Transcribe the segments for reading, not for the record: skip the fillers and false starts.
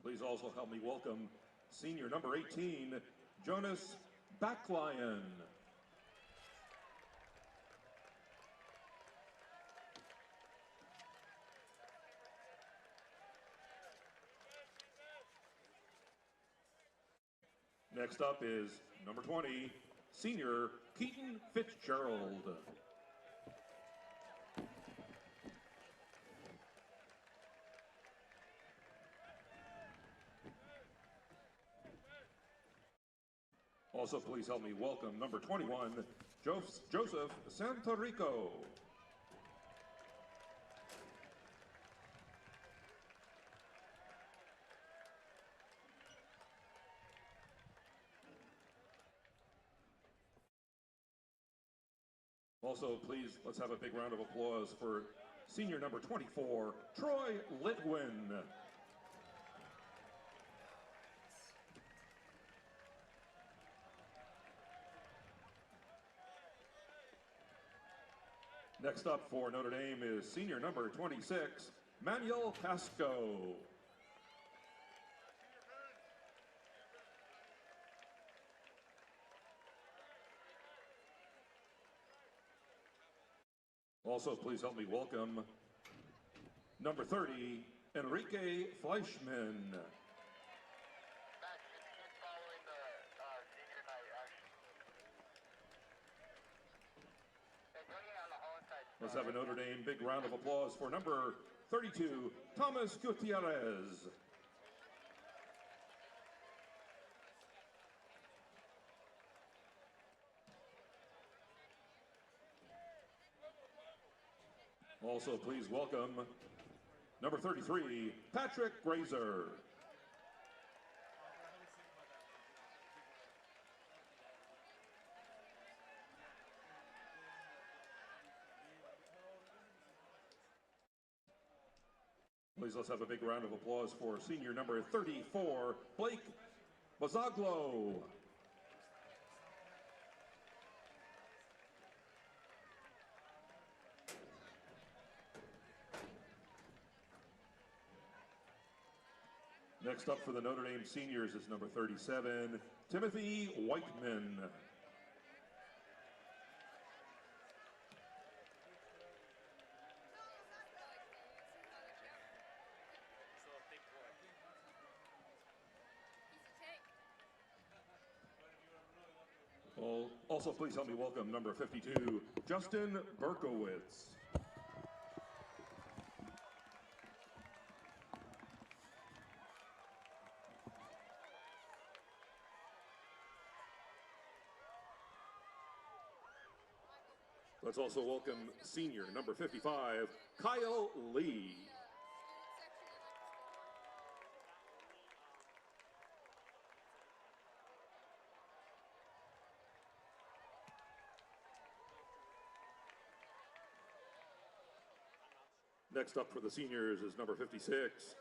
Please also help me welcome senior number 18, Jonas Backlion. Next up is number 20, senior Keaton Fitzgerald. Also, please help me welcome number 21, Joseph Santarico. Also, please, let's have a big round of applause for senior number 24, Troy Litwin. Next up for Notre Dame is senior number 26, Manuel Casco. Also, please help me welcome number 30, Enrique Fleischman. Let's have a Notre Dame big round of applause for number 32, Thomas Gutierrez. Also, please welcome number 33, Patrick Grazer. Please, let's have a big round of applause for senior number 34, Blake Bazaglo. Next up for the Notre Dame seniors is number 37, Timothy Whiteman. Also, please help me welcome number 52, Justin Berkowitz. Let's also welcome senior number 55, Kyle Lee. Next up for the seniors is number 56,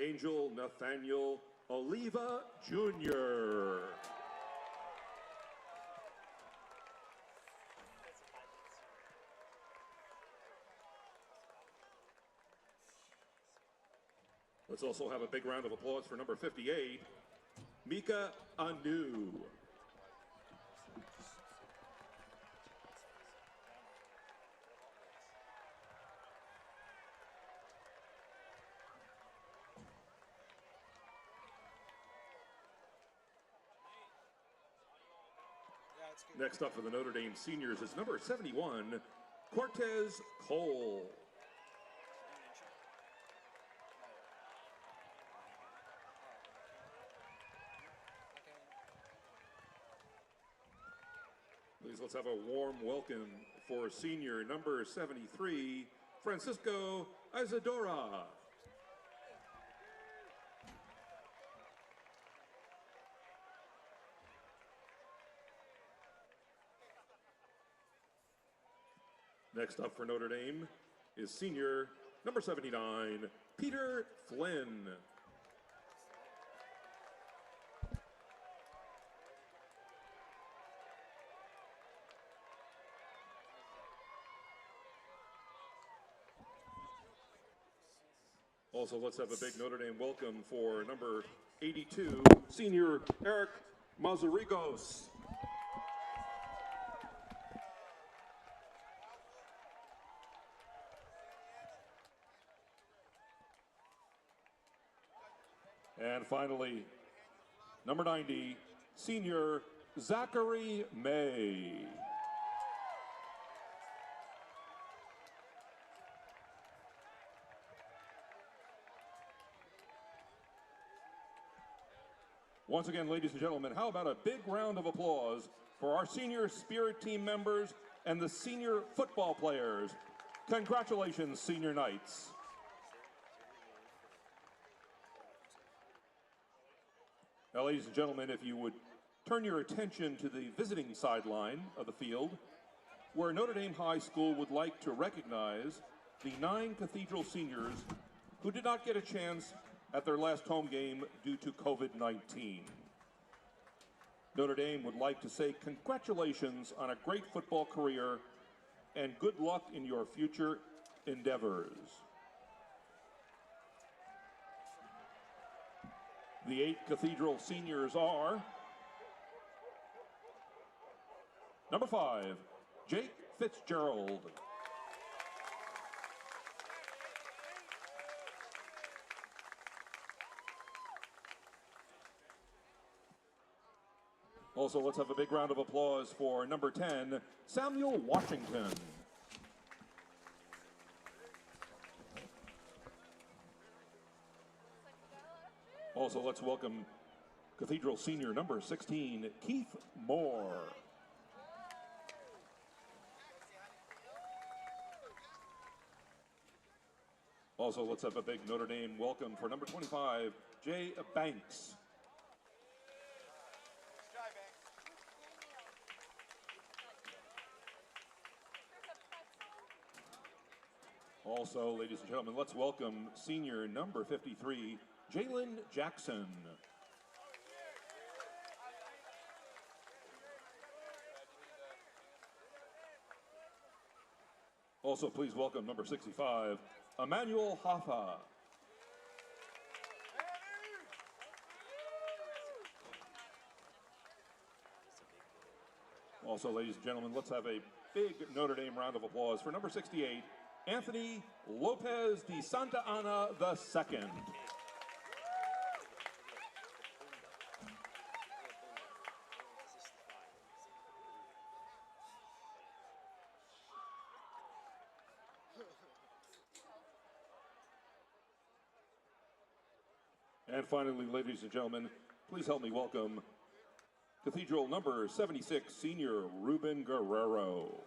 Angel Nathaniel Oliva Jr. Let's also have a big round of applause for number 58, Mika Anu. Next up for the Notre Dame seniors is number 71, Cortez Cole. Please, let's have a warm welcome for senior number 73, Francisco Isadora. Next up for Notre Dame is senior number 79, Peter Flynn. Also, let's have a big Notre Dame welcome for number 82, senior Eric Mazurigos. And finally, number 90, senior Zachary May. Once again, ladies and gentlemen, how about a big round of applause for our senior Spirit team members and the senior football players. Congratulations, senior knights. Now, ladies and gentlemen, if you would turn your attention to the visiting sideline of the field, where Notre Dame High School would like to recognize the 9 Cathedral seniors who did not get a chance at their last home game due to COVID-19. Notre Dame would like to say congratulations on a great football career and good luck in your future endeavors. The 8 Cathedral seniors are number 5, Jake Fitzgerald. Also, let's have a big round of applause for number 10, Samuel Washington. Also, let's welcome Cathedral senior number 16, Keith Moore. Also, let's have a big Notre Dame welcome for number 25, Jay Banks. Also, ladies and gentlemen, let's welcome senior number 53, Jalen Jackson. Also, please welcome number 65, Emmanuel Hoffa. Also, ladies and gentlemen, let's have a big Notre Dame round of applause for number 68, Anthony Lopez de Santa Ana II. And finally, ladies and gentlemen, please help me welcome Cathedral number 76, senior Ruben Guerrero.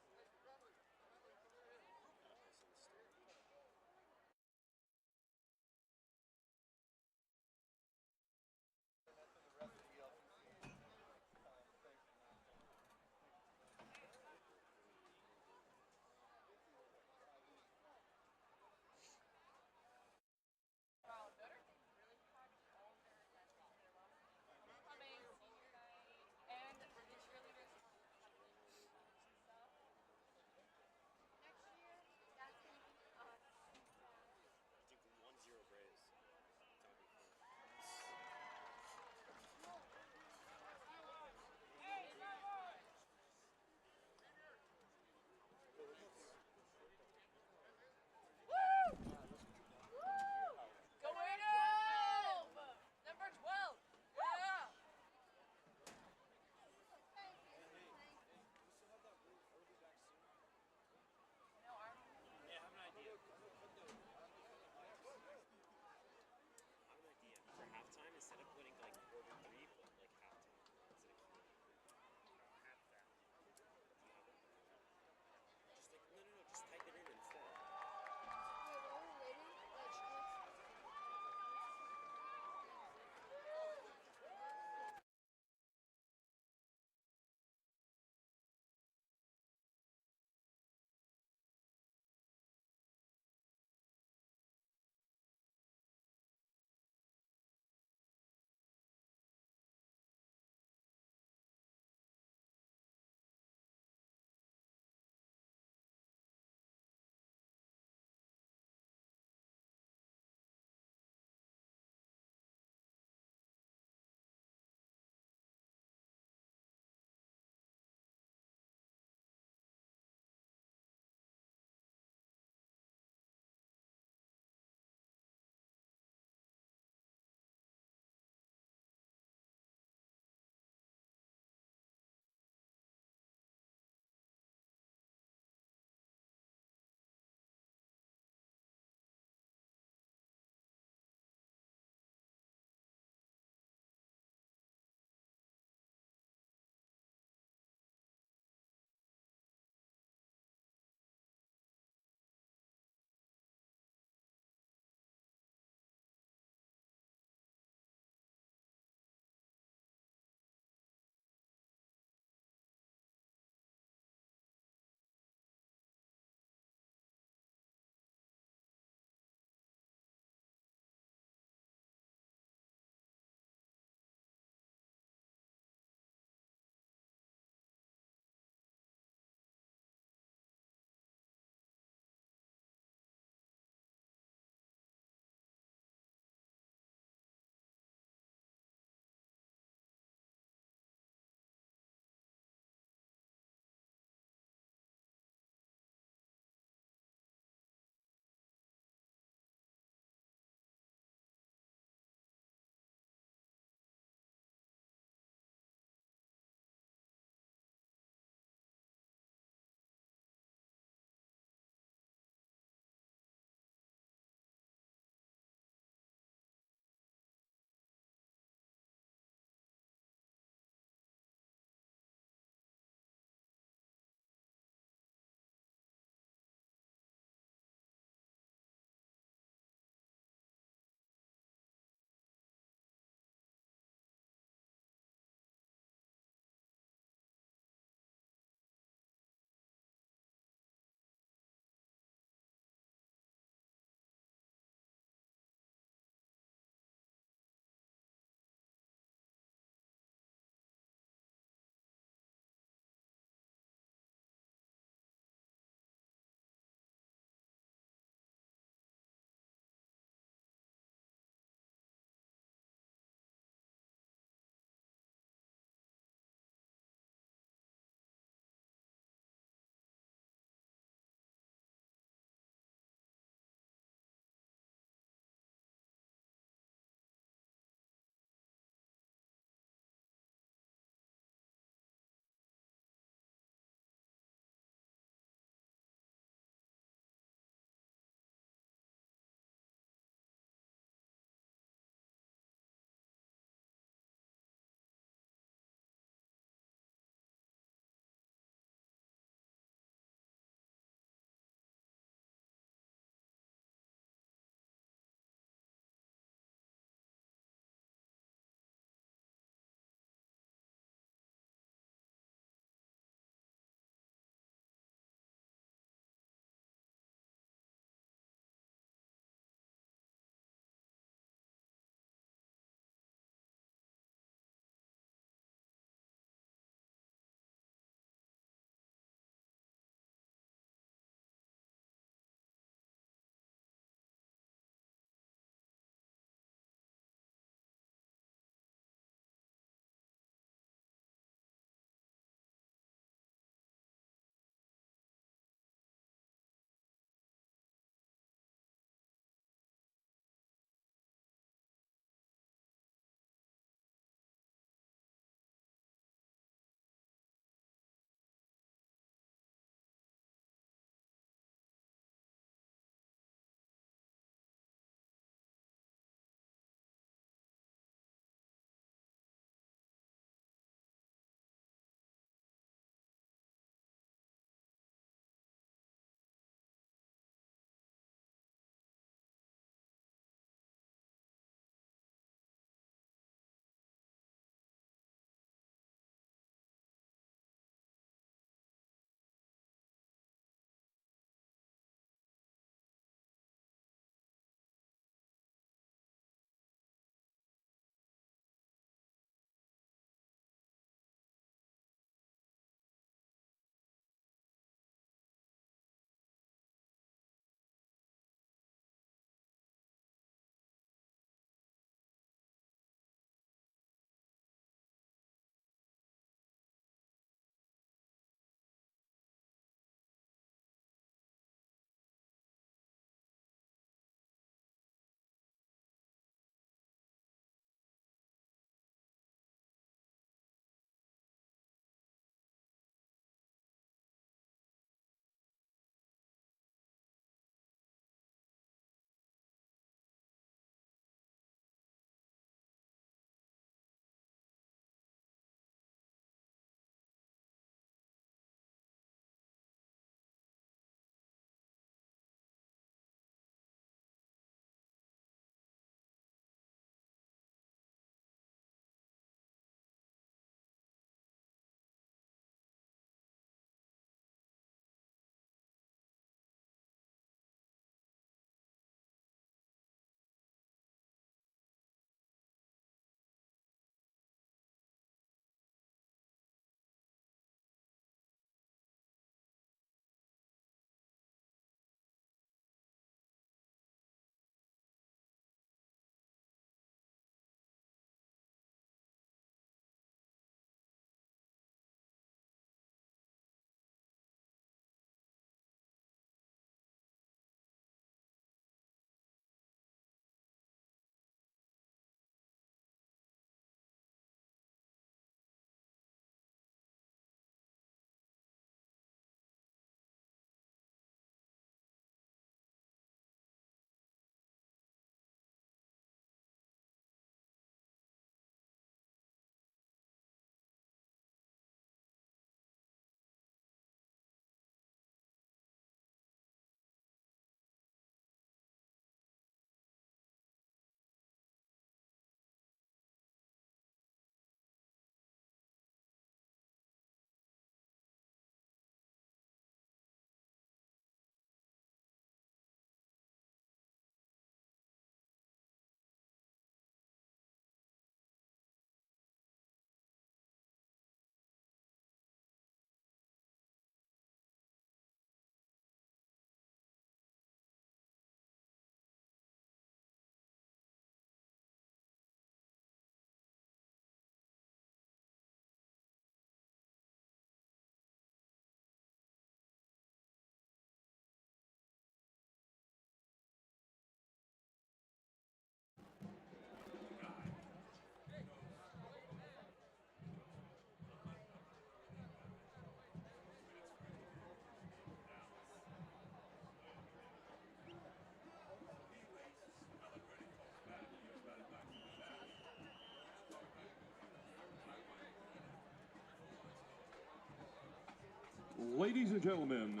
Ladies and gentlemen,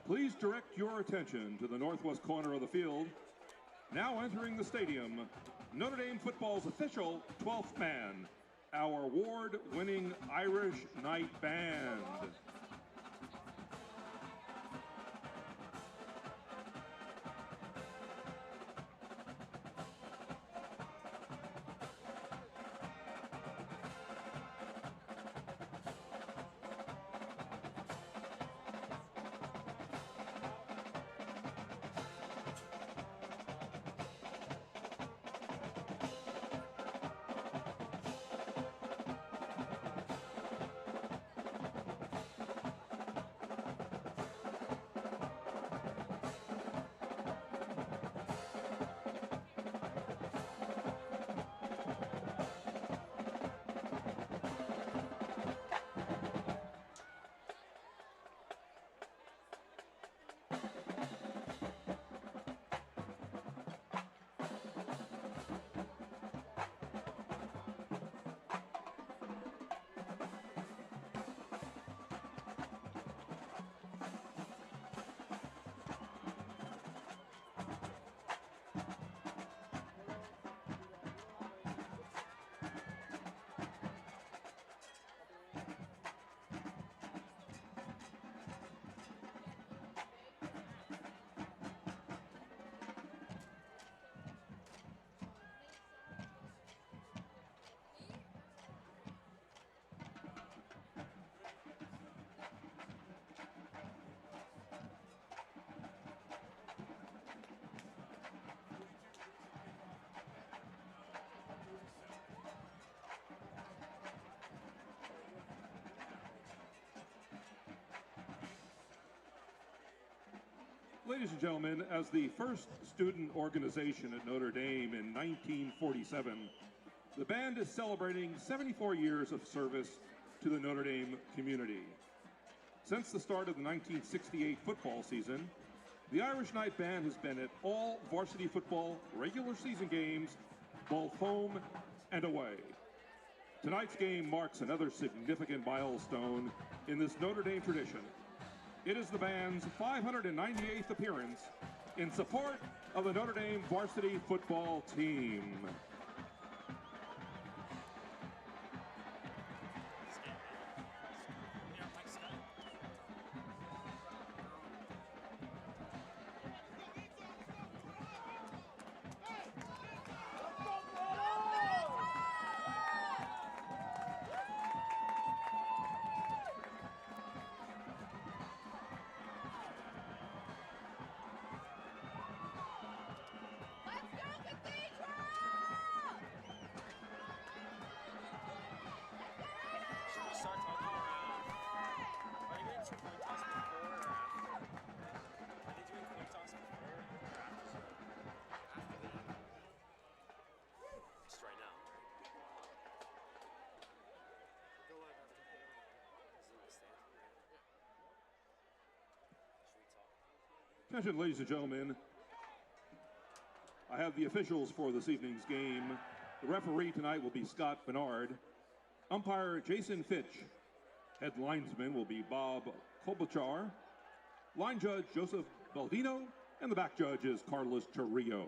please direct your attention to the northwest corner of the field. Now entering the stadium, Notre Dame football's official 12th man, our award-winning Irish Night Band. Ladies and gentlemen, as the first student organization at Notre Dame in 1947, the band is celebrating 74 years of service to the Notre Dame community. Since the start of the 1968 football season, the Irish Night Band has been at all varsity football regular season games, both home and away. Tonight's game marks another significant milestone in this Notre Dame tradition. It is the band's 598th appearance in support of the Notre Dame varsity football team. Attention, ladies and gentlemen. I have the officials for this evening's game. The referee tonight will be Scott Bernard. Umpire Jason Fitch. Head linesman will be Bob Klobuchar. Line judge Joseph Baldino. And the back judge is Carlos Torrio.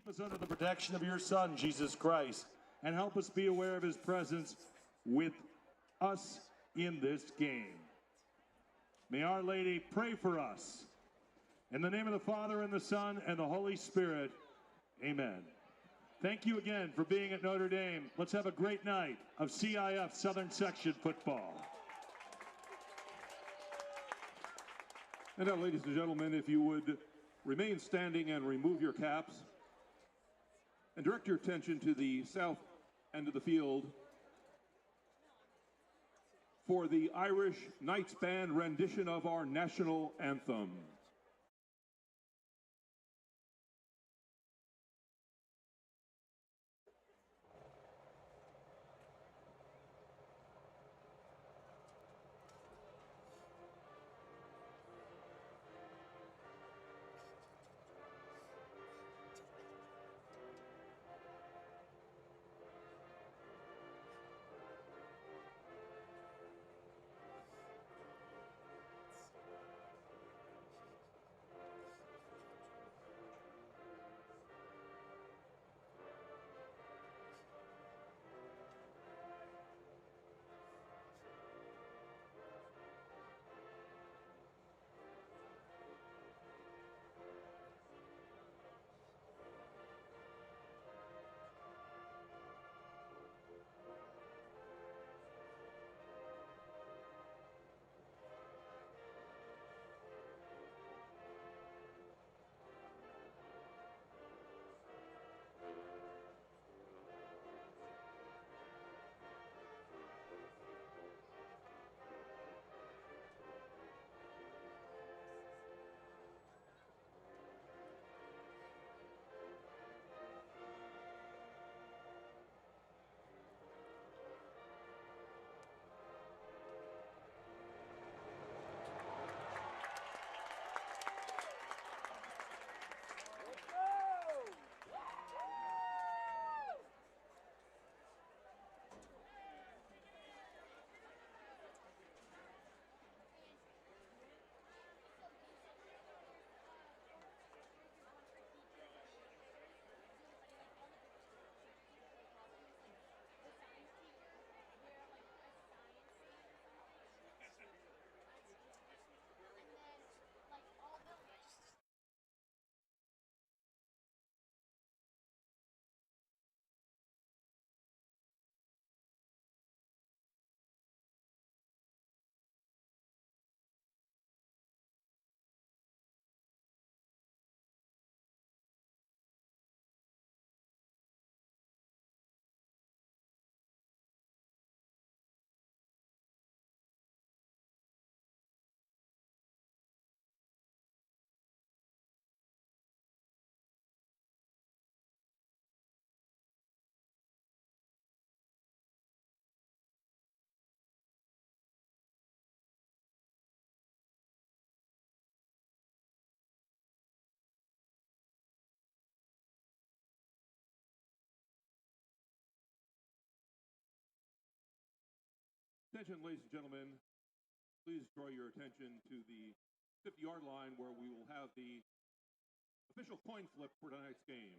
us under the protection of your Son, Jesus Christ, and help us be aware of his presence with us in this game. May Our Lady pray for us. In the name of the Father, and the Son, and the Holy Spirit, amen. Thank you again for being at Notre Dame. Let's have a great night of CIF Southern Section football. And now, ladies and gentlemen, if you would remain standing and remove your caps and direct your attention to the south end of the field for the Irish Knights Band rendition of our national anthem. Attention, ladies and gentlemen, please draw your attention to the 50-yard line where we will have the official coin flip for tonight's game.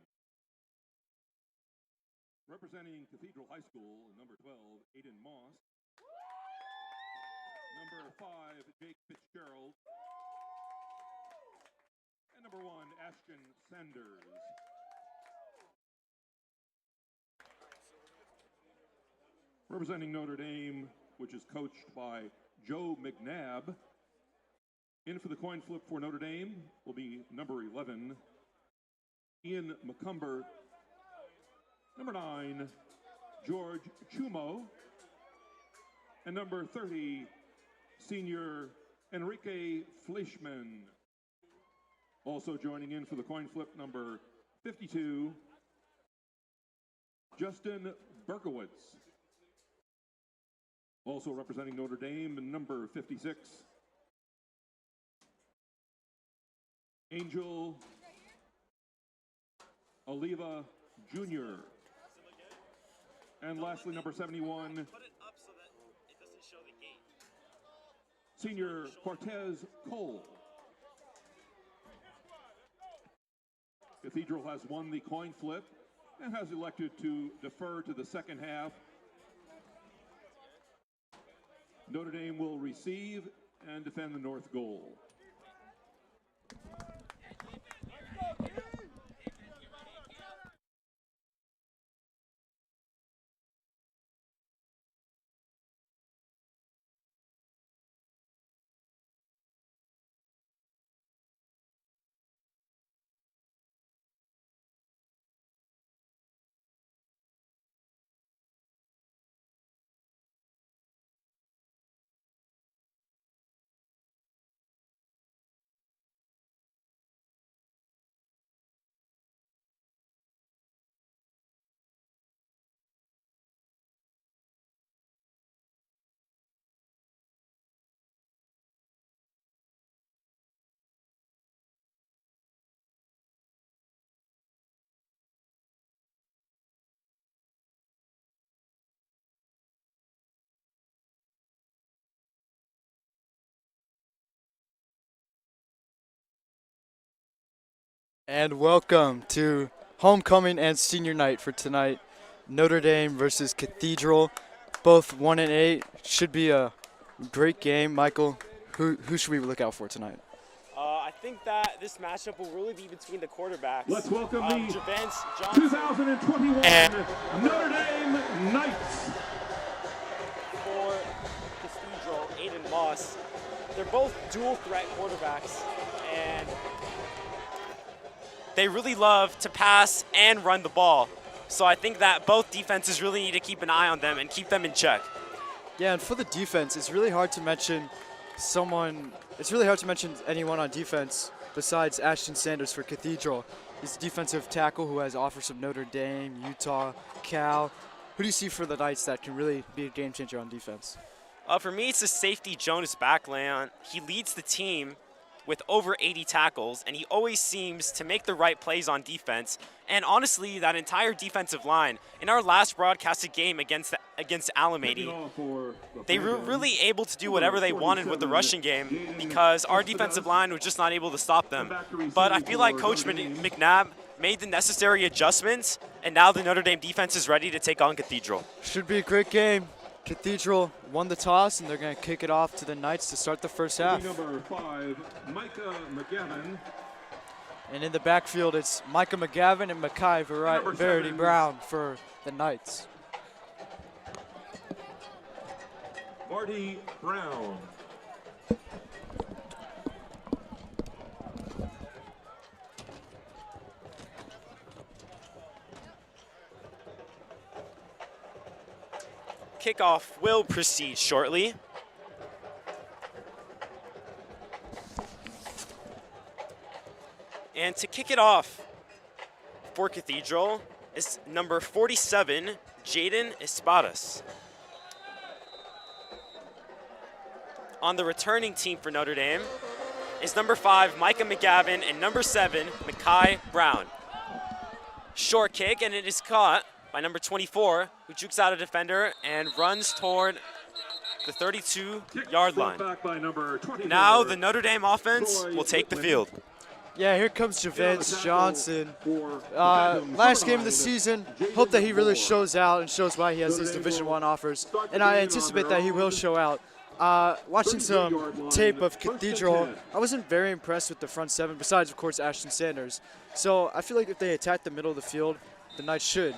Representing Cathedral High School, number 12, Aiden Moss. Number 5, Jake Fitzgerald. And number 1, Ashton Sanders. Representing Notre Dame, which is coached by Joe McNabb. In for the coin flip for Notre Dame will be number 11, Ian McCumber. Number 9, George Chumo. And number 30, senior Enrique Fleischman. Also joining in for the coin flip, number 52, Justin Berkowitz. Also representing Notre Dame, number 56, Angel Oliva Jr. And lastly, number 71, Put it up so that it doesn't show the gate. senior Cortez Cole. Cathedral has won the coin flip and has elected to defer to the second half. Notre Dame will receive and defend the north goal. And welcome to homecoming and senior night for tonight. Notre Dame versus Cathedral, both 1-8. Should be a great game. Michael, who should we look out for tonight? I think that this matchup will really be between the quarterbacks. Let's welcome the Javance Johnson 2021 and Notre Dame Knights. for Cathedral, Aiden Moss. They're both dual threat quarterbacks, and they really love to pass and run the ball. So I think that both defenses really need to keep an eye on them and keep them in check. Yeah, and for the defense, it's really hard to mention anyone on defense besides Ashton Sanders for Cathedral. He's a defensive tackle who has offers from Notre Dame, Utah, Cal. Who do you see for the Knights that can really be a game changer on defense? For me, it's the safety Jonas Backland. He leads the team with over 80 tackles, and he always seems to make the right plays on defense. And honestly, that entire defensive line, in our last broadcasted game against Alameda, they were really able to do whatever they wanted with the rushing game because our defensive line was just not able to stop them. But I feel like Coach McNabb made the necessary adjustments, and now the Notre Dame defense is ready to take on Cathedral. Should be a great game. Cathedral won the toss, and they're going to kick it off to the Knights to start the first half. Number 5, Micah McGavin. And in the backfield, it's Micah McGavin and Mackay Verity Brown for the Knights. Varsity Brown. Kickoff will proceed shortly. And to kick it off for Cathedral is number 47, Jaden Espadas. On the returning team for Notre Dame is number 5, Micah McGavin, and number 7, Mackay Brown. Short kick, and it is caught by number 24, who jukes out a defender and runs toward the 32-yard line. Now the Notre Dame offense will take the field. Yeah, here comes Javance Johnson. Last game of the season, hope that he really shows out and shows why he has these Division I offers, and I anticipate that he will show out. Watching some tape of Cathedral, I wasn't very impressed with the front seven, besides, of course, Ashton Sanders. So I feel like if they attack the middle of the field, the Knights should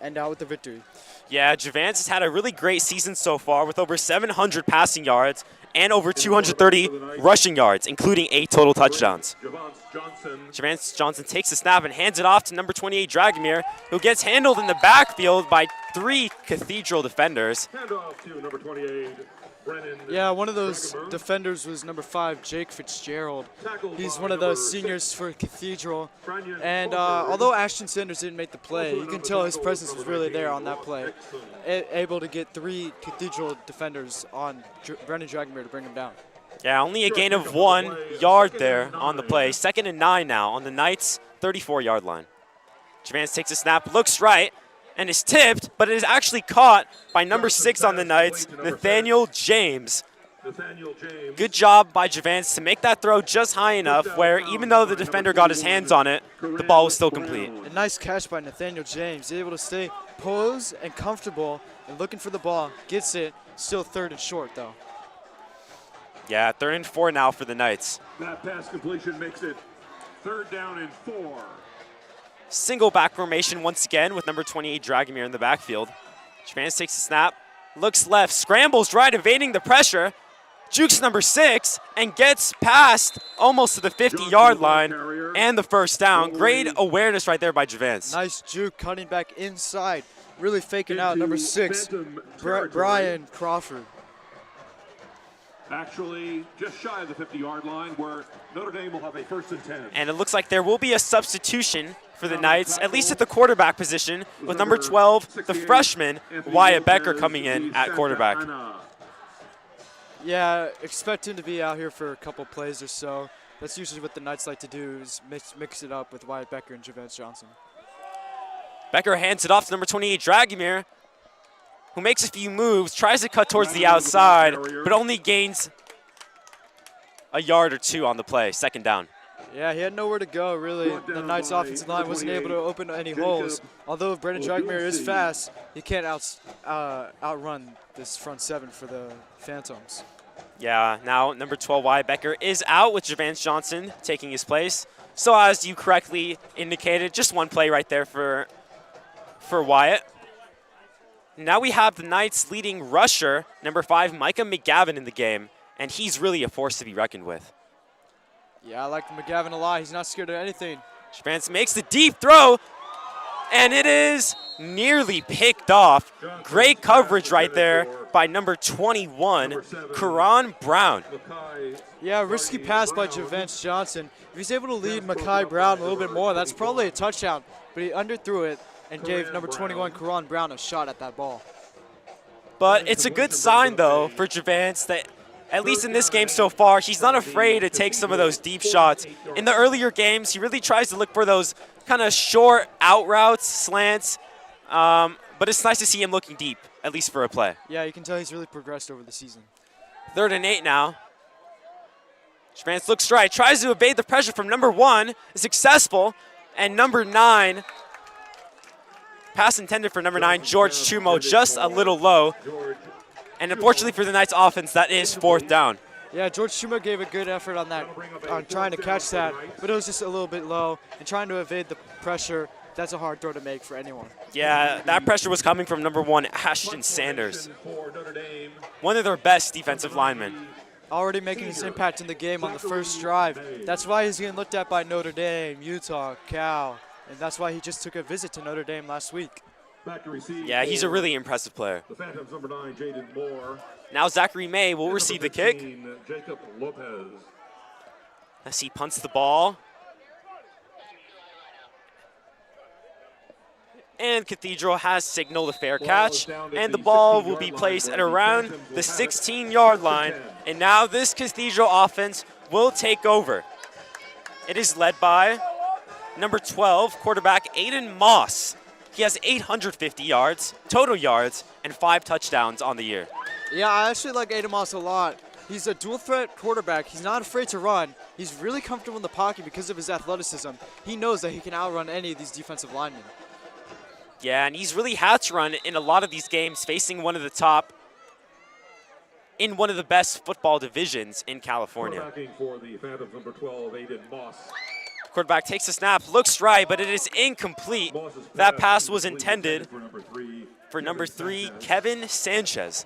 end out with the victory. Yeah, Javance has had a really great season so far with over 700 passing yards and over 230 rushing yards, including 8 total touchdowns. Javance Johnson takes the snap and hands it off to number 28, Dragomir, who gets handled in the backfield by 3 Cathedral defenders. Handoff to number 28. Yeah, one of those defenders was number 5, Jake Fitzgerald. He's one of those seniors for Cathedral. And although Ashton Sanders didn't make the play, you can tell his presence was really there on that play. Able to get 3 Cathedral defenders on Brendan Dragomir to bring him down. Yeah, only a gain of 1 yard there on the play. 2nd and 9 now on the Knights' 34-yard line. Javance takes a snap, looks right, and is tipped, but it is actually caught by number 6 on the Knights, Nathaniel James. Good job by Javance to make that throw just high enough where even though the defender got his hands on it, the ball was still complete. A nice catch by Nathaniel James. He's able to stay posed and comfortable and looking for the ball. Gets it. Still third and short, though. Yeah, 3rd and 4 now for the Knights. That pass completion makes it 3rd down and 4. Single back formation once again with number 28 Dragomir in the backfield. Javance takes the snap, looks left, scrambles right, evading the pressure. Jukes number 6 and gets past almost to the 50-yard line and the first down. Great awareness right there by Javance. Nice juke, cutting back inside. Really faking out number 6, Brian Crawford. Actually, just shy of the 50-yard line where Notre Dame will have a 1st and 10. And it looks like there will be a substitution for the Knights, at least at the quarterback position, with number 12, the freshman, Wyatt Becker, coming in at quarterback. Yeah, expect him to be out here for a couple plays or so. That's usually what the Knights like to do, is mix it up with Wyatt Becker and Javance Johnson. Becker hands it off to number 28, Dragomir, who makes a few moves, tries to cut towards the outside, but only gains a yard or 2 on the play, 2nd down. Yeah, he had nowhere to go, really. The Knights' offensive line wasn't able to open any holes. Although Brendan Dragomir is fast, he can't outrun this front 7 for the Phantoms. Yeah, now number 12, Wyatt Becker, is out with Javance Johnson taking his place. So as you correctly indicated, just one play right there for Wyatt. Now we have the Knights' leading rusher, number 5, Micah McGavin, in the game, and he's really a force to be reckoned with. Yeah, I like McGavin a lot. He's not scared of anything. Javance makes the deep throw, and it is nearly picked off. Great coverage right there by number 21, Karan Brown. Yeah, risky pass by Javance Johnson. If he's able to lead Makai Brown a little bit more, that's probably a touchdown, but he underthrew it and gave number 21, Karan Brown, a shot at that ball. But it's a good sign, though, for Javance that, at least in this game so far, he's not afraid to take some of those deep shots. In the earlier games, he really tries to look for those kind of short out routes, slants, but it's nice to see him looking deep, at least for a play. Yeah, you can tell he's really progressed over the season. 3rd and 8 now. Javance looks right, tries to evade the pressure from number 1, is successful, and number 9, pass intended for number 9, George Chumo, just a little low. And unfortunately for the Knights offense, that is 4th down. Yeah, George Schumer gave a good effort on that, on trying to catch that, but it was just a little bit low. And trying to evade the pressure, that's a hard throw to make for anyone. Yeah, that pressure was coming from number 1, Ashton Sanders, one of their best defensive linemen. Already making his impact in the game on the first drive. That's why he's getting looked at by Notre Dame, Utah, Cal, and that's why he just took a visit to Notre Dame last week. Yeah, he's a really impressive player. The Phantoms number 9, Jaden Moore. Now Zachary May will receive the kick. Jacob Lopez. As he punts the ball. And Cathedral has signaled a fair catch, and the ball will be placed at around the 16-yard line. And now this Cathedral offense will take over. It is led by number 12, quarterback Aiden Moss. He has 850 yards, total yards, and 5 touchdowns on the year. Yeah, I actually like Aiden Moss a lot. He's a dual threat quarterback. He's not afraid to run. He's really comfortable in the pocket because of his athleticism. He knows that he can outrun any of these defensive linemen. Yeah, and he's really had to run in a lot of these games, facing one of the top, in one of the best football divisions in California. For the Phantoms, number 12, Aiden Moss. Quarterback takes a snap, looks right, but it is incomplete. That pass was intended for number 3, Kevin Sanchez.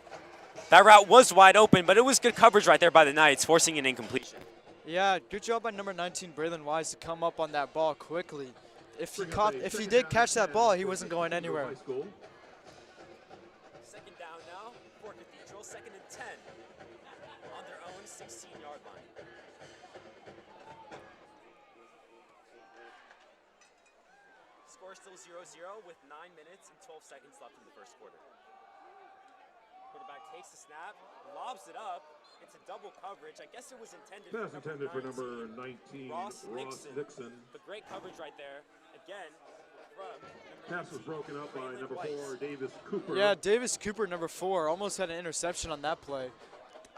That route was wide open, but it was good coverage right there by the Knights, forcing an incompletion. Yeah, good job by number 19, Braylon Wise, to come up on that ball quickly. If he did catch that ball, he wasn't going anywhere. 2nd down now for Cathedral, 2nd and 10 on their own 16-yard line. Score still 0-0 with 9 minutes and 12 seconds left in the first quarter. Quarterback takes the snap, lobs it up. It's a double coverage. I guess it was intended for number 19, Ross Nixon. But great coverage right there. Again, pass was broken up by number 4, Davis Cooper. Yeah, Davis Cooper, number 4, almost had an interception on that play.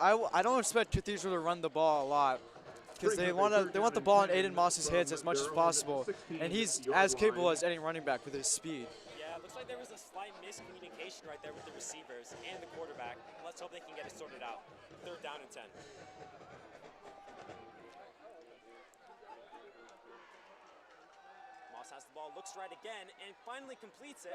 I don't expect Cathedral to run the ball a lot because they want the ball in Aiden Moss's hands as much as possible, and he's as capable as any running back with his speed. Yeah, it looks like there was a slight miscommunication right there with the receivers and the quarterback. Let's hope they can get it sorted out. 3rd down and 10. Moss has the ball, looks right again, and finally completes it.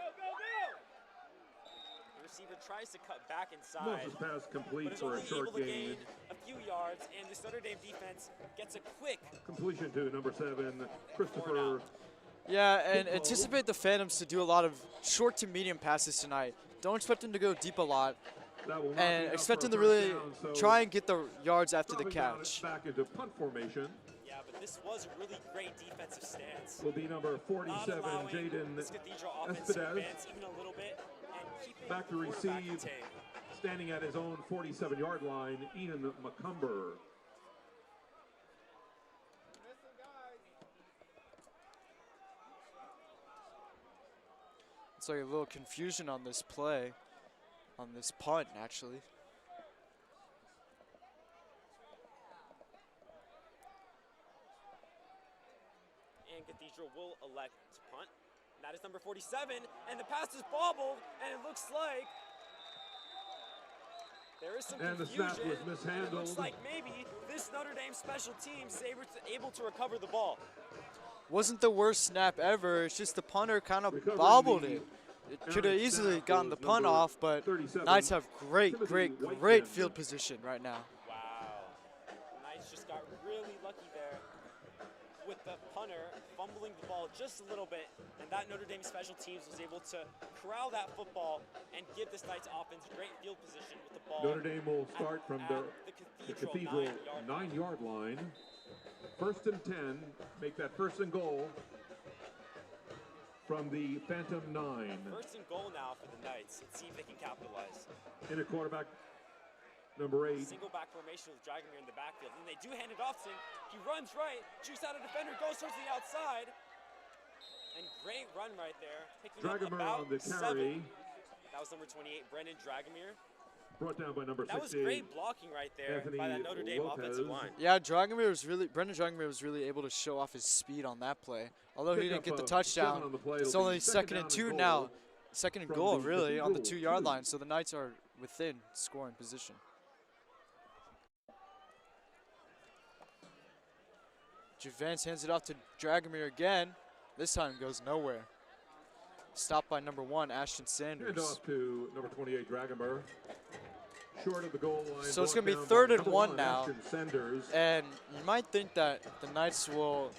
The receiver tries to cut back inside, Moss's pass complete but is for only a short able to gain. gain a few yards, and this Notre Dame defense gets a quick Completion to number 7, Christopher. Yeah, and anticipate the Phantoms to do a lot of short to medium passes tonight. Don't expect them to go deep a lot, and expect them to really try and get the yards after the catch. Back into punt formation. Yeah, but this was a really great defensive stance. Will be number 47, Not allowing Jaden this Cathedral offense to Espadez. advance even a little bit and keeping Back to the quarterback receive. contained. Standing at his own 47-yard line, Ian McCumber. It's like a little confusion on this play, on this punt, actually. And Cathedral will elect to punt. And that is number 47, and the pass is bobbled, and it looks like there is some And the confusion. snap was and it mishandled. looks like maybe this Notre Dame special team is able to recover the ball. Wasn't the worst snap ever. It's just the punter kind of Recovering bobbled the it. It could have errant easily snap gotten the was punt number off, but 37, Knights have great Whitehead. field position right now. Wow. Knights just got really lucky there with the punter fumbling the ball just a little bit, and that Notre Dame special teams was able to corral that football and give this Knights offense great field position with the ball. Notre Dame will start from the Cathedral 9-yard line. 1st and 10. Make that 1st and goal from the Phantom 9. 1st and goal now for the Knights. Let's see if they can capitalize. In a quarterback, number 8. Single back formation with Dragomir in the backfield. And they do hand it off to him. He runs right, juice out a defender, goes towards the outside. And great run right there. Picking up Dragomir about on the carry. 7. That was number 28, Brendan Dragomir. Brought down by number 16. That was great blocking right there Anthony by that Notre Dame offensive line. Yeah, Brendan Dragomir was really able to show off his speed on that play. Although he didn't get the touchdown, it's only 2nd and 2 now. 2nd and goal, really, on the 2-yard line. So the Knights are within scoring position. Javance hands it off to Dragomir again. This time goes nowhere. Stopped by number 1, Ashton Sanders. Hand off to number 28, Dragomir. Short of the goal line. So it's going to be brought down 3rd by and number 1 now. Ashton Sanders. And you might think that the Knights will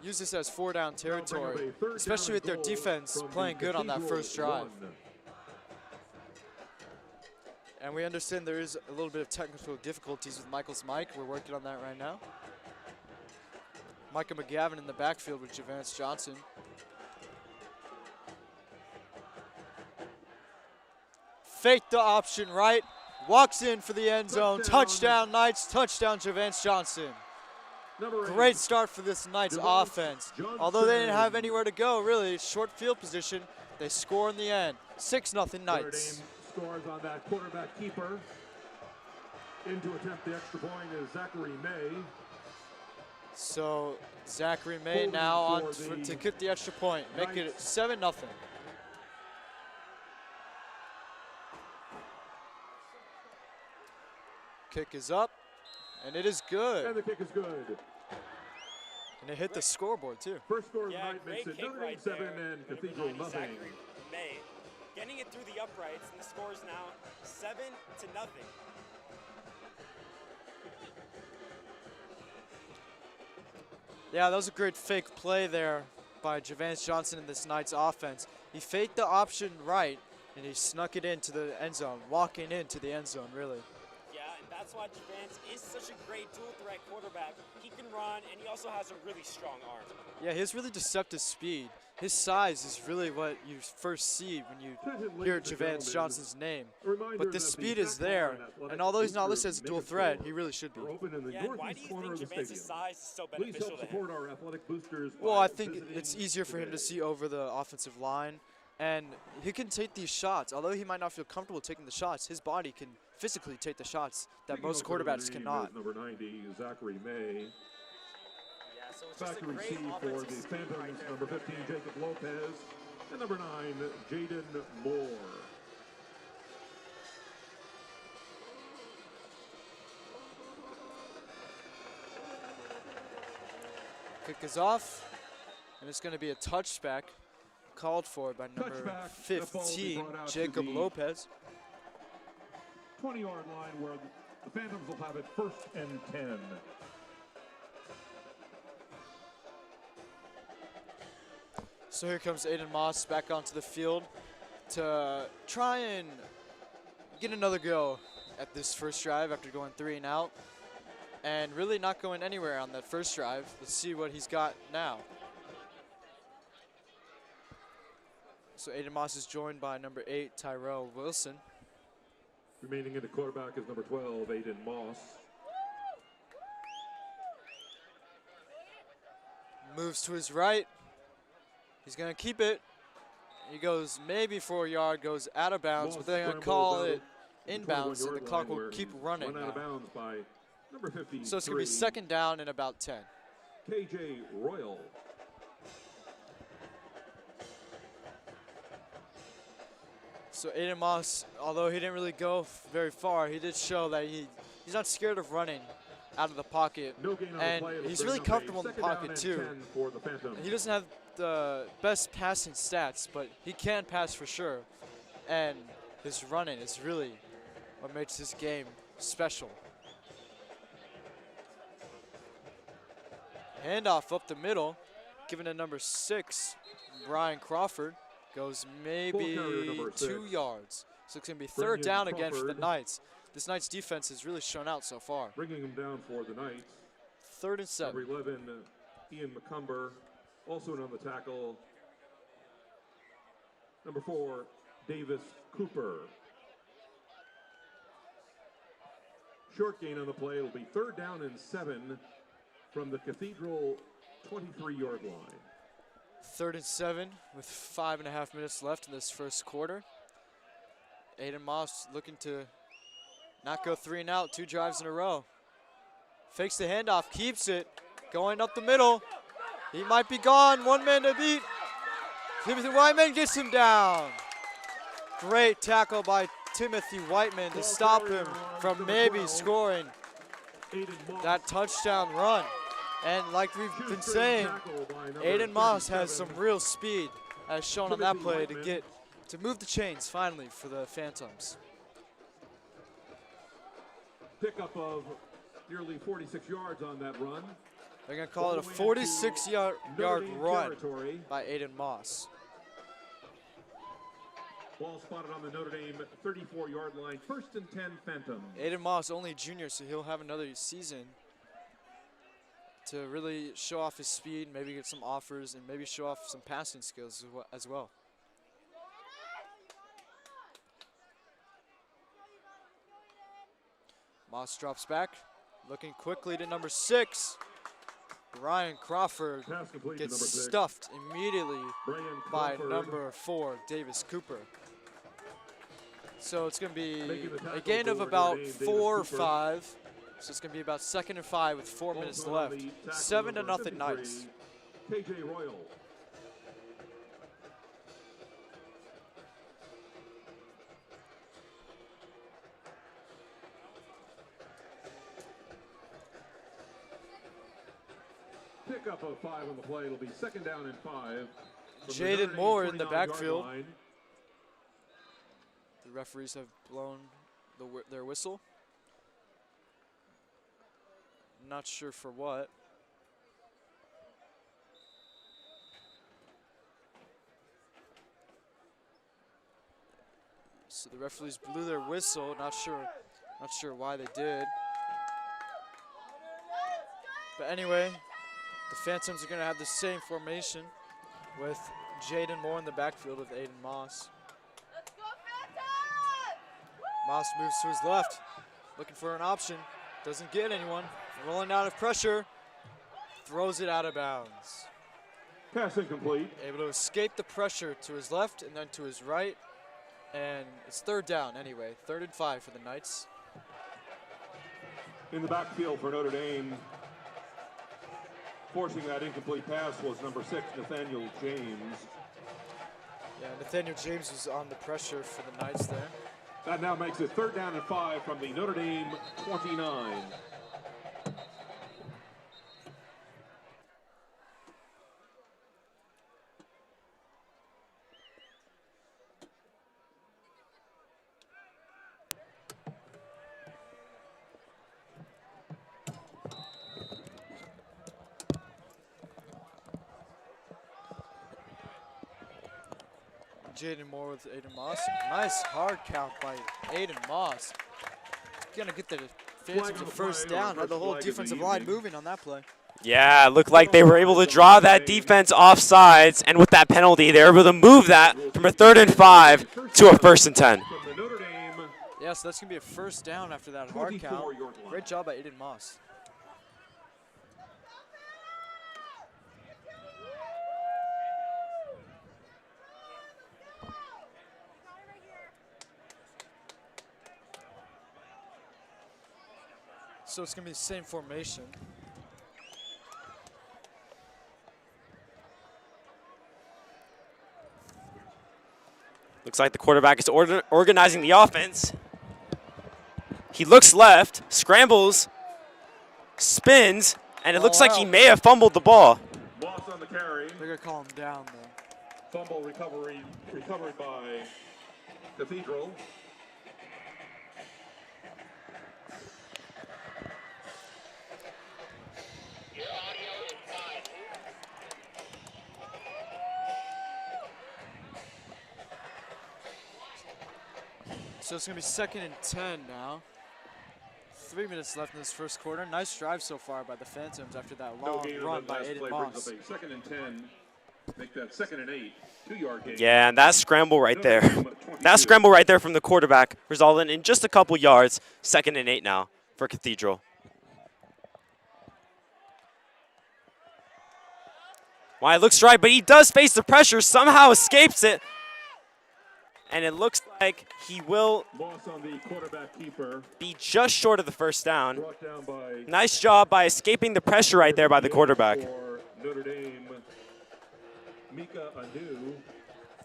use this as 4-down territory, especially with their defense playing good on that first drive. And we understand there is a little bit of technical difficulties with Michael's mic. We're working on that right now. Micah McGavin in the backfield with Javance Johnson. Fake the option right. Walks in for the end zone. Touchdown Knights. Touchdown Javance Johnson. Great start for this Knights offense. Although they didn't have anywhere to go, really, short field position, they score in the end. 6-0 Knights. Notre Dame scores on that quarterback keeper. In to attempt the extra point is Zachary May. So Zachary May now on to get the extra point, make it 7-0. Kick is up, and it is good. And the kick is good. And it hit the scoreboard too. First score of the Yeah, night great makes it kick Notre Dame right 7 there. and Number Cathedral 90, nothing. Zachary May getting it through the uprights, and the score is now 7-0. Yeah, that was a great fake play there by Javance Johnson in this Knights offense. He faked the option right, and he snuck it into the end zone, walking into the end zone, really. Yeah, and that's why Javance is such a great dual threat quarterback. He can run, and he also has a really strong arm. Yeah, he has really deceptive speed. His size is really what you first see when you hear Javance Johnson's name. But the speed is there, and although he's not listed as a dual threat, he really should be. Yeah, and why do you think Javance's size is so Please beneficial help to him? support our athletic boosters. Well, by I think visiting it's easier for him to see over the offensive line, And he can take these shots. Although he might not feel comfortable taking the shots, his body can physically take the shots that most quarterbacks cannot. Number 90, Zachary May. Yeah, so it's Back just to a great receive for offensive the scheme Phantoms, right there. number 15, Jacob Lopez, and number 9, Jaden Moore. Kick is off, and it's going to be a touchback called for by number Touchback. The ball will be 15, brought out to Jacob the Lopez. 20-yard line where the Phantoms will have it 1st and 10. So here comes Aiden Moss back onto the field to try and get another go at this first drive after going 3 and out and really not going anywhere on that first drive. Let's see what he's got now. So Aiden Moss is joined by number 8, Tyrell Wilson. Remaining in the quarterback is number 12, Aiden Moss. Moves to his right. He's going to keep it. He goes maybe for a yard, goes out of bounds, but they're going to call it inbounds, and the clock will keep running Run out of now. bounds by number 53. So it's going to be 2nd down and about 10. KJ Royal. So Aiden Moss, although he didn't really go very far, he did show that he's not scared of running out of the pocket. No gain on And the play. It'll he's bring really up a comfortable in the 2nd down pocket and too. 10 for the Phantoms. He doesn't have the best passing stats, but he can pass for sure. And his running is really what makes this game special. Handoff up the middle, given to number 6, Brian Crawford. Goes maybe number 2 6. yards. So it's going to be 3rd Brendan down again for the Crawford. Knights. This Knights defense has really shown out so far. Bringing him down for the Knights. 3rd and 7. Number 11, Ian McCumber, also in on the tackle. Number 4, Davis Cooper. Short gain on the play. It'll be 3rd down and 7 from the Cathedral 23-yard line. 3rd and 7 with 5.5 minutes left in this first quarter. Aiden Moss looking to not go 3 and out, 2 drives in a row. Fakes the handoff, keeps it, going up the middle. He might be gone, 1 man to beat. Timothy Whiteman gets him down. Great tackle by Timothy Whiteman to stop him from maybe scoring that touchdown run. And like we've been saying, Aiden Moss has some real speed, as shown on that play, to move the chains finally for the Phantoms. Pickup of nearly 46 yards on that run. They're going to call it a All the way 46-yard Notre Dame run territory. by Aiden Moss. Ball spotted on the Notre Dame 34-yard line. 1st and 10 Phantoms. Aiden Moss, only junior, so he'll have another season to really show off his speed, maybe get some offers, and maybe show off some passing skills as well. Moss drops back, looking quickly to number 6. Brian Crawford Pass complete to gets number 6. stuffed immediately Brian by Crawford. number 4, Davis Cooper. So it's going to be Making the a tackle gain of for about Notre Dame, Davis 4 or Cooper. 5. So it's going to be about 2nd and 5 with 4 minutes Also on left. the tackle 7 to number nothing Knights. 53, KJ Royal. Pickup of 5 on the play. It'll be 2nd down and 5. from the Jaden Notre Dame Moore in the 29-yard backfield. line. The referees have blown their whistle. Not sure for what. So the referees blew their whistle. Not sure why they did. But anyway, the Phantoms are going to have the same formation with Jaden Moore in the backfield with Aiden Moss. Moss moves to his left, looking for an option. Doesn't get anyone. Rolling out of pressure. Throws it out of bounds. Pass incomplete. Able to escape the pressure to his left and then to his right. And it's third down anyway. 3rd and 5 for the Knights. In the backfield for Notre Dame, forcing that incomplete pass was number 6, Nathaniel James. Yeah, Nathaniel James was on the pressure for the Knights there. That now makes it 3rd down and 5 from the Notre Dame 29. Jaden Moore with Aiden Moss. Nice hard count by Aiden Moss. Gonna get the Phantoms a first down. Had the whole defensive line moving on that play. Yeah, it looked like they were able to draw that defense off sides, and with that penalty, they were able to move that from a 3rd and 5 to a 1st and 10. Yeah, so that's gonna be a first down after that hard count. Great job by Aiden Moss. So it's going to be the same formation. Looks like the quarterback is organizing the offense. He looks left, scrambles, spins, and it looks like he may have fumbled the ball. Loss on the carry. They're going to call him down, though. Fumble recovery by Cathedral. So it's going to be 2nd and 10 now. 3 minutes left in this first quarter. Nice drive so far by the Phantoms after that long run by Aiden Moss. 2nd and 10. Make that 2nd and 8. 2-yard gain. Yeah, and that scramble right there. That scramble right there from the quarterback resulted in just a couple yards. 2nd and 8 now for Cathedral. Well, it looks dry, but he does face the pressure, somehow escapes it. And it looks like he will be just short of the first down. Nice job by escaping the pressure right there by the quarterback.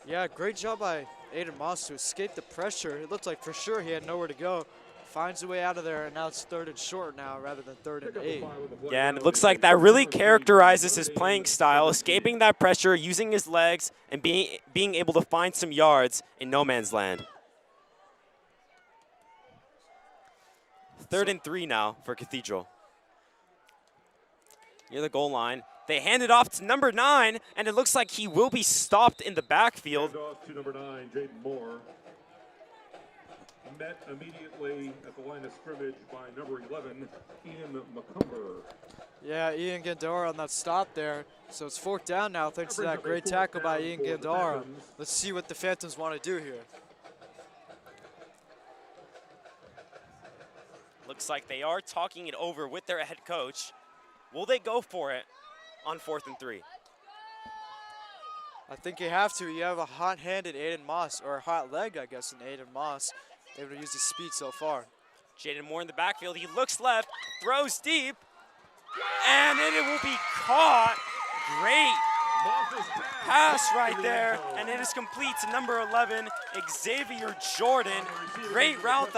Yeah, great job by Aiden Moss to escape the pressure. It looked like for sure he had nowhere to go. Finds a way out of there, and now it's 3rd and short now rather than 3rd and 8. Yeah, and it looks like that really characterizes his playing style, escaping that pressure, using his legs, and being able to find some yards in no man's land. 3rd and 3 now for Cathedral. Near the goal line. They hand it off to number 9, and it looks like he will be stopped in the backfield. Hand off to number 9, Jaden Moore. Met immediately at the line of scrimmage by number 11, Ian McCumber. Yeah, Ian Gandara on that stop there. So it's 4th down now thanks to that great tackle by Ian Gandara. Let's see what the Phantoms want to do here. Looks like they are talking it over with their head coach. Will they go for it on 4th and 3? I think you have to. You have a hot-handed Aiden Moss, or a hot leg, I guess, in Aiden Moss. Able to use his speed so far. Jaden Moore in the backfield. He looks left, throws deep, and then it will be caught. Great pass right there, and it is complete to number 11, Xavier Jordan. Great route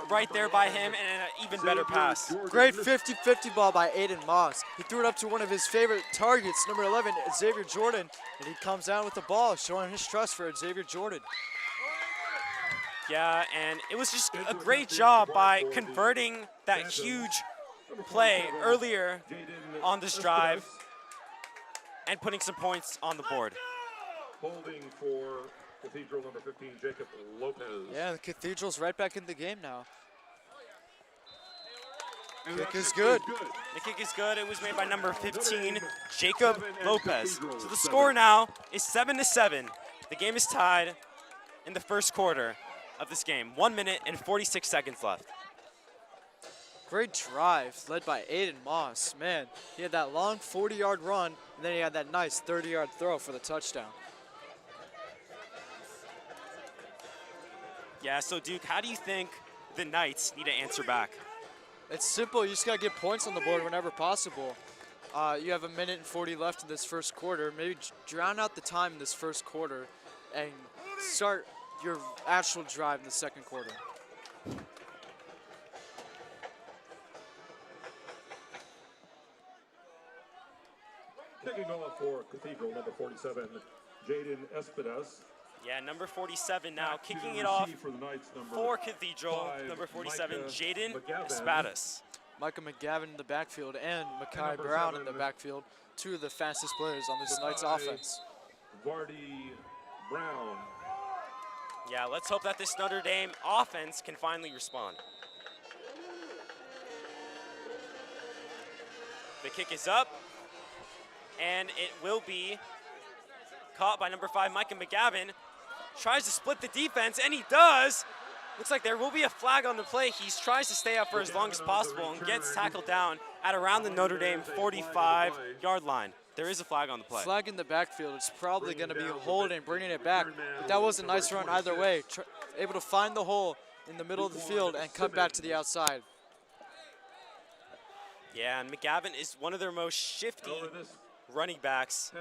right there by him, and an even better pass. Great 50-50 ball by Aiden Moss. He threw it up to one of his favorite targets, number 11, Xavier Jordan, and he comes down with the ball, showing his trust for Xavier Jordan. Yeah, and it was just a great job by converting that huge play earlier on this drive and putting some points on the board. Holding for Cathedral number 15, Jacob Lopez. Yeah, the Cathedral's right back in the game now. Kick is good. The kick is good. It was made by number 15, Jacob Lopez. So the score now is 7-7. The game is tied in the first quarter of this game. 1 minute and 46 seconds left. Great drive led by Aiden Moss. Man, he had that long 40-yard run, and then he had that nice 30-yard throw for the touchdown. Yeah, so Duke, how do you think the Knights need to answer back? It's simple. You just got to get points on the board whenever possible. You have 1:40 left in this first quarter. Maybe drown out the time in this first quarter and start your actual drive in the second quarter. Kicking off for Cathedral, number 47, Jaden Espedas. Yeah, number 47 now, kicking it off for the Knights, for Cathedral, number 47, Jaden Espedas. Micah McGavin in the backfield and Makai Brown in the backfield, two of the fastest players on this Knights offense. Varsity Brown. Yeah, let's hope that this Notre Dame offense can finally respond. The kick is up, and it will be caught by number 5, Micah McGavin. Tries to split the defense, and he does. Looks like there will be a flag on the play. He tries to stay up for as long as possible and gets tackled down at around the Notre Dame 45-yard line. There is a flag on the play. Flag in the backfield. It's probably going to be holding, bringing it back. But that was a nice run either way. Able to find the hole in the middle of the field and cut back to the outside. Yeah, and McGavin is one of their most shifty running backs.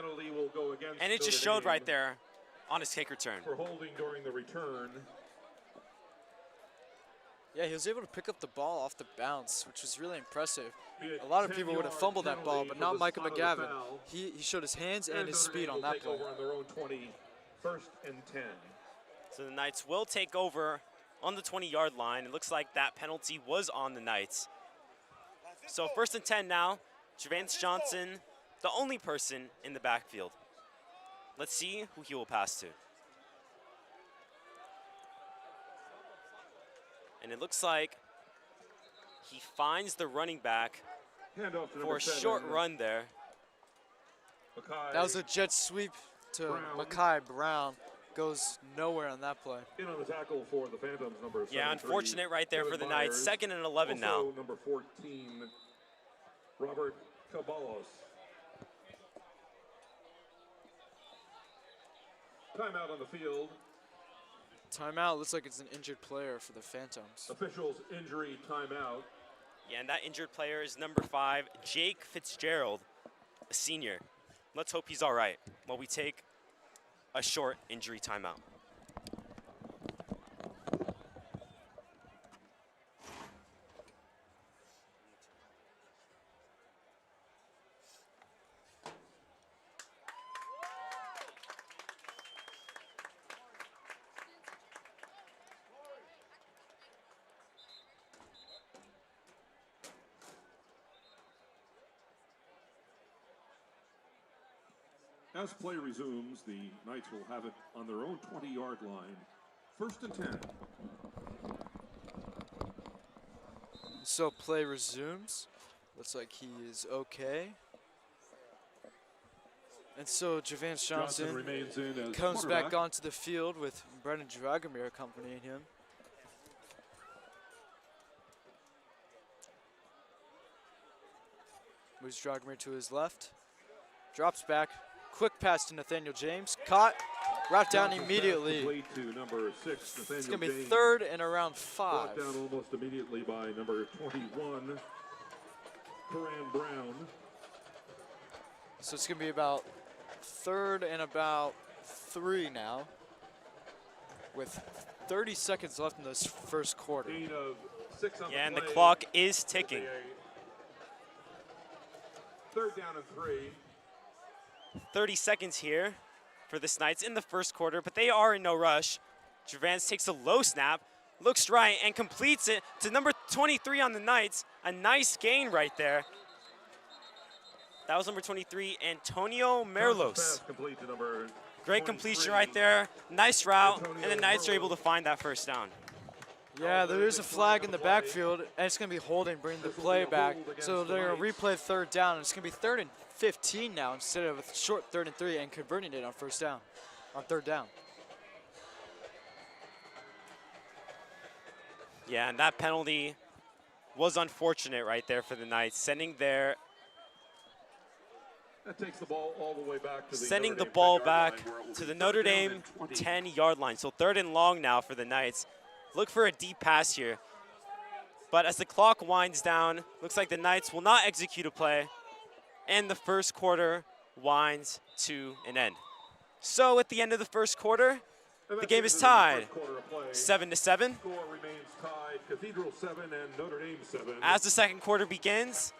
And it just showed right there on his kick return. For holding during the return. Yeah, he was able to pick up the ball off the bounce, which was really impressive. A lot of people would have fumbled that ball, but not Micah McGavin. He showed his hands and his speed on that play. On their own 20, 1st and 10. So the Knights will take over on the 20-yard line. It looks like that penalty was on the Knights. So 1st and 10 now. Javance Johnson, the only person in the backfield. Let's see who he will pass to. And it looks like he finds the running back for a short run there. That was a jet sweep to Makai Brown. Goes nowhere on that play. In on the tackle for the Phantoms, number 73. Yeah, unfortunate right there for the Knights. 2nd and 11 now. Also, number 14, Robert Caballos. Timeout on the field. Timeout. Looks like it's an injured player for the Phantoms. Officials injury timeout. Yeah, and that injured player is number 5, Jake Fitzgerald, a senior. Let's hope he's all right while we take a short injury timeout. As play resumes, the Knights will have it on their own 20-yard line. 1st and 10. So play resumes. Looks like he is okay. And so Javance Johnson remains in as comes back onto the field with Brendan Dragomir accompanying him. Moves Dragomir to his left. Drops back. Quick pass to Nathaniel James. Caught. Brought down immediately. To number 6, It's going to be 3rd and around 5. Brought down almost immediately by number 21, Karan Brown. So it's going to be about 3rd and about 3 now, with 30 seconds left in this first quarter. Gain of 6 on Yeah, and the play. clock is ticking. 3rd down and 3. 30 seconds here for the Knights in the first quarter, but they are in no rush. Javance takes a low snap, looks right, and completes it to number 23 on the Knights. A nice gain right there. That was number 23, Antonio Merlos. Complete to number Great completion right there. Nice route, and the Knights are able to find that first down. Yeah, there is a flag in the backfield, and it's going to be holding, bringing the play back. So they're going to replay 3rd down, and it's going to be 3rd and 15 now instead of a short 3rd and 3 and converting it on 3rd down. Yeah, and that penalty was unfortunate right there for the Knights, sending their That takes the ball all the way back to the sending Notre the Dame ball 10-yard back line, where it will to be the third Notre down Dame and 20. 10-yard line. So 3rd and long now for the Knights. Look for a deep pass here. But as the clock winds down, looks like the Knights will not execute a play, and the first quarter winds to an end. So at the end of the first quarter, And the that's game the is end of the tied first quarter of play. 7-7. Score remains tied. Cathedral 7 and Notre Dame 7. As the second quarter begins,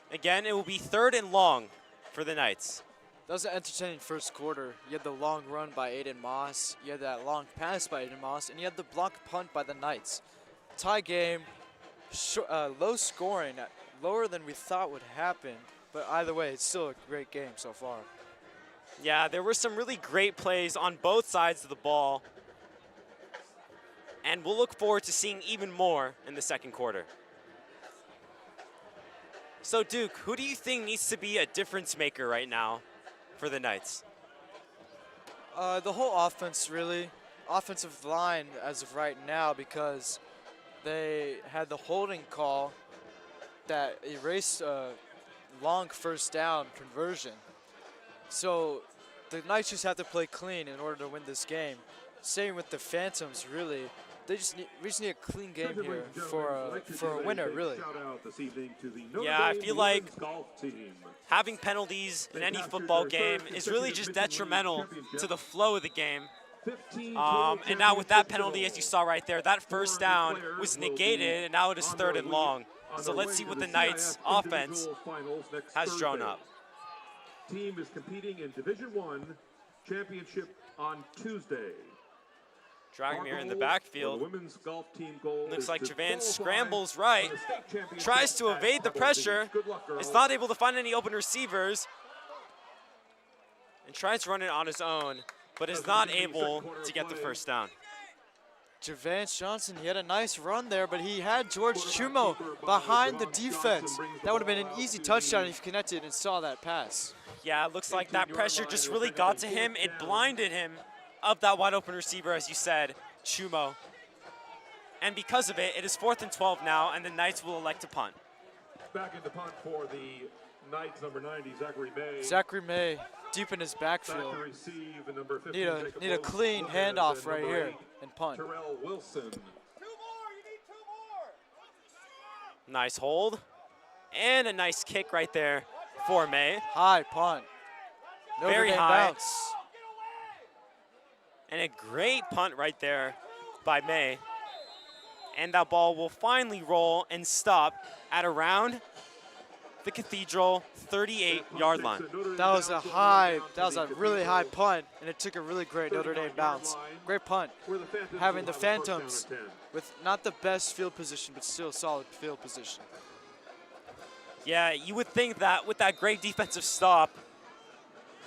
again, it will be 3rd and long for the Knights. That was an entertaining first quarter. You had the long run by Aiden Moss, you had that long pass by Aiden Moss, and you had the block punt by the Knights. Tie game, low scoring, lower than we thought would happen, but either way, it's still a great game so far. Yeah, there were some really great plays on both sides of the ball, and we'll look forward to seeing even more in the second quarter. So Duke, who do you think needs to be a difference maker right now for the Knights? The whole offense, really. Offensive line as of right now, because they had the holding call that erased a long first down conversion. So the Knights just have to play clean in order to win this game. Same with the Phantoms, really. We just need a clean game here for a winner, really. Yeah, I feel like having penalties in any football game is really just detrimental to the flow of the game. And now with that penalty, as you saw right there, that first down was negated, and now it is 3rd and long. So let's see what the Knights offense has drawn up. Team is competing in Division I championship on Tuesday. Dragomir in the backfield. Women's golf team goal Looks is like to Javan qualify scrambles for right, the state championship tries to at evade the Varsity. pressure, Good luck, girls. is not able to find any open receivers, and tries to run it on his own, but is not able to get the first down. Javance Johnson, he had a nice run there, but he had George Chumo behind the defense. That would have been an easy touchdown if he connected and saw that pass. Yeah, it looks like that pressure just really got to him. It blinded him of that wide open receiver, as you said, Chumo. And because of it, it is 4th and 12 now, and the Knights will elect to punt. Back into punt for the Knights, number 90, Zachary May. Zachary May, deep in his backfield. Number 15, Need a clean handoff right here and punt. Terrell Wilson. Nice hold. And a nice kick right there for May. High punt. Very Notre Dame high. bounce. And a great punt right there by May. And that ball will finally roll and stop at around the Cathedral 38-yard line. That was a really high punt, and it took a really great Notre Dame bounce. Great punt. Having the Phantoms with not the best field position, but still solid field position. Yeah, you would think that with that great defensive stop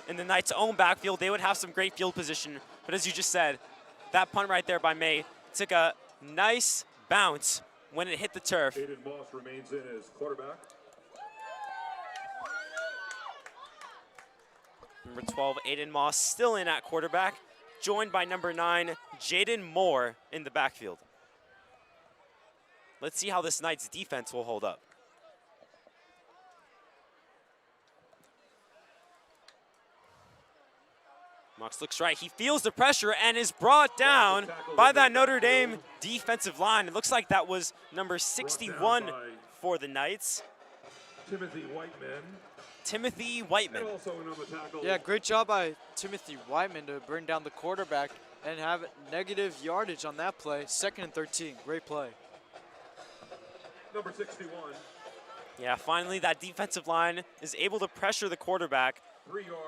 in the Knights' own backfield, they would have some great field position. But as you just said, that punt right there by May took a nice bounce when it hit the turf. Aiden Moss remains in as quarterback. Number 12, Aiden Moss, still in at quarterback, joined by number 9, Jaden Moore in the backfield. Let's see how this Knights defense will hold up. Mox looks right. He feels the pressure and is brought down by that Notre Dame defensive line. It looks like that was number 61 for the Knights. Timothy Whiteman. Yeah, great job by Timothy Whiteman to bring down the quarterback and have negative yardage on that play. 2nd and 13. Great play. Number 61. Yeah, finally that defensive line is able to pressure the quarterback,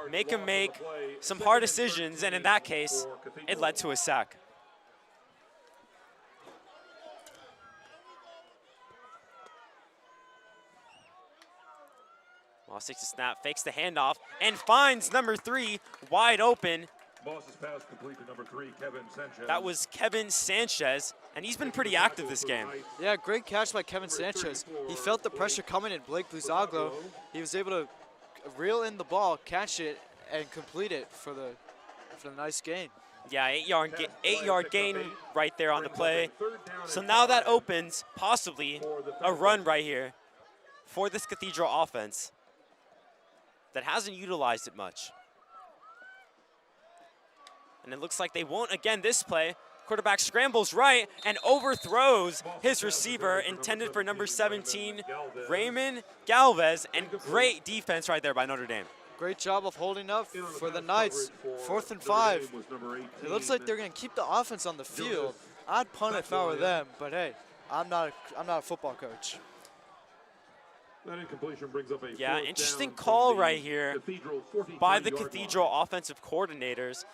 make him make some hard decisions, and in that case, it led to a sack. Moss takes a snap, fakes the handoff, and finds number 3 wide open. Moss's pass complete to number 3, Kevin Sanchez. That was Kevin Sanchez, and he's been pretty active this game. Yeah, great catch by Kevin Sanchez. He felt the pressure coming in Blake Buzaglo. He was able to reel in the ball, catch it, and complete it for the nice gain. Yeah, 8-yard gain right there on the play. So now that opens possibly a run right here for this Cathedral offense that hasn't utilized it much. And it looks like they won't again this play. Quarterback scrambles right and overthrows his receiver intended for number 17, Raymond Galvez, and great defense right there by Notre Dame. Great job of holding up for the Knights. 4th and 5. It looks like they're going to keep the offense on the field. I'd punt if I were them, but hey, I'm not a football coach. Yeah, interesting call right here by the Cathedral offensive coordinators.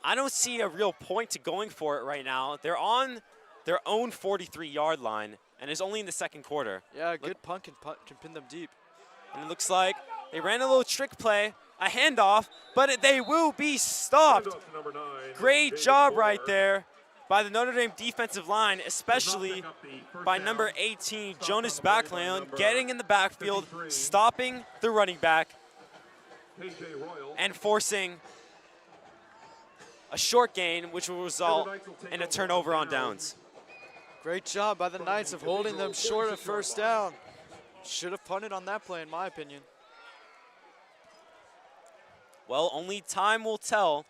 I don't see a real point to going for it right now. They're on their own 43-yard line, and it's only in the second quarter. Yeah, a good punt can pin them deep. And it looks like they ran a little trick play, a handoff, but they will be stopped. Great job right there by the Notre Dame defensive line, especially by number 18, Jonas Backlayon, getting in the backfield, stopping the running back, and forcing a short gain, which will result in a turnover on downs. Great job by the Knights of holding them short of first down. Should have punted on that play, in my opinion. Well, only time will tell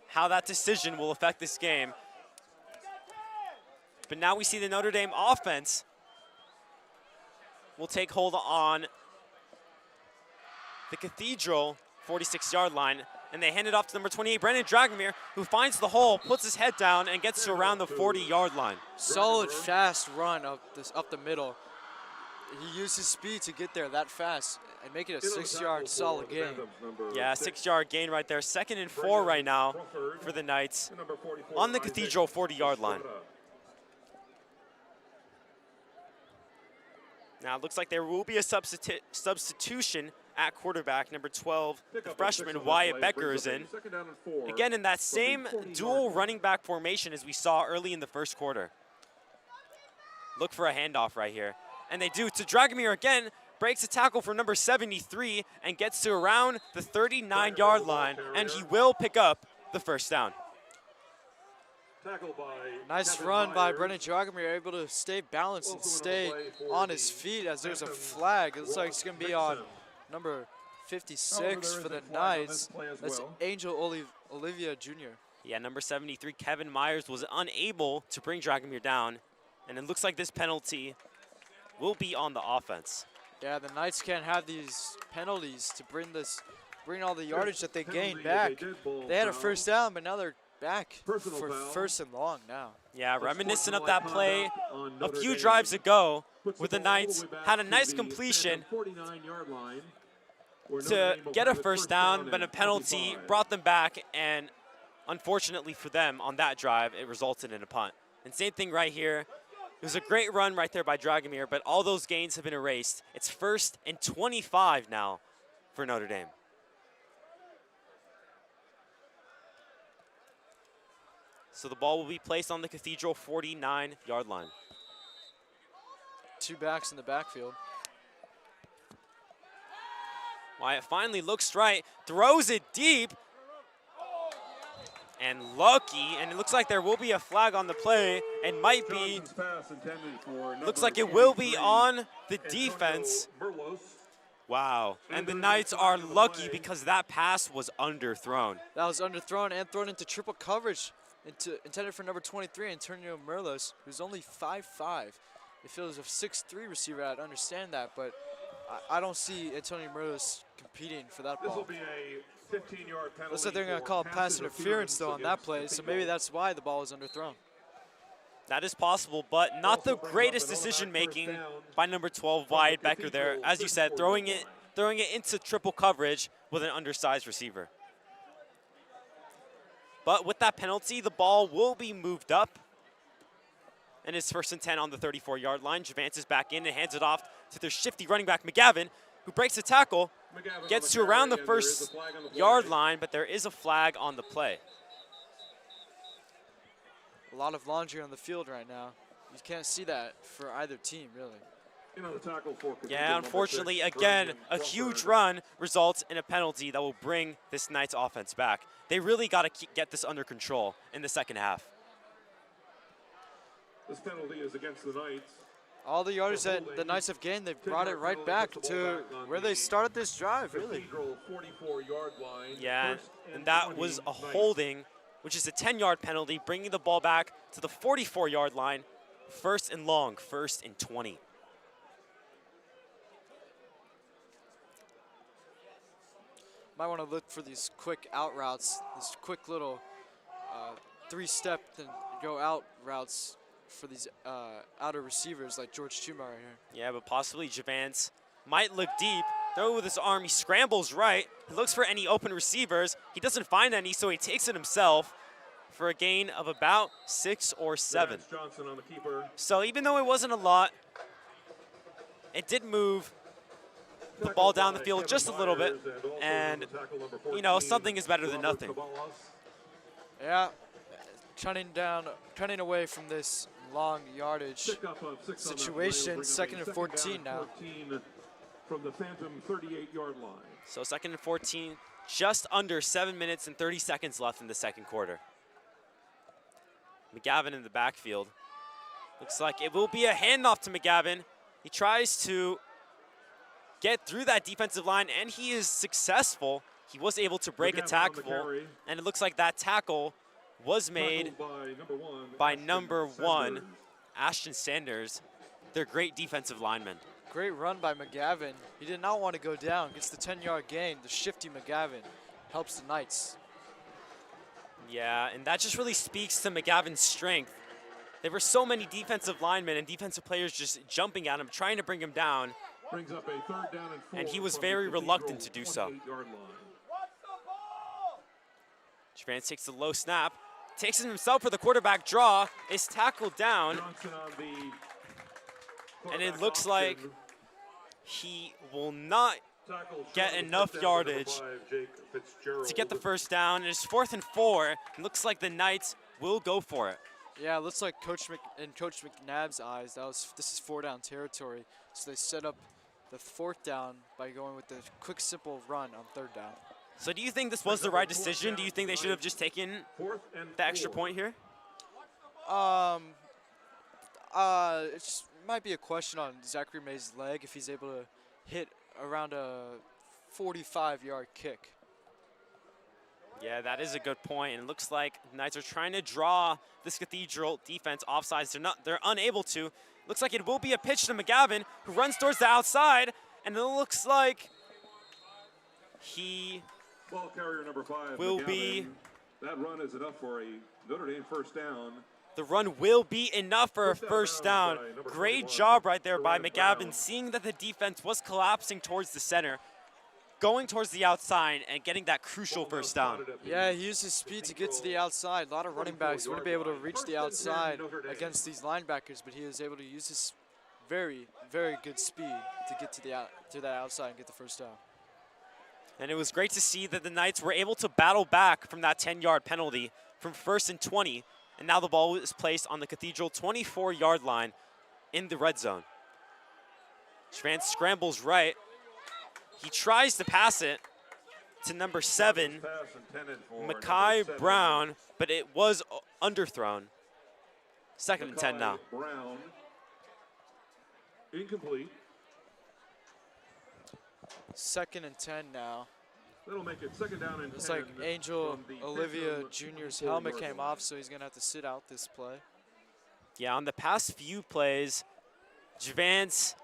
how that decision will affect this game. But now we see the Notre Dame offense will take hold on the Cathedral 46-yard line, and they hand it off to number 28, Brandon Dragomir, who finds the hole, puts his head down, and gets to around the 40-yard line. Solid, fast run up the middle. He used his speed to get there that fast and make it a 6-yard solid gain. Yeah, 6-yard gain right there. 2nd and 4 right now for the Knights on the Cathedral 40-yard line. Now it looks like there will be a substitution at quarterback. Number 12, the freshman Wyatt Becker is in. Again, in that same dual running back formation as we saw early in the first quarter. Look for a handoff right here. And they do to Dragomir again, breaks a tackle for number 73 and gets to around the 39-yard line, and he will pick up the first down. Nice run by Brennan Dragomir, able to stay balanced and stay on his feet as there's a flag. It looks like it's going to be on number 56 for the Knights. That's Angel Olivia Jr. Yeah, number 73, Kevin Myers, was unable to bring Dragomir down, and it looks like this penalty will be on the offense. Yeah, the Knights can't have these penalties to bring all the yardage that they gained back. They had a first down, but now they're back for 1st and long now. Yeah, reminiscent of that play a few drives ago where the Knights had a nice completion to get a first down, but a penalty brought them back, and unfortunately for them on that drive, it resulted in a punt. And same thing right here. It was a great run right there by Dragomir, but all those gains have been erased. It's 1st and 25 now for Notre Dame. So the ball will be placed on the Cathedral 49-yard line. 2 backs in the backfield. Wyatt finally looks right, throws it deep, and lucky, and it looks like there will be a flag on the play, and might be, looks like it will be on the defense. Wow, and the Knights are lucky because that pass was underthrown. That was underthrown and thrown into triple coverage, intended for number 23, Antonio Merlos, who's only 5'5". If it was a 6'3" receiver, I'd understand that, but I don't see Antonio Merlos competing for that ball. This will be a 15-yard penalty. Looks like they're going to call pass interference, though, on that play, so maybe that's why the ball was underthrown. That is possible, but not the greatest decision-making by number 12, Wyatt Becker there. As you said, throwing it into triple coverage with an undersized receiver. But with that penalty, the ball will be moved up. And it's 1st and 10 on the 34-yard line. Javance is back in and hands it off to their shifty running back, McGavin, who breaks the tackle, gets to around the 1st-yard line, but there is a flag on the play. A lot of laundry on the field right now. You can't see that for either team, really. In on the tackle for Cathedral, Yeah, number unfortunately, 6, again, Brandon a Crawford. huge run results in a penalty that will bring this Knights offense back. They really got to get this under control in the second half. This penalty is against the Knights. All the yardage that the Knights have gained, they've brought it right back to where they started this drive, really. Cathedral 44-yard line. Yeah, First and that 20 was a Knights. holding, which is a 10-yard penalty, bringing the ball back to the 44-yard line. First and long, first and 20. Might want to look for these quick out routes, these quick little three-step and go out routes for these outer receivers like George Chuma right here. Yeah, but possibly Javance might look deep. Throw with his arm, he scrambles right. He looks for any open receivers. He doesn't find any, so he takes it himself for a gain of about 6 or 7. Johnson on the keeper. So even though it wasn't a lot, it did move the ball down the field just a little bit, and you know, something is better than nothing. Yeah, turning away from this long yardage situation. Second and 14 now. From the Phantom 38-yard line. So second and 14, just under 7 minutes and 30 seconds left in the second quarter. McGavin in the backfield. Looks like it will be a handoff to McGavin. He tries to get through that defensive line, and he is successful. He was able to break a tackle, and it looks like that tackle was made by number one, Ashton Sanders, their great defensive lineman. Great run by McGavin. He did not want to go down. Gets the 10-yard gain. The shifty McGavin helps the Knights. Yeah, and that just really speaks to McGavin's strength. There were so many defensive linemen and defensive players just jumping at him, trying to bring him down. Brings up a 3rd down and 4 and he was from very the reluctant to do Cathedral so. 28-yard line. Javance takes the low snap, takes it himself for the quarterback draw, is tackled down, Johnson on the and it quarterback looks option. like he will not Tackle get short, enough first down to number yardage 5, Jake Fitzgerald. to get the first down. It's 4th and 4. It looks like the Knights will go for it. Yeah, it looks like Coach McNabb's eyes, this is 4-down territory. So they set up the 4th down by going with the quick, simple run on 3rd down. So do you think this was the right decision? Do you think they should have just taken 4th and the extra 4. point here? It just might be a question on Zachary May's leg if he's able to hit around a 45-yard kick. Yeah, that is a good point. And it looks like the Knights are trying to draw this Cathedral defense offsides. They're unable to. Looks like it will be a pitch to McGavin, who runs towards the outside, and it looks like he Ball carrier number 5 will McGavin. be. That run is enough for a Notre Dame first down. The run will be enough for a first down. Great job right there by McGavin, seeing that the defense was collapsing towards the center, going towards the outside and getting that crucial first down. Yeah, he used his speed to get to the outside. A lot of running backs wouldn't be able to reach the outside against these linebackers, but he was able to use his very, very good speed to get to that outside and get the first down. And it was great to see that the Knights were able to battle back from that 10-yard penalty from 1st and 20. And now the ball is placed on the Cathedral 24-yard line in the red zone. Javance scrambles right. He tries to pass it to number 7, Mekhi Brown, but it was underthrown. 2nd and 10 now. Brown. Incomplete. 2nd and 10 now. That'll make it 2nd down and 10. Looks like Angel from the Olivia Phantom Jr.'s 54 helmet yard came line. off, so he's going to have to sit out this play. Yeah, on the past few plays, Javance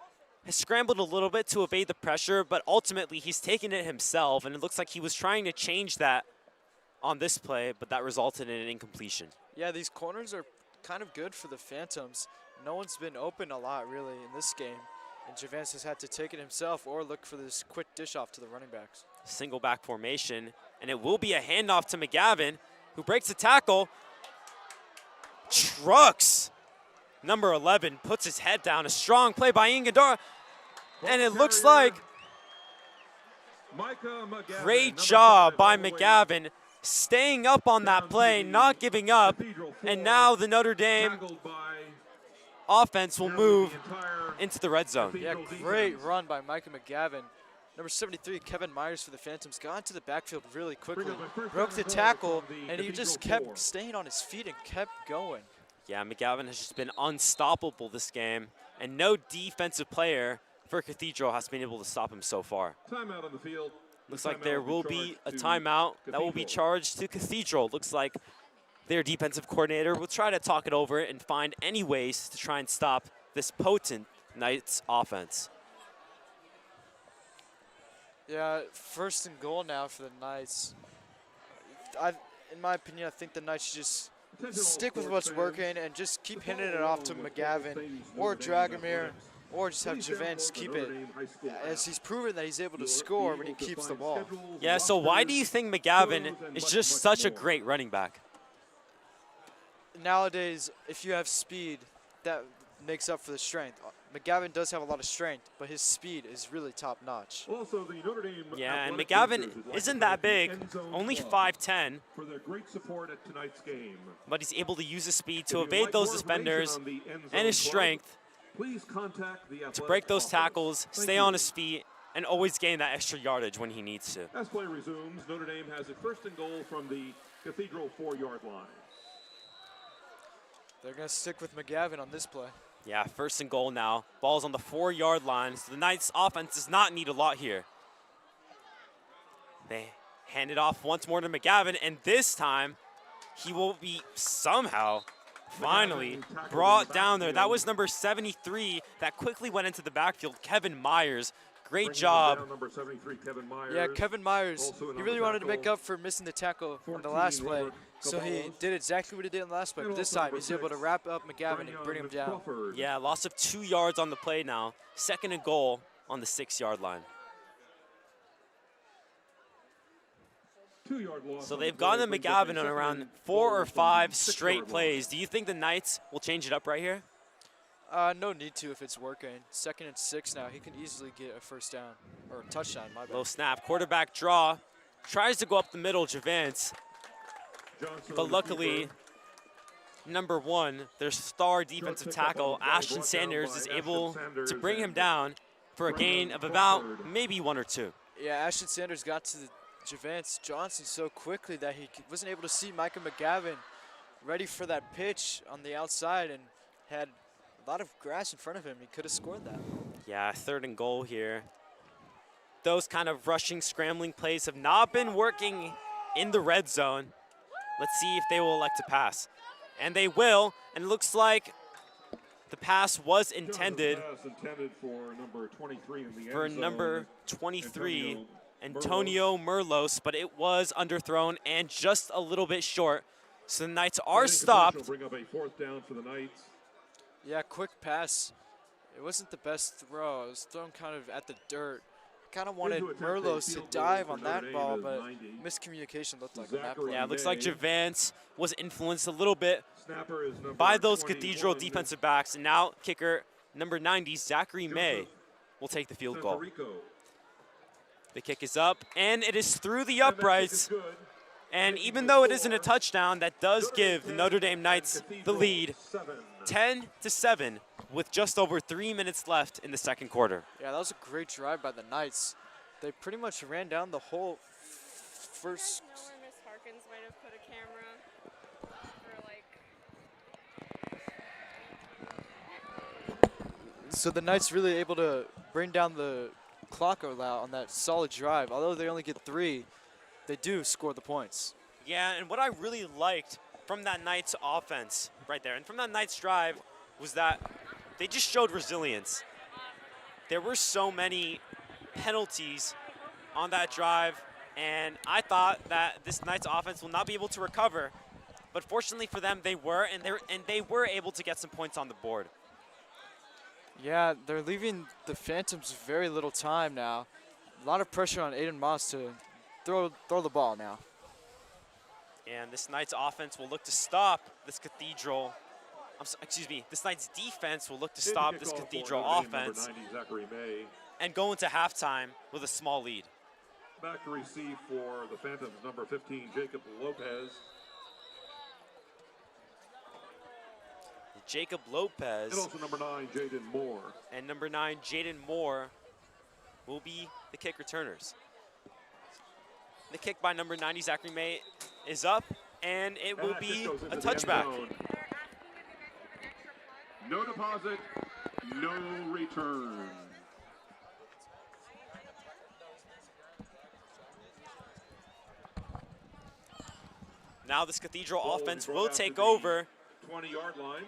has scrambled a little bit to evade the pressure, but ultimately he's taken it himself, and it looks like he was trying to change that on this play, but that resulted in an incompletion. Yeah, these corners are kind of good for the Phantoms. No one's been open a lot, really, in this game. And Javance has had to take it himself or look for this quick dish off to the running backs. Single back formation, and it will be a handoff to McGavin, who breaks the tackle. Trucks. Number 11 puts his head down. A strong play by Ingadora. And it looks like great job by McGavin staying up on that play, not giving up. And now the Notre Dame offense will move into the red zone. Yeah, great run by Micah McGavin. Number 73, Kevin Myers for the Phantoms, got into the backfield really quickly, broke the tackle, and he just kept staying on his feet and kept going. Yeah, McGavin has just been unstoppable this game, and no defensive player for Cathedral has been able to stop him so far. Timeout on the field. Looks like there will be a timeout that will be charged to Cathedral. Looks like their defensive coordinator will try to talk it over and find any ways to try and stop this potent Knights offense. Yeah, 1st and goal now for the Knights. In my opinion, I think the Knights should just stick with what's working and just keep hitting it off to McGavin or Dragomir, or just have Javance keep it, as he's proven that he's able to score when he keeps the ball. Yeah, so why do you think McGavin is just such a great running back? Nowadays, if you have speed, that makes up for the strength. McGavin does have a lot of strength, but his speed is really top-notch. Also, the Notre Dame yeah, and McGavin isn't that big, only 5'10", for their great support at tonight's game. but he's able to use his speed to evade those defenders and his strength Please contact the to break those tackles, stay on his feet, and always gain that extra yardage when he needs to. As play resumes, Notre Dame has it 1st and goal from the Cathedral 4-yard line. They're going to stick with McGavin on this play. Yeah, 1st and goal now. Ball's on the 4-yard line, so the Knights offense does not need a lot here. They hand it off once more to McGavin, and this time he will be somehow finally brought down there. That was number 73 that quickly went into the backfield, Kevin Myers. Great job. Number 73, Kevin Myers. Yeah, Kevin Myers, he really wanted to make up for missing the tackle on the last play, so he did exactly what he did in the last play, but this time he's able to wrap up McGavin and bring him down. Yeah, loss of 2 yards on the play now. 2nd and goal on the 6-yard line. So they've gotten to McGavin on around 4 or 5 straight plays. Do you think the Knights will change it up right here? No need to if it's working. 2nd and 6 now. He can easily get a 1st down, or a touchdown, my bad. Low snap, quarterback draw. Tries to go up the middle, Javance. But luckily, number 1, their star defensive tackle, Ashton Sanders, is able to bring him down for a gain of about maybe 1 or 2. Yeah, Ashton Sanders got to Javance Johnson so quickly that he wasn't able to see Micah McGavin ready for that pitch on the outside and had a lot of grass in front of him. He could have scored that. Yeah, 3rd and goal here. Those kind of rushing, scrambling plays have not been working in the red zone. Let's see if they will elect to pass. And they will, and it looks like the pass was intended for number 23 in the for end number zone, 23, Antonio Merlos, but it was underthrown and just a little bit short. So the Knights are stopped. Bring up a 4th down for the Knights. Yeah, quick pass. It wasn't the best throw. It was thrown kind of at the dirt. Kind of wanted Merlos to dive on that ball, but miscommunication looked like on that play. Yeah, it looks like Javance was influenced a little bit by those Cathedral defensive backs. And now kicker number 90, Zachary May, will take the field goal. The kick is up, and it is through the uprights. And even though it isn't a touchdown, that does give the Notre Dame Knights the lead, 10-7, with just over 3 minutes left in the 2nd quarter. Yeah, that was a great drive by the Knights. They pretty much ran down the whole first. Miss Harkins might have put a camera for like. So the Knights really able to bring down the clock on that solid drive. Although they only get 3, they do score the points. Yeah, and what I really liked from that Knights offense right there, and from that Knights drive, was that they just showed resilience. There were so many penalties on that drive, and I thought that this Knights offense will not be able to recover. But fortunately for them, they were, and they were able to get some points on the board. Yeah, they're leaving the Phantoms very little time now. A lot of pressure on Aiden Moss to throw the ball now. And this Knights offense will look to stop this Cathedral. This Knights defense will look to stop this Cathedral offense 90, Zachary May. and go into halftime with a small lead. Back to receive for the Phantoms, number 15, Jacob Lopez. Jacob Lopez. And also number 9, Jaden Moore. And number 9, Jaden Moore, will be the kick returners. The kick by number 90, Zachary May, is up, and it will be a touchback. No deposit, no return. Now this Cathedral Ball offense brought will out to take the over, 20-yard line.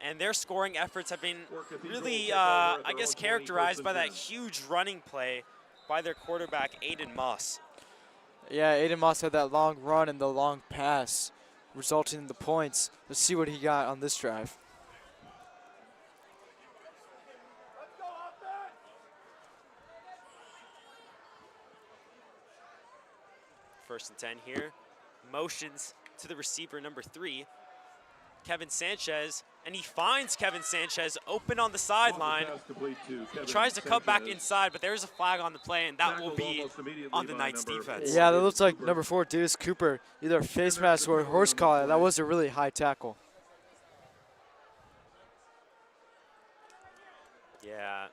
and their scoring efforts have been For Cathedral really, take over at I their guess, own 20, characterized first by and that 10. huge running play by their quarterback, Aiden Moss. Yeah, Aiden Moss had that long run and the long pass, resulting in the points. Let's see what he got on this drive. First and 10 here. Motions to the receiver, number 3, Kevin Sanchez, and he finds Kevin Sanchez open on the sideline. He tries to cut back inside, but there's a flag on the play, and that will be on the Knights defense. Yeah, that looks like number 4, Davis Cooper, either a face mask or a horse collar. That was a really high tackle. Yeah,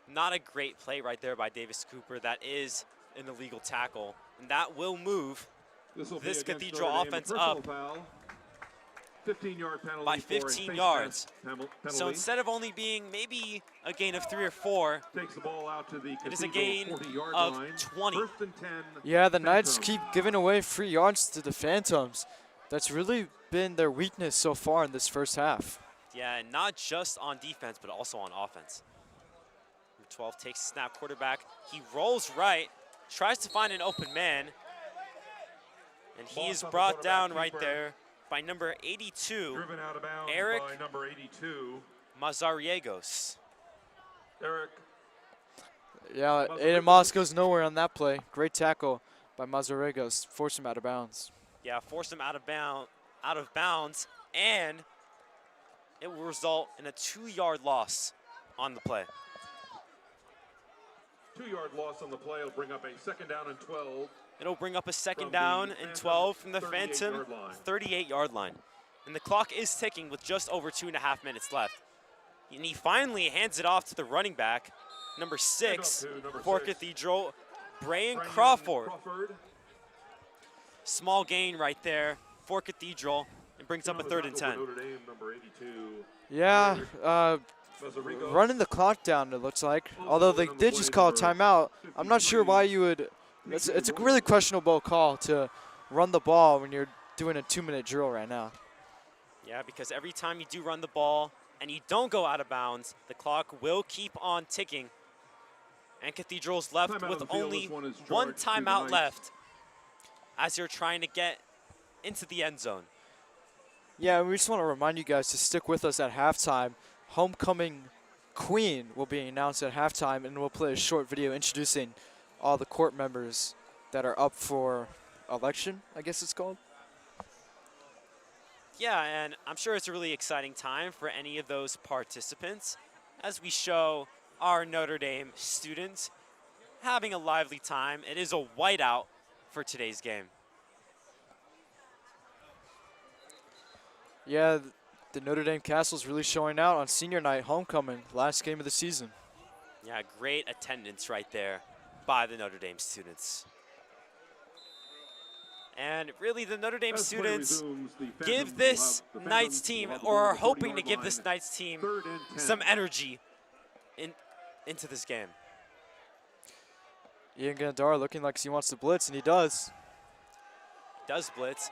not a great play right there by Davis Cooper. That is an illegal tackle, and that will move this Cathedral offense up 15-yard penalty by for a 15 face yards. mask penalty. So instead of only being maybe a gain of 3 or 4, Takes the ball out to the it is a Cathedral gain 40-yard of line. 20. First and 10. Yeah, the Knights Phantom. keep giving away free yards to the Phantoms. That's really been their weakness so far in this first half. Yeah, and not just on defense, but also on offense. Number 12 takes a snap, quarterback. He rolls right, tries to find an open man, and he is brought down right there by number 82, Driven out of bounds Eric by number 82. Mazariegos. Eric. Yeah, Aiden Moss goes nowhere on that play. Great tackle by Mazarregos, forced him out of bounds. Yeah, forced him out of bounds, and it will result in a 2-yard loss on the play. 2-yard loss on the play will bring up a second down and 12. It'll bring up a second From the down and Phantom 12 from the 38 Phantom yard line. 38-yard line. And the clock is ticking with just over 2.5 minutes left. And he finally hands it off to the running back, number 6 for Cathedral, Brian Crawford. Small gain right there for Cathedral. It brings up a 3rd and 10. Notre Dame, number 82. Yeah, Mazariegos. running the clock down, it looks like. Although they did just call a timeout. I'm not sure why you would. It's a really questionable call to run the ball when you're doing a 2-minute drill right now. Yeah, because every time you do run the ball and you don't go out of bounds, the clock will keep on ticking. And Cathedral's left Timeout with on the field. only This one is one charged to the timeout Knights. left as you're trying to get into the end zone. Yeah, we just want to remind you guys to stick with us at halftime. Homecoming Queen will be announced at halftime, and we'll play a short video introducing all the court members that are up for election, I guess it's called. Yeah, and I'm sure it's a really exciting time for any of those participants as we show our Notre Dame students having a lively time. It is a whiteout for today's game. Yeah, the Notre Dame Castle's really showing out on senior night, homecoming, last game of the season. Yeah, great attendance right there by the Notre Dame students. And really, the Notre Dame As play students resumes, the Phantoms give will this have the Knights Phantoms team, will have the or ball are at the hoping to 40-yard give this line. Knights team 3rd and 10. some energy into this game. Ian Gandar looking like he wants to blitz, and he does. Does blitz.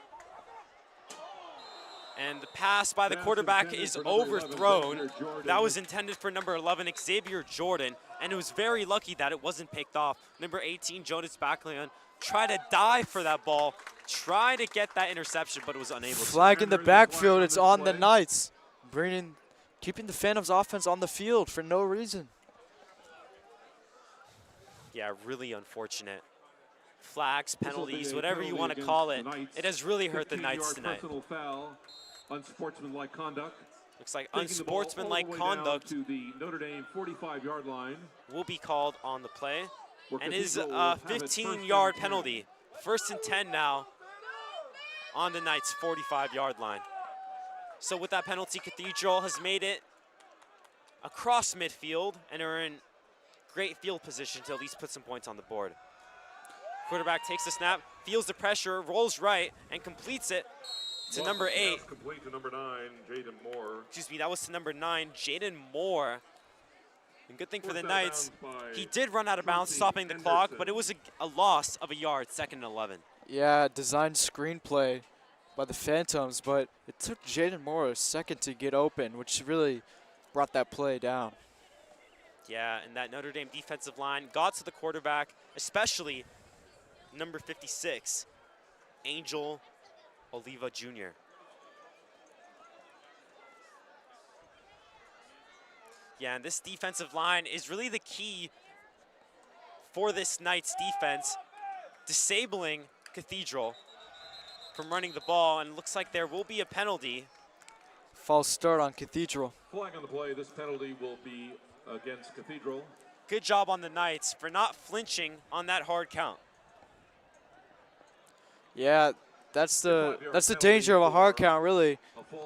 And the pass by the Pass quarterback intended is for number 11, overthrown. Xavier Jordan. That was intended for number 11, Xavier Jordan, and it was very lucky that it wasn't picked off. Number 18, Jonas Bacleon, tried to dive for that ball, tried to get that interception, but was unable to. Flag in the Defender is backfield, flag it's on on this the play. Knights. Keeping the Phantoms offense on the field for no reason. Yeah, really unfortunate. Flags, This will be penalties, a whatever you penalty want to against call the it. Knights. It has really hurt the Knights 15-yard tonight. Personal foul, unsportsmanlike conduct. Looks like Taking the ball all the unsportsmanlike way conduct down to the Notre Dame 45-yard line. will be called on the play. where And is Cathedral will a have it first and 15-yard 10. penalty. 1st and 10 now on the Knights' 45-yard line. So with that penalty, Cathedral has made it across midfield and are in great field position to at least put some points on the board. Quarterback takes the snap, feels the pressure, rolls right, and completes it to number 8. Complete to number 9, Jaden Moore. Excuse me, that was to number 9, Jaden Moore. And good thing for the Knights, he did run out of bounds, stopping the clock, but it was a loss of a yard, 2nd and 11. Yeah, designed screenplay by the Phantoms, but it took Jaden Moore a second to get open, which really brought that play down. Yeah, and that Notre Dame defensive line got to the quarterback, especially number 56, Angel Oliva Jr. Yeah, and this defensive line is really the key for this Knights defense, disabling Cathedral from running the ball, and it looks like there will be a penalty. False start on Cathedral. Flag on the play. This penalty will be against Cathedral. Good job on the Knights for not flinching on that hard count. Yeah, that's the danger of a hard count, really.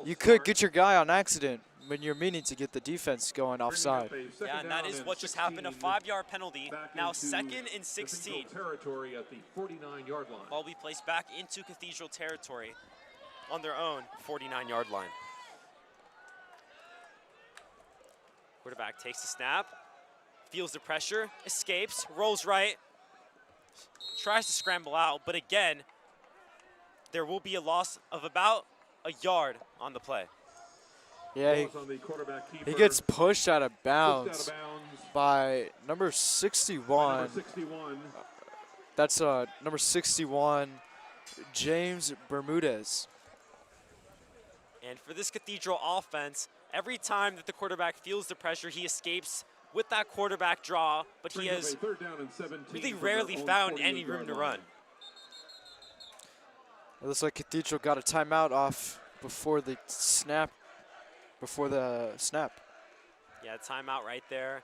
You could get your guy on accident when you're meaning to get the defense going offside. Yeah, and that is what just happened, a 5-yard penalty. Now 2nd and 16. Territory at the 49-yard line. Ball will be placed back into Cathedral territory on their own 49-yard line. Quarterback takes the snap, feels the pressure, escapes, rolls right, tries to scramble out, but again, there will be a loss of about a yard on the play. Yeah, he gets pushed out of bounds by number 61. That's number 61, James Bermudez. And for this Cathedral offense, every time that the quarterback feels the pressure, he escapes with that quarterback draw, but he has really rarely found any room to run. It looks like Cathedral got a timeout off before the snap. Yeah, timeout right there.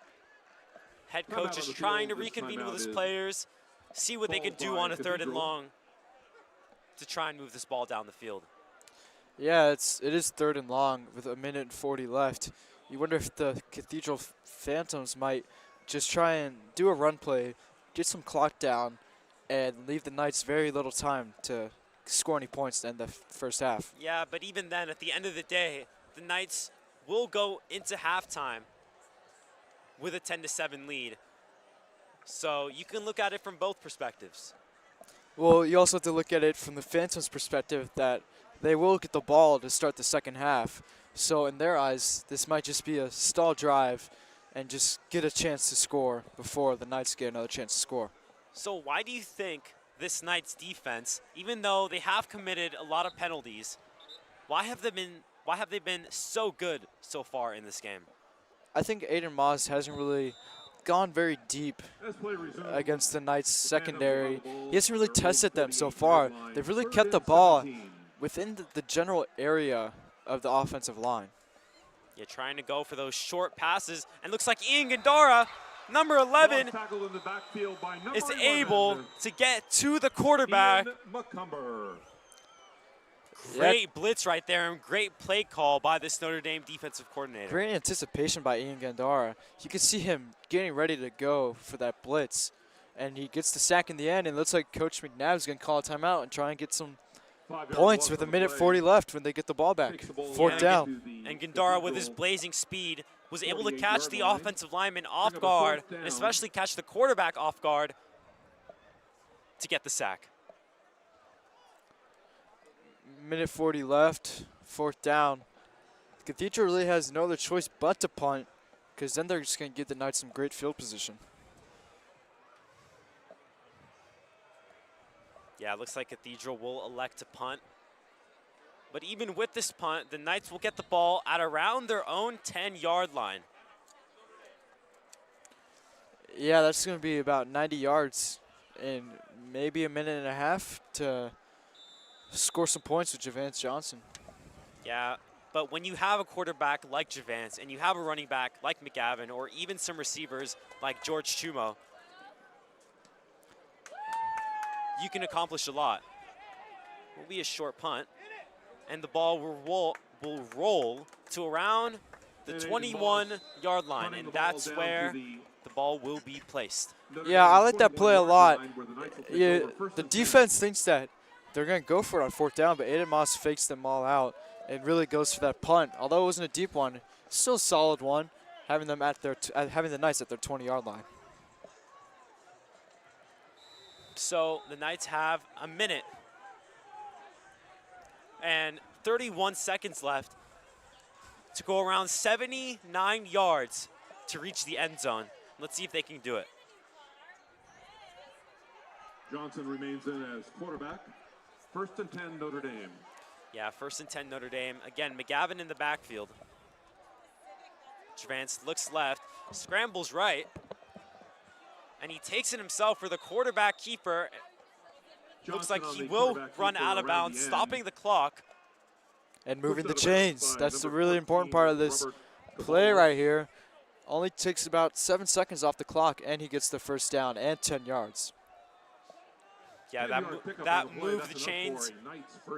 Head coach is trying to reconvene with his players, see what they can do on a 3rd and long to try and move this ball down the field. Yeah, it is 3rd and long with 1:40 left. You wonder if the Cathedral Phantoms might just try and do a run play, get some clock down, and leave the Knights very little time to score any points in the first half. Yeah, but even then, at the end of the day, the Knights will go into halftime with a 10-7 lead. So you can look at it from both perspectives. Well, you also have to look at it from the Phantoms' perspective that they will get the ball to start the second half. So in their eyes, this might just be a stall drive and just get a chance to score before the Knights get another chance to score. So why do you think this Knights defense, even though they have committed a lot of penalties, why have they been so good so far in this game? I think Aiden Moss hasn't really gone very deep against the Knights secondary. He hasn't really tested them so far. They've really kept the ball within the general area of the offensive line. Yeah, trying to go for those short passes, and looks like Ian Gandara, number 11, is able to get to the quarterback. Great blitz right there, and great play call by this Notre Dame defensive coordinator. Great anticipation by Ian Gandara. You can see him getting ready to go for that blitz, and he gets the sack in the end, and it looks like Coach McNabb's going to call a timeout and try and get some points with 1:40 left when they get the ball back. 4th down. And Gandara, with his blazing speed, was able to catch the offensive lineman off guard, and especially catch the quarterback off guard to get the sack. 1:40 left, 4th down. Cathedral really has no other choice but to punt, because then they're just going to give the Knights some great field position. Yeah, it looks like Cathedral will elect to punt. But even with this punt, the Knights will get the ball at around their own 10-yard line. Yeah, that's going to be about 90 yards in maybe a minute and a half to score some points with Javance Johnson. Yeah, but when you have a quarterback like Javance and you have a running back like McGavin, or even some receivers like George Chumo, you can accomplish a lot. It will be a short punt, and the ball will will roll to around the 21-yard line, and that's where the ball will be placed. Yeah, I like that play a lot. Yeah, the defense thinks that they're going to go for it on 4th down, but Aiden Moss fakes them all out and really goes for that punt. Although it wasn't a deep one, still a solid one, having them at their having the Knights at their 20-yard line. So the Knights have a minute and 31 seconds left to go around 79 yards to reach the end zone. Let's see if they can do it. Johnson remains in as quarterback. 1st and 10 Notre Dame. Yeah, 1st and 10 Notre Dame. Again, McGavin in the backfield. Javance looks left, scrambles right, and he takes it himself for the quarterback keeper. Looks like he will run out of bounds, stopping the clock. And moving the chains. That's the really important part of this play right here. Only takes about 7 seconds off the clock, and he gets the 1st down and 10 yards. Yeah, that moved the chains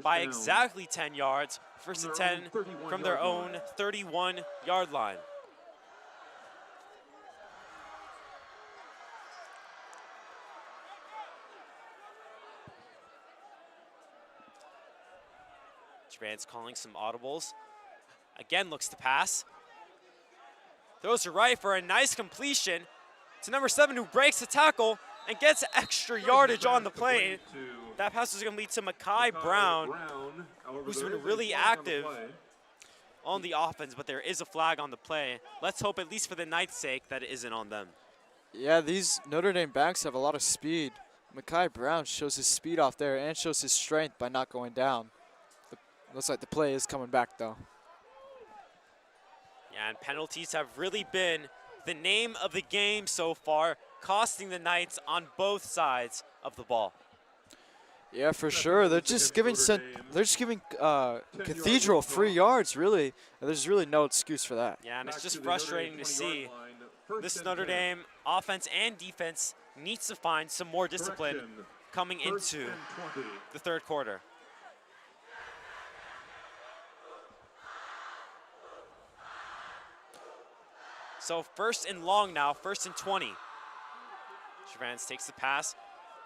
by exactly 10 yards. 1st and 10 from their own 31-yard line. Javance calling some audibles. Again, looks to pass. Throws to right for a nice completion to number 7, who breaks the tackle and gets extra yardage on the play. That pass is going to lead to Mekhi Brown, who's been really active on the offense, but there is a flag on the play. Let's hope, at least for the Knights' sake, that it isn't on them. Yeah, these Notre Dame backs have a lot of speed. Mekhi Brown shows his speed off there and shows his strength by not going down. Looks like the play is coming back, though. Yeah, and penalties have really been the name of the game so far, costing the Knights on both sides of the ball. Yeah, for sure. They're just giving Cathedral free yards, really. There's really no excuse for that. Yeah, and it's just frustrating to see. This Notre Dame offense and defense needs to find some more discipline coming into the 3rd quarter. So 1st and long now, 1st and 20. Javance takes the pass,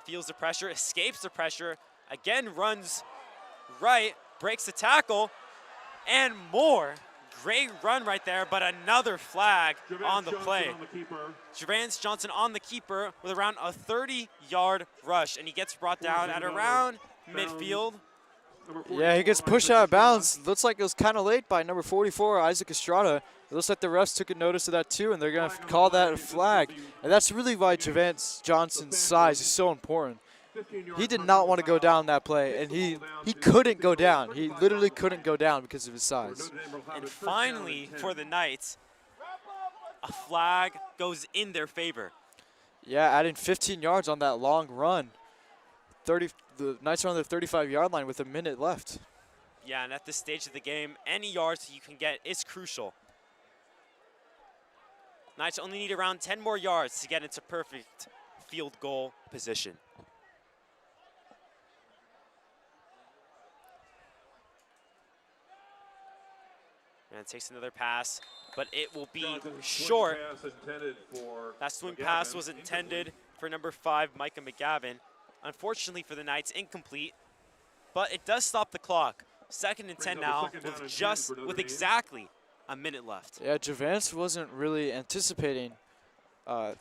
feels the pressure, escapes the pressure, again runs right, breaks the tackle, and more. Great run right there, but another flag on the play. Javance Johnson on the keeper with around a 30-yard rush, and he gets brought down at around midfield. Yeah, he gets pushed out of bounds. Looks like it was kind of late by number 44, Isaac Estrada. It looks like the refs took a notice of that too, and they're going to call that a flag. And that's really why Javance Johnson's size is so important. He did not want to go down that play, and he couldn't go down. He literally couldn't go down because of his size. And finally, for the Knights, a flag goes in their favor. Yeah, adding 15 yards on that long run. The Knights are on the 35-yard line with a minute left. Yeah, and at this stage of the game, any yards you can get is crucial. Knights only need around 10 more yards to get into perfect field goal position. And takes another pass, but it will be short. That swing pass was intended for number 5, Micah McGavin. Unfortunately for the Knights, incomplete, but it does stop the clock. 2nd and 10 now with exactly a minute left. Yeah, Javance wasn't really anticipating to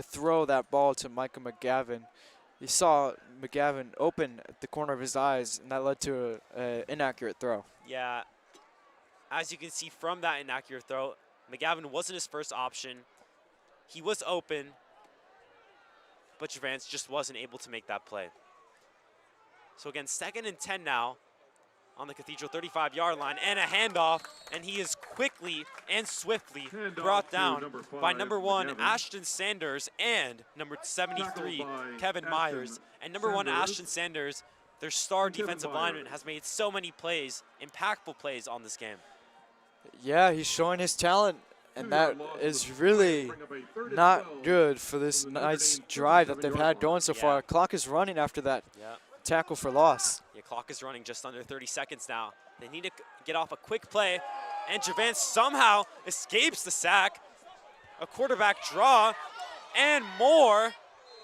throw that ball to Micah McGavin. He saw McGavin open at the corner of his eyes, and that led to an inaccurate throw. Yeah, as you can see from that inaccurate throw, McGavin wasn't his first option. He was open, but Javance just wasn't able to make that play. So again, 2nd and 10 now on the Cathedral 35-yard line, and a handoff, and he is quickly and swiftly brought down by number 1, Ashton Sanders, and number 73, Kevin Myers. And number 1, Ashton Sanders, their star defensive lineman, has made so many plays, impactful plays on this game. Yeah, he's showing his talent, and that is really not good for this nice drive that they've had going so far. Clock is running after that tackle for loss. Yeah, clock is running just under 30 seconds now. They need to get off a quick play, and Javance somehow escapes the sack. A quarterback draw, and more.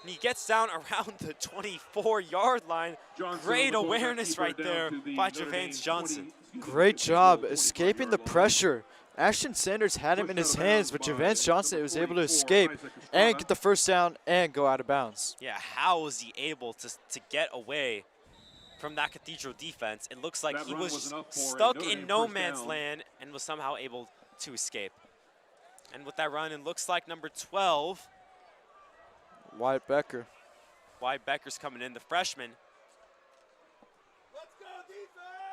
And he gets down around the 24-yard line. Great awareness right there by Javance Johnson. Great job escaping the pressure. Ashton Sanders had him in his hands, but Javance Johnson was able to escape and get the first down and go out of bounds. Yeah, how was he able to get away from that Cathedral defense? It looks like he was stuck in no man's land and was somehow able to escape. And with that run, it looks like number 12, Wyatt Becker. Wyatt Becker's coming in, the freshman.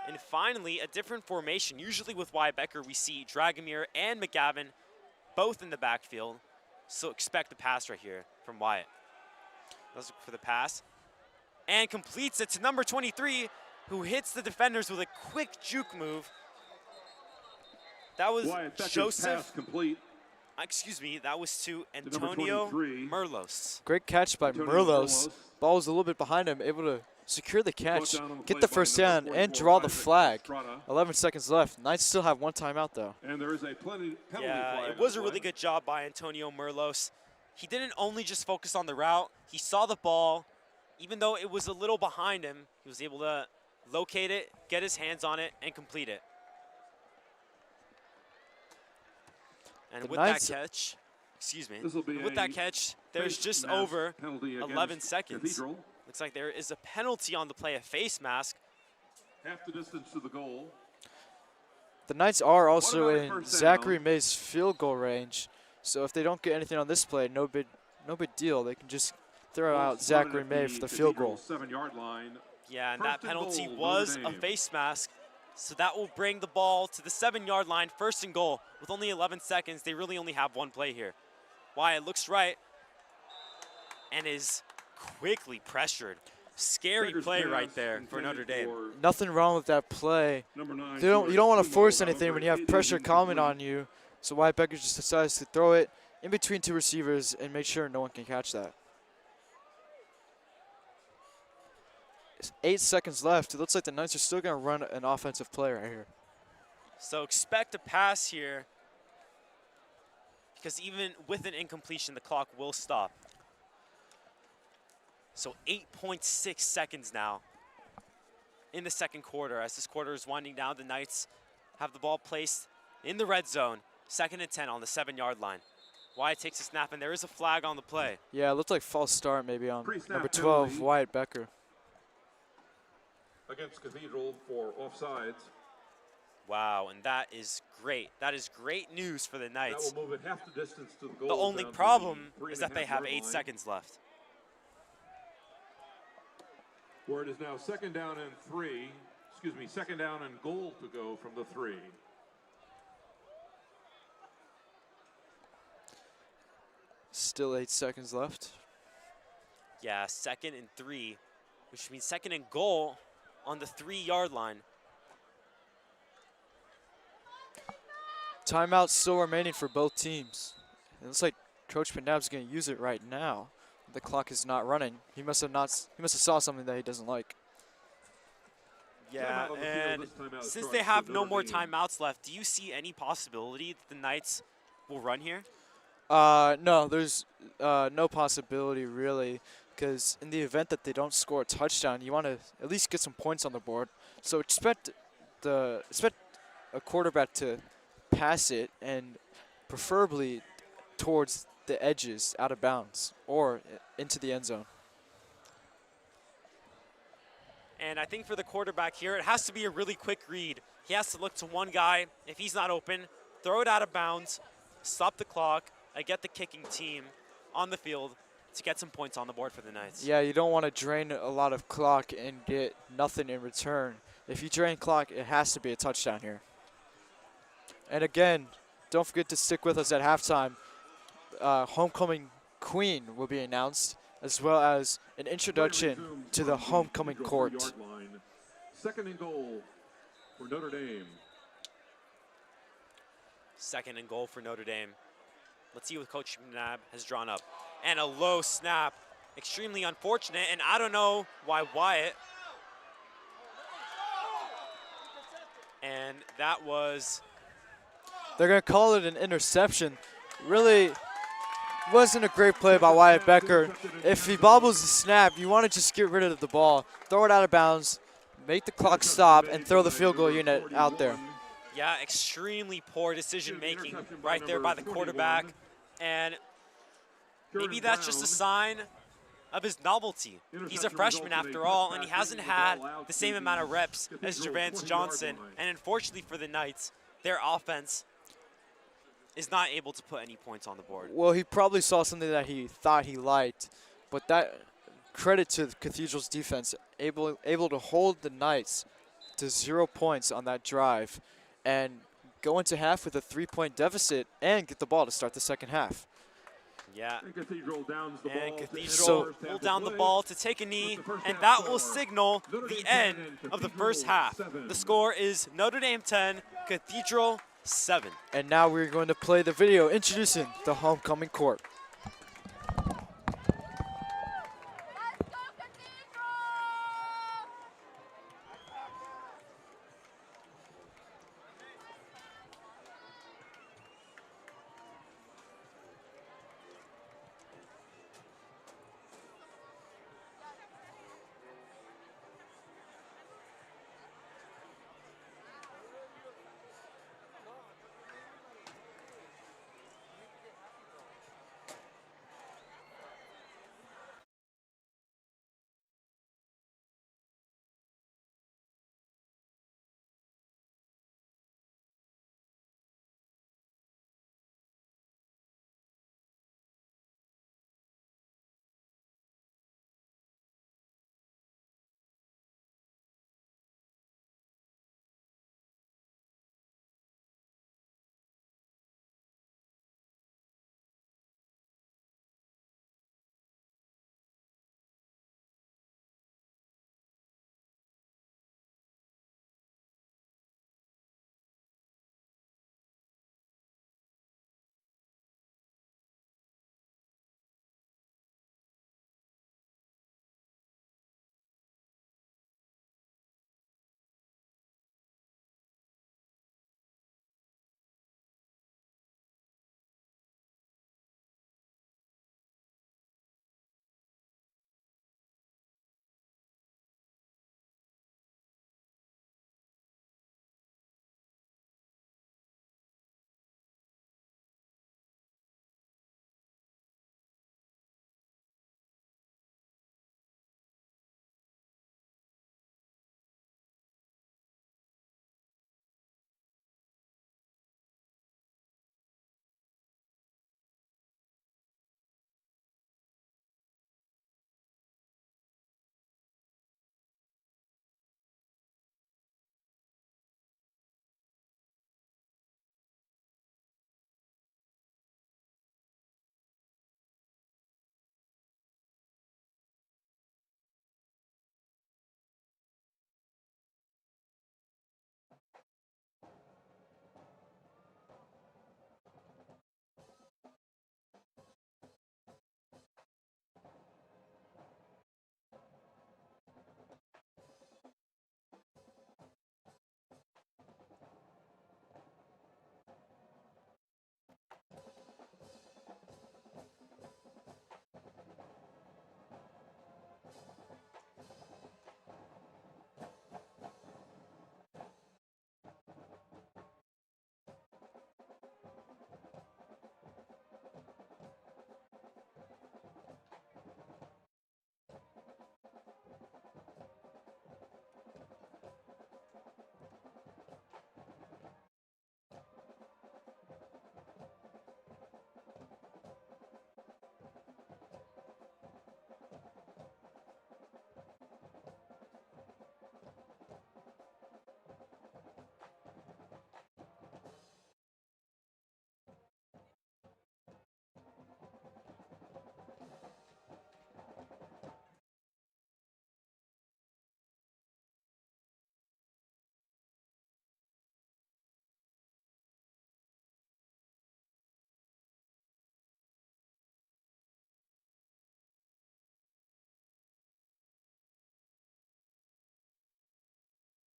And finally, a different formation. Usually with Wyatt Becker, we see Dragomir and McGavin both in the backfield. So expect a pass right here from Wyatt. Let's look for the pass. And completes it to number 23, who hits the defenders with a quick juke move. That was Joseph. Pass complete. Excuse me, that was to Antonio Merlos. Great catch by Merlos. Ball was a little bit behind him, able to secure the catch, get the first down, and draw the flag. 11 seconds left. Knights still have one timeout, though. And there is a penalty Yeah, it was a really good job by Antonio Merlos. He didn't only just focus on the route. He saw the ball. Even though it was a little behind him, he was able to locate it, get his hands on it, and complete it. And with that catch, excuse me, with that catch, there's just over 11 seconds. Cathedral. Looks like there is a penalty on the play, a face mask. Half the distance to the goal. The Knights are also in Zachary May's field goal range. So if they don't get anything on this play, no big deal. They can just throw out Zachary May for the field goal. 7-yard line. Yeah, and that penalty was a face mask. So that will bring the ball to the 7-yard line, 1st and goal. With only 11 seconds, they really only have one play here. Wyatt looks right and is quickly pressured. Scary play right there for Notre Dame. Nothing wrong with that play. You don't want to force anything when you have pressure coming on you. So Wyatt Becker just decides to throw it in between two receivers and make sure no one can catch that. 8 seconds left. It looks like the Knights are still going to run an offensive play right here. So expect a pass here, because even with an incompletion, the clock will stop. So 8.6 seconds now in the second quarter. As this quarter is winding down, the Knights have the ball placed in the red zone, 2nd and 10 on the 7-yard line. Wyatt takes a snap, and there is a flag on the play. Yeah, it looked like false start maybe on number 12, Wyatt Becker. Against Cathedral for offsides. Wow, and that is great. That is great news for the Knights. That will move it half the distance to the goal. The only problem is that they have 8 seconds left. Where it is now 2nd down and 3. Excuse me, 2nd down and goal to go from the 3. Still 8 seconds left. Yeah, 2nd and 3, which means 2nd and goal on the 3-yard line. Timeout still remaining for both teams. It looks like Coach McNabb's going to use it right now. The clock is not running. He must have saw something that he doesn't like. Yeah, and since they have no more timeouts left, do you see any possibility that the Knights will run here? No, there's no possibility really, because in the event that they don't score a touchdown, you want to at least get some points on the board. So expect a quarterback to pass it, and preferably towards the edges, out of bounds, or into the end zone. And I think for the quarterback here, it has to be a really quick read. He has to look to one guy. If he's not open, throw it out of bounds, stop the clock, and get the kicking team on the field to get some points on the board for the Knights. Yeah, you don't want to drain a lot of clock and get nothing in return. If you drain clock, it has to be a touchdown here. And again, don't forget to stick with us at halftime. Homecoming Queen will be announced, as well as an introduction to the homecoming court. 2nd and goal for Notre Dame. 2nd and goal for Notre Dame. Let's see what Coach McNabb has drawn up. And a low snap. Extremely unfortunate, and I don't know why Wyatt And that was They're going to call it an interception. Really wasn't a great play by Wyatt Becker. If he bobbles the snap, you want to just get rid of the ball, throw it out of bounds, make the clock stop, and throw the field goal unit out there. Yeah, extremely poor decision making right there by the quarterback. And maybe that's just a sign of his novelty. He's a freshman after all, and he hasn't had the same amount of reps as Javance Johnson. And unfortunately for the Knights, their offense is not able to put any points on the board. Well, he probably saw something that he thought he liked, but that credit to the Cathedral's defense, able to hold the Knights to 0 points on that drive and go into half with a 3-point deficit and get the ball to start the second half. Yeah, And Cathedral downs the and ball. Cathedral will down the ball to take a knee, and that will signal the end of the first half. The score is Notre Dame 10, Cathedral 7. And now we're going to play the video introducing the homecoming court.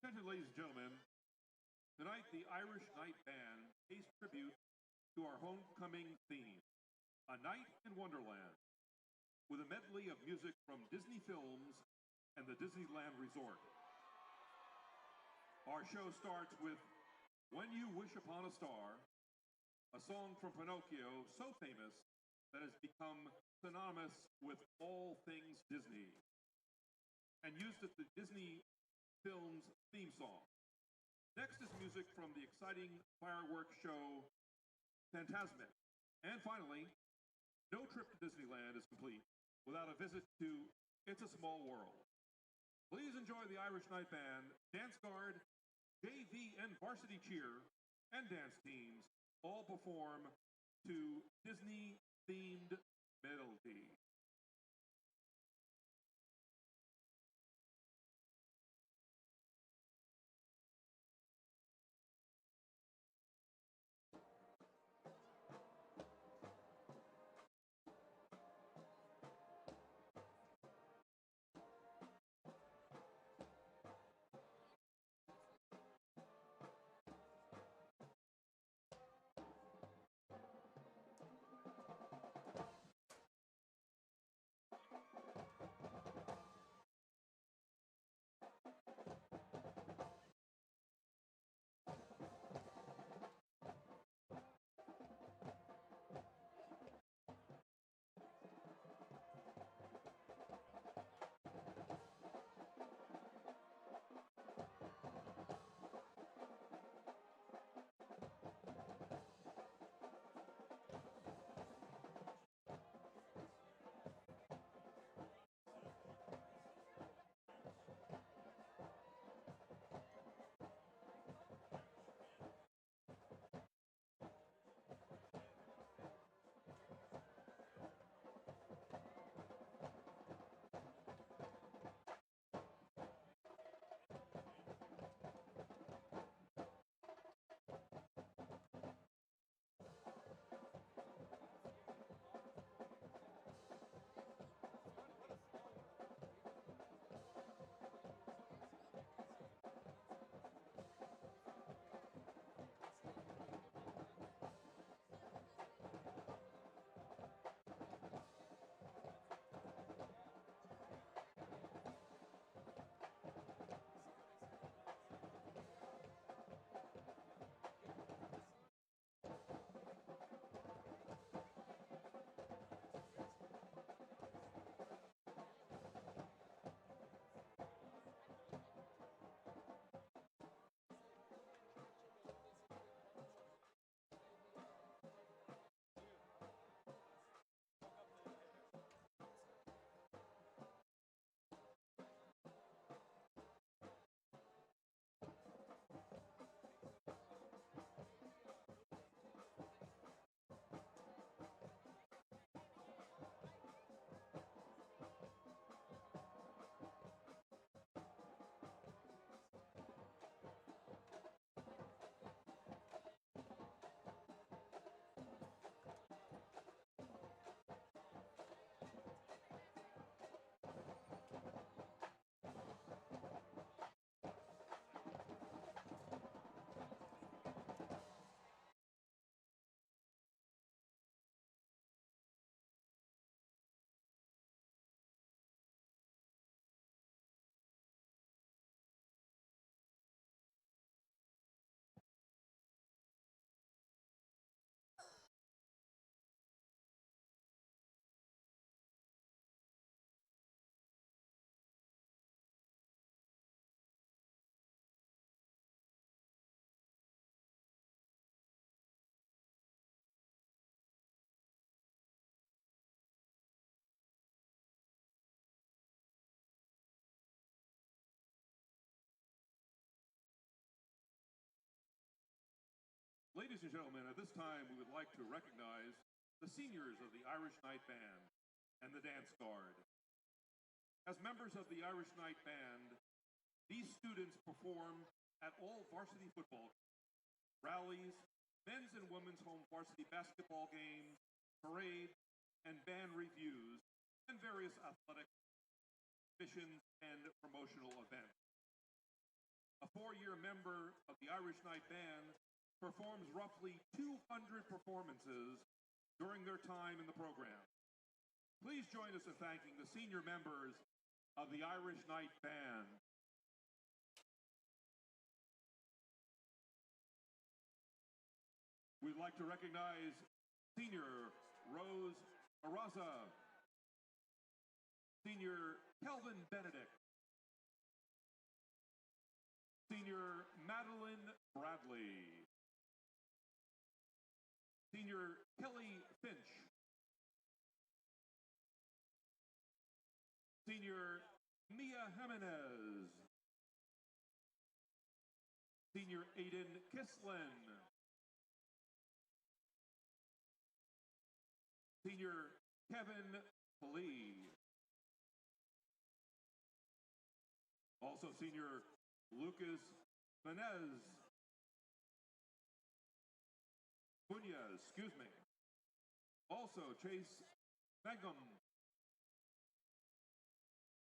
Attention, ladies and gentlemen. Tonight, the Irish Night Band pays tribute to our homecoming theme, A Night in Wonderland, with a medley of music from Disney films and the Disneyland Resort. Our show starts with When You Wish Upon a Star, a song from Pinocchio so famous that has become synonymous with all things Disney, and used as the Disney film's theme song. Next is music from the exciting fireworks show Fantasmic. And finally, no trip to Disneyland is complete without a visit to It's a Small World. Please enjoy the Irish Night Band, Dance Guard, JV and Varsity Cheer, and dance teams all perform to Disney-themed melody. Ladies and gentlemen, at this time we would like to recognize the seniors of the Irish Night Band and the Dance Guard. As members of the Irish Night Band, these students perform at all varsity football rallies, men's and women's home varsity basketball games, parades, and band reviews, and various athletic missions and promotional events. a 4-year member of the Irish Night Band, performs roughly 200 performances during their time in the program. Please join us in thanking the senior members of the Irish Night Band. We'd like to recognize Senior Rose Araza, Senior Kelvin Benedict, Senior Madeline Bradley, Senior Kelly Finch, Senior Mia Jimenez, Senior Aiden Kislin, Senior Kevin Lee, also Senior Lucas Menez, excuse me. Also Chase Mangum,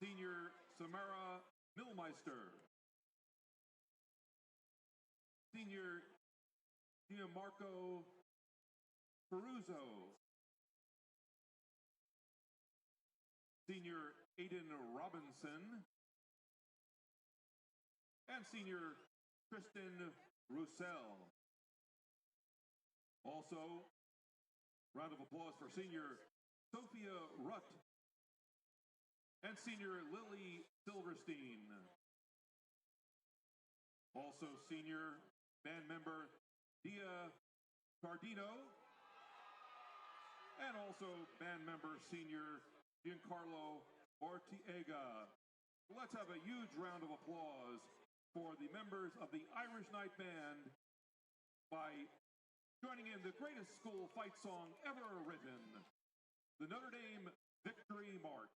Senior Samara Millmeister, Senior Gianmarco Peruzzo, Senior Aiden Robinson, and Senior Tristan Roussel. Also, round of applause for Senior Sophia Rutt and Senior Lily Silverstein. Also, Senior band member Dia Cardino, and also band member Senior Giancarlo Ortiega. Let's have a huge round of applause for the members of the Irish Night Band by joining in the greatest school fight song ever written, the Notre Dame Victory March.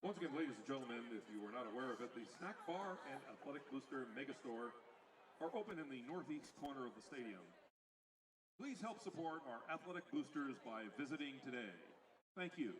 Once again, ladies and gentlemen, if you were not aware of it, the Snack Bar and Athletic Booster Megastore are open in the northeast corner of the stadium. Please help support our athletic boosters by visiting today. Thank you.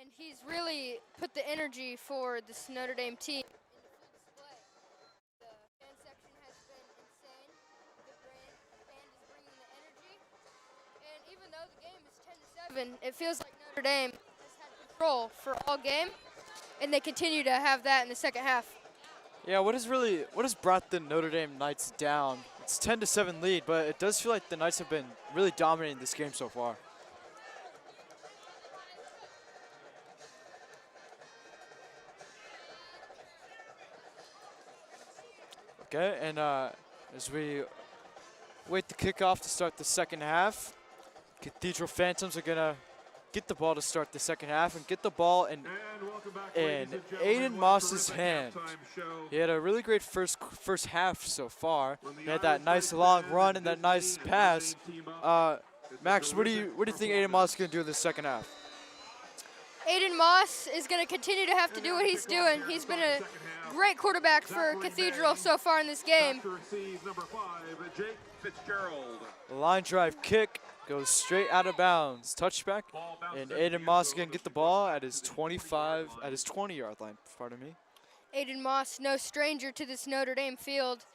And he's really put the energy for this Notre Dame team into full display. The fan section has been insane. The band is bringing the energy. And even though the game is 10-7, it feels like Notre Dame has had control for all game, and they continue to have that in the second half. Yeah, what has brought the Notre Dame Knights down? It's 10-7 lead, but it does feel like the Knights have been really dominating this game so far. Okay, and as we wait the kickoff to start the second half, Cathedral Phantoms are gonna get the ball to start the second half and get the ball in Aiden Moss's hand. He had a really great first half so far. He had that nice long run and that nice pass. Max, what do you think Aiden Moss is gonna do in the second half? Aiden Moss is going to continue to have to do what he's doing. He's been a great quarterback for Cathedral so far in this game. The line drive kick goes straight out of bounds. Touchback, and Aiden Moss is going to get the ball at his 20-yard line, pardon me. Aiden Moss, no stranger to this Notre Dame field.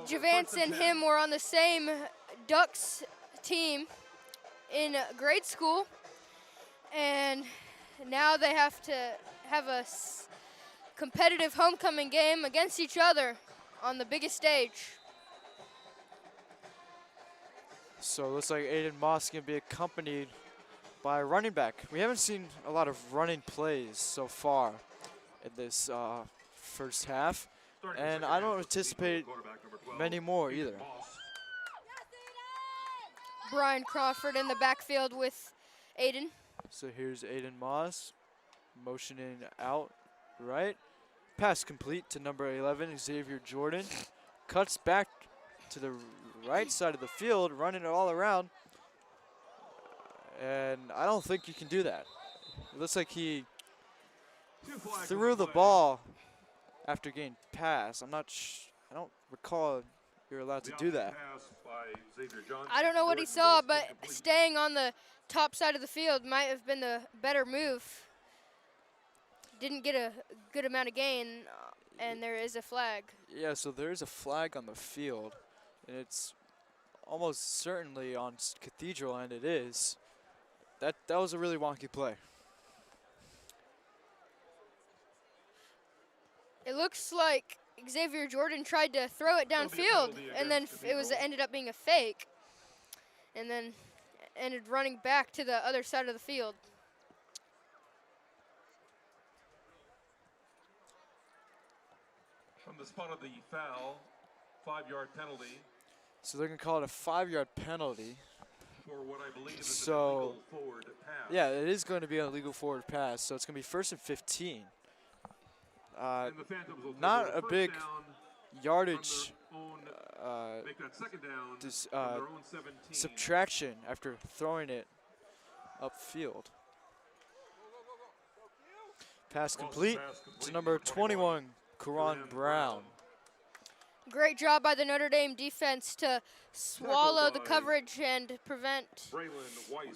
Javance and him were on the same Ducks team in grade school. And now they have to have a competitive homecoming game against each other on the biggest stage. So it looks like Aiden Moss is going to be accompanied by a running back. We haven't seen a lot of running plays so far in this first half, and I don't anticipate many more either. Brian Crawford in the backfield with Aiden. So here's Aiden Moss motioning out right. Pass complete to number 11, Xavier Jordan. Cuts back to the right side of the field, running it all around. And I don't think you can do that. It looks like he threw the ball after getting passed. I don't recall you're allowed to do that. I don't know what he saw, but staying on the top side of the field might have been the better move. Didn't get a good amount of gain, and there is a flag. Yeah, so there is a flag on the field, and it's almost certainly on Cathedral, and it is. That was a really wonky play. It looks like Xavier Jordan tried to throw it downfield, and then ended up being a fake, and then ended running back to the other side of the field. From the spot of the foul, 5-yard penalty. So they're going to call it a 5-yard penalty. For what I believe is so, an illegal forward pass. Yeah, it is going to be an illegal forward pass, so it's going to be 1st and 15. Not a big yardage subtraction after throwing it upfield. Pass complete to number 21, Karan Brown. Great job by the Notre Dame defense to swallow the coverage and prevent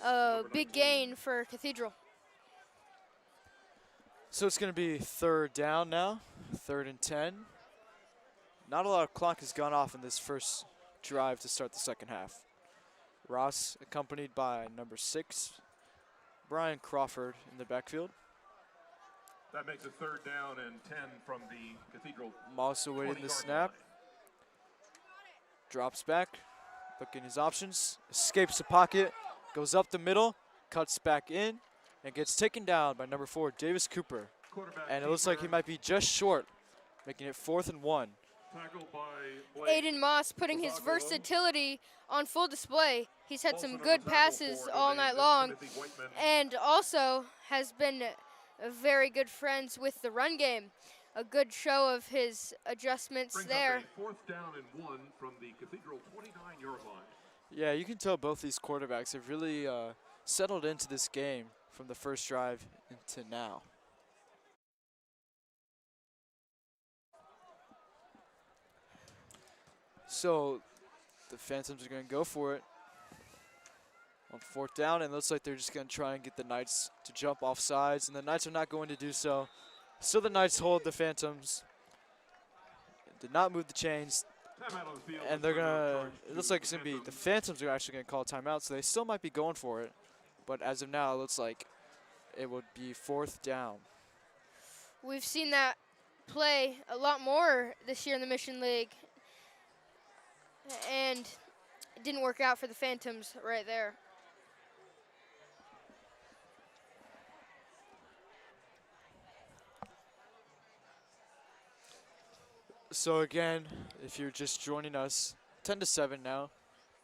a big gain for Cathedral. So it's going to be 3rd down now, 3rd and 10. Not a lot of clock has gone off in this first drive to start the second half. Ross accompanied by number 6, Brian Crawford in the backfield. That makes it 3rd down and 10 from the Cathedral. Moss awaiting the snap. Drops back, looking his options, escapes the pocket, goes up the middle, cuts back in, and gets taken down by number 4, Davis Cooper. And it looks like he might be just short, making it 4th and 1. Aiden Moss putting his versatility on full display. He's had some good passes all night long, and also has been very good friends with the run game. A good show of his adjustments there. 4th down and 1 from the Cathedral 29-yard line. Yeah, you can tell both these quarterbacks have really settled into this game from the first drive into now. So the Phantoms are going to go for it on 4th down, and it looks like they're just going to try and get the Knights to jump off sides, and the Knights are not going to do so. So the Knights hold the Phantoms. Did not move the chains, and they're going to, it looks like it's going to be, the Phantoms are actually going to call a timeout, so they still might be going for it. But as of now, it looks like it would be 4th down. We've seen that play a lot more this year in the Mission League. And it didn't work out for the Phantoms right there. So again, if you're just joining us, 10-7 now,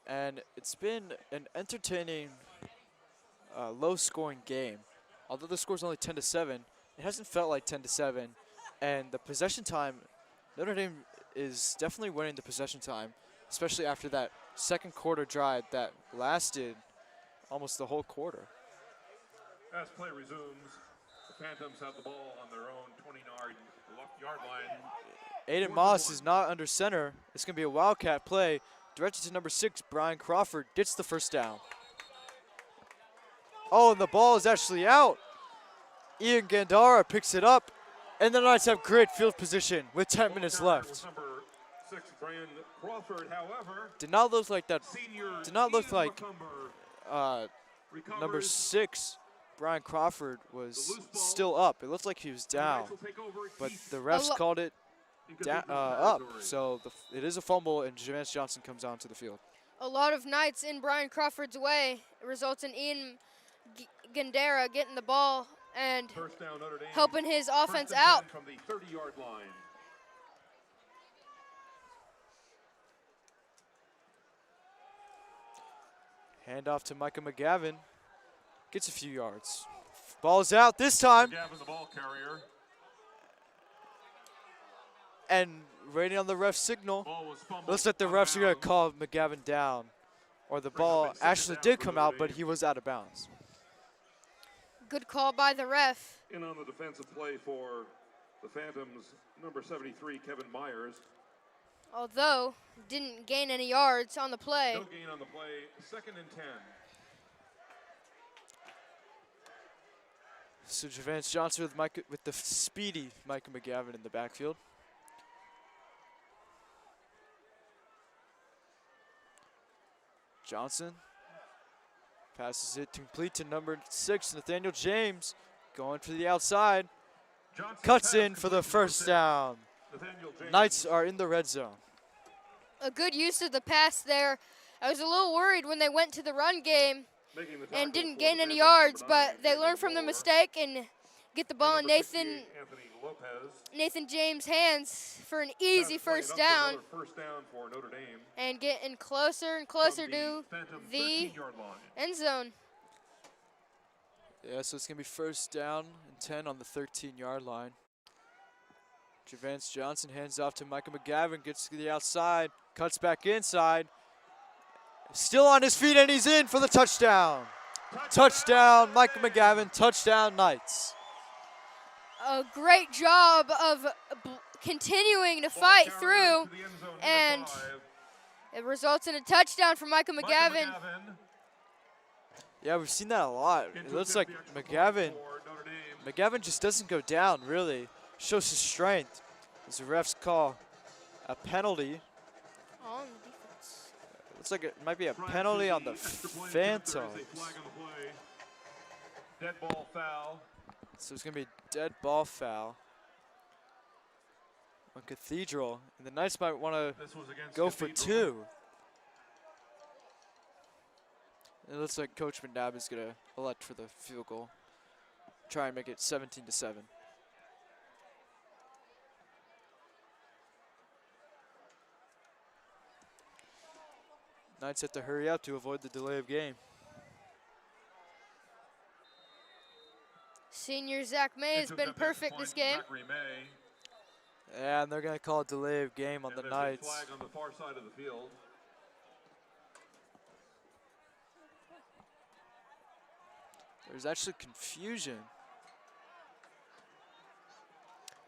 and it's been an entertaining, low-scoring game. Although the score's only 10-7, it hasn't felt like 10-7, and the possession time, Notre Dame is definitely winning the possession time, especially after that second quarter drive that lasted almost the whole quarter. As play resumes, the Phantoms have the ball on their own 20-yard line. Aiden Moss is not under center. It's going to be a Wildcat play. Directed to number 6, Brian Crawford, gets the first down. Oh, and the ball is actually out. Ian Gandara picks it up, and the Knights have great field position with 10 minutes left. Number 6, Brian Crawford, however, Did not look like that. senior Did not look Ian like McCumber number recovers. 6, Brian Crawford, was The loose ball. still up. It looked like he was The down, Knights will take over but East the refs called it in up. Cathedral territory. So it is a fumble, and Javance Johnson comes onto the field. A lot of Knights in Brian Crawford's way. It results in Ian Gandara getting the ball and First down, Notre Dame. helping his offense First and out. 10 from the 30-yard line. Hand off to Micah McGavin. Gets a few yards. Ball's out this time. Gavin, the ball carrier. And waiting on the ref signal. Ball was fumbled. Looks like the out of refs are going to bounds. call McGavin down. Or the Brings up ball a second actually down did for come Notre out, but Dame. he was out of bounds. Good call by the ref. In on the defensive play for the Phantoms, number 73, Kevin Myers. Although didn't gain any yards on the play. No gain on the play. 2nd and 10. So Javance Johnson with the speedy Micah McGavin in the backfield. Johnson passes it complete to number 6, Nathaniel James, going for the outside. Johnson Cuts pass in for the complete to number first 6, down. Nathaniel James. Knights are in the red zone. A good use of the pass there. I was a little worried when they went to the run game Making the and tackle didn't for gain the any Phantoms, yards, number 9, but they David learned from the Moore. mistake and get the ball in Number 68, Anthony Lopez. Nathan James' hands for an easy Pass played first up for down another first down for Notre Dame. and getting closer and closer From to Phantom the 13-yard line. end zone. Yeah, so it's going to be first down and 10 on the 13-yard line. Javance Johnson hands off to Micah McGavin, gets to the outside, cuts back inside. Still on his feet, and he's in for the touchdown. Touchdown, Micah McGavin, touchdown, Knights. A great job of continuing to Ball fight carrier through, to the end zone, number and 5. it results in a touchdown for Micah Micah McGavin. Yeah, we've seen that a lot. It Into looks the like 50 extra McGavin, point for Notre Dame. McGavin just doesn't go down, really. Shows his strength as the refs call a penalty. On defense. Looks like it might be a Prior to penalty on the extra point Phantoms. attempt, there is a flag on the play. Dead ball foul. So it's going to be a dead ball foul on Cathedral. And the Knights might want to This was against go for Cathedral. 2. It looks like Coach McNabb is going to elect for the field goal. Try and make it 17-7. Knights have to hurry up to avoid the delay of game. Senior Zach May has been Intercept perfect point, this game. Zachary May. And they're going to call a delay of game on And the there's a Knights. flag on the far side of the field. There's actually confusion.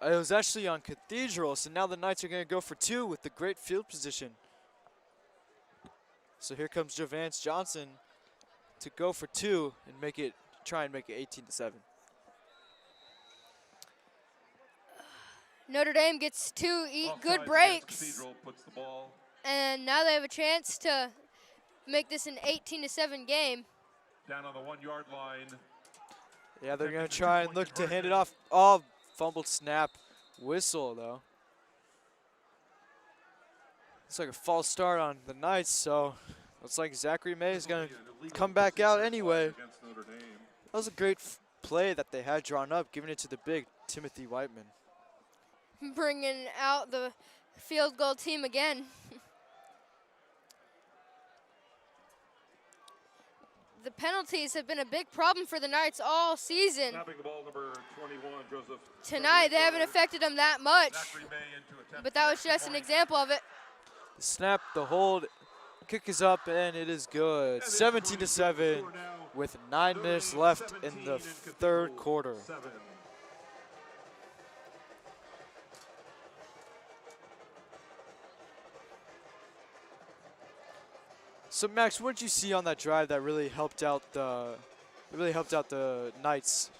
It was actually on Cathedral, so now the Knights are going to go for 2 with the great field position. So here comes Javance Johnson to go for two and try and make it 18-7. Notre Dame gets two good Offsides breaks, against Cathedral puts the ball. and now they have a chance to make this an 18-7 game. Down on the 1 yard line. Yeah, they're going to try and look to hand it off. Oh, fumbled snap. Whistle, though. It's like a false start on the Knights, so looks like Zachary May is going to come back out anyway. Against Notre Dame. That was a great play that they had drawn up, giving it to the big Timothy Whiteman. Bringing out the field goal team again. The penalties have been a big problem for the Knights all season. Snapping the ball, number 21, Joseph. Tonight, they haven't affected them that much, Zachary May into attempt but that was just an example of it. The snap, the hold, kick is up, and it is good. 17-7 with 9 minutes left in the third quarter. So Max, what did you see on that drive that really helped out the Knights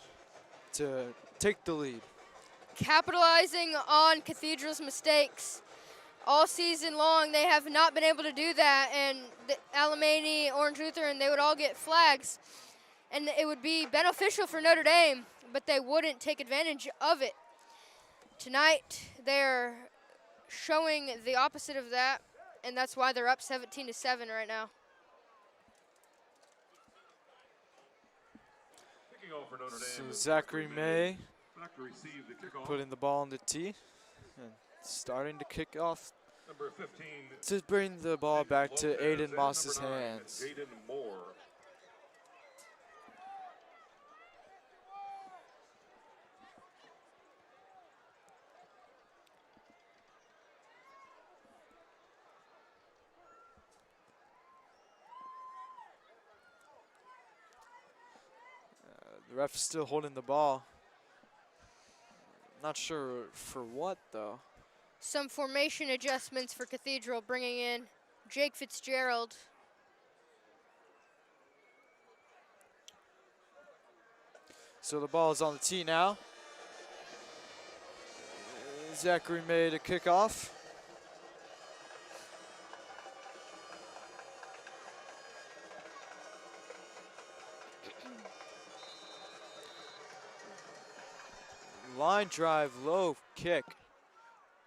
to take the lead? Capitalizing on Cathedral's mistakes. All season long, they have not been able to do that, and the Alamany, Orange Lutheran, they would all get flags, and it would be beneficial for Notre Dame, but they wouldn't take advantage of it. Tonight, they're showing the opposite of that, and that's why they're up 17-7 right now. So Zachary May putting the ball on the tee and starting to kick off Number 15, to bring the ball back to Aiden Moss's hands. Aiden Moore. The ref is still holding the ball. Not sure for what, though. Some formation adjustments for Cathedral, bringing in Jake Fitzgerald. So the ball is on the tee now. Zachary May to kick off. Line drive, low kick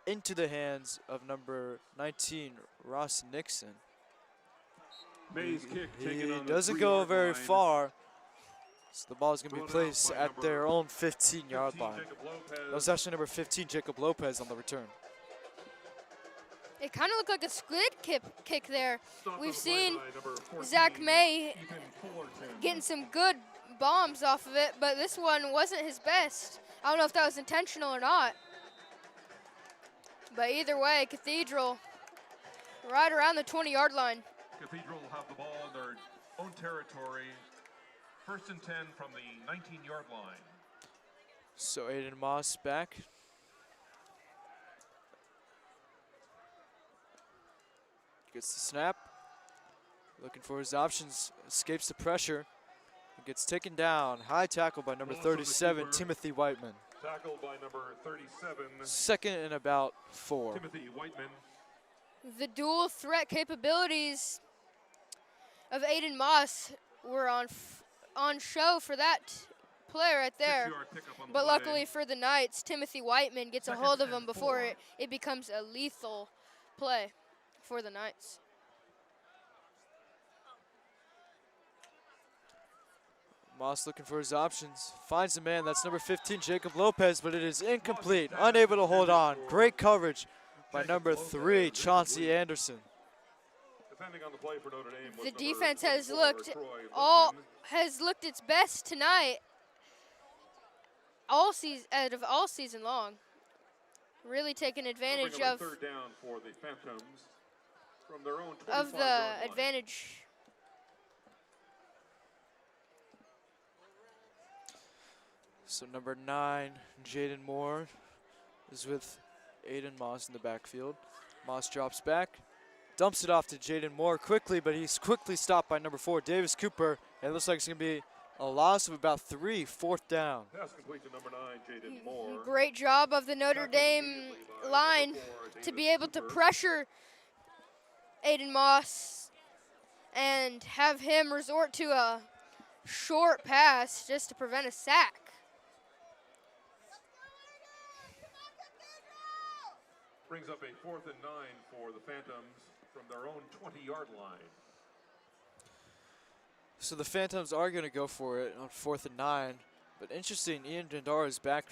into the hands of number 19, Ross Nixon. May's kick He taken on the doesn't go 3-yard very line. far, so the ball is going to be Brought out placed by at number their own 15-yard 15, line. Jacob Lopez. That was actually number 15, Jacob Lopez, on the return. It kind of looked like a squid kick there. Stopped We've on the play seen by number 14, Zach May Ethan Fullerton. getting some good bombs off of it, but this one wasn't his best. I don't know if that was intentional or not. But either way, Cathedral right around the 20-yard line. Cathedral will have the ball in their own territory. 1st and 10 from the 19-yard line. So Aiden Moss back. Gets the snap. Looking for his options. Escapes the pressure. Gets taken down. High tackle by number Loss on the 37, keeper. Timothy Whiteman. Tackled by number 37, Second and about 4. Timothy Whiteman. The dual threat capabilities of Aiden Moss were on show for that play right there. 6-yard pickup on the But play. luckily for the Knights, Timothy Whiteman gets a Second hold of and him before 4. it becomes a lethal play for the Knights. Moss looking for his options. Finds the man. That's number 15, Jacob Lopez, but it is incomplete. Unable to hold on. Great coverage by number 3, Chauncey Anderson. Defending on the play for Notre Dame was The number defense has 24, looked Troy Lippman. its best tonight. All season long. Really taking advantage Bring up a of third down for the Phantoms from their own of 25-yard the line. advantage. So number 9, Jaden Moore, is with Aiden Moss in the backfield. Moss drops back, dumps it off to Jaden Moore quickly, but he's quickly stopped by number 4, Davis Cooper. And it looks like it's going to be a loss of about 3, 4th down. Pass complete to number 9, Jaden Moore. Great job of the Notre Dame line to be able to pressure Aiden Moss and have him resort to a short pass just to prevent a sack. Brings up a 4th and 9 for the Phantoms from their own 20-yard line. So the Phantoms are going to go for it on 4th and 9. But interesting, Ian Dendar is back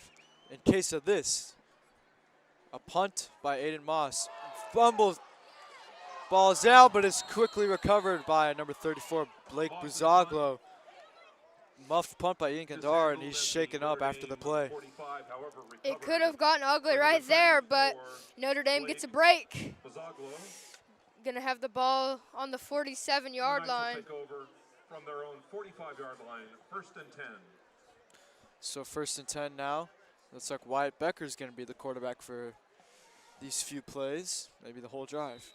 in case of this. A punt by Aiden Moss. Fumble. Ball is out, but it's quickly recovered by number 34, Blake Buzaglo. Muffed punt by Ian Dendar, and he's shaken up after the play. It could have gotten ugly right there, but Notre Dame gets a break. Gonna have the ball on the 47-yard line. From their own 45-yard line, 1st and 10. So 1st and 10 now. Looks like Wyatt Becker's going to be the quarterback for these few plays, maybe the whole drive.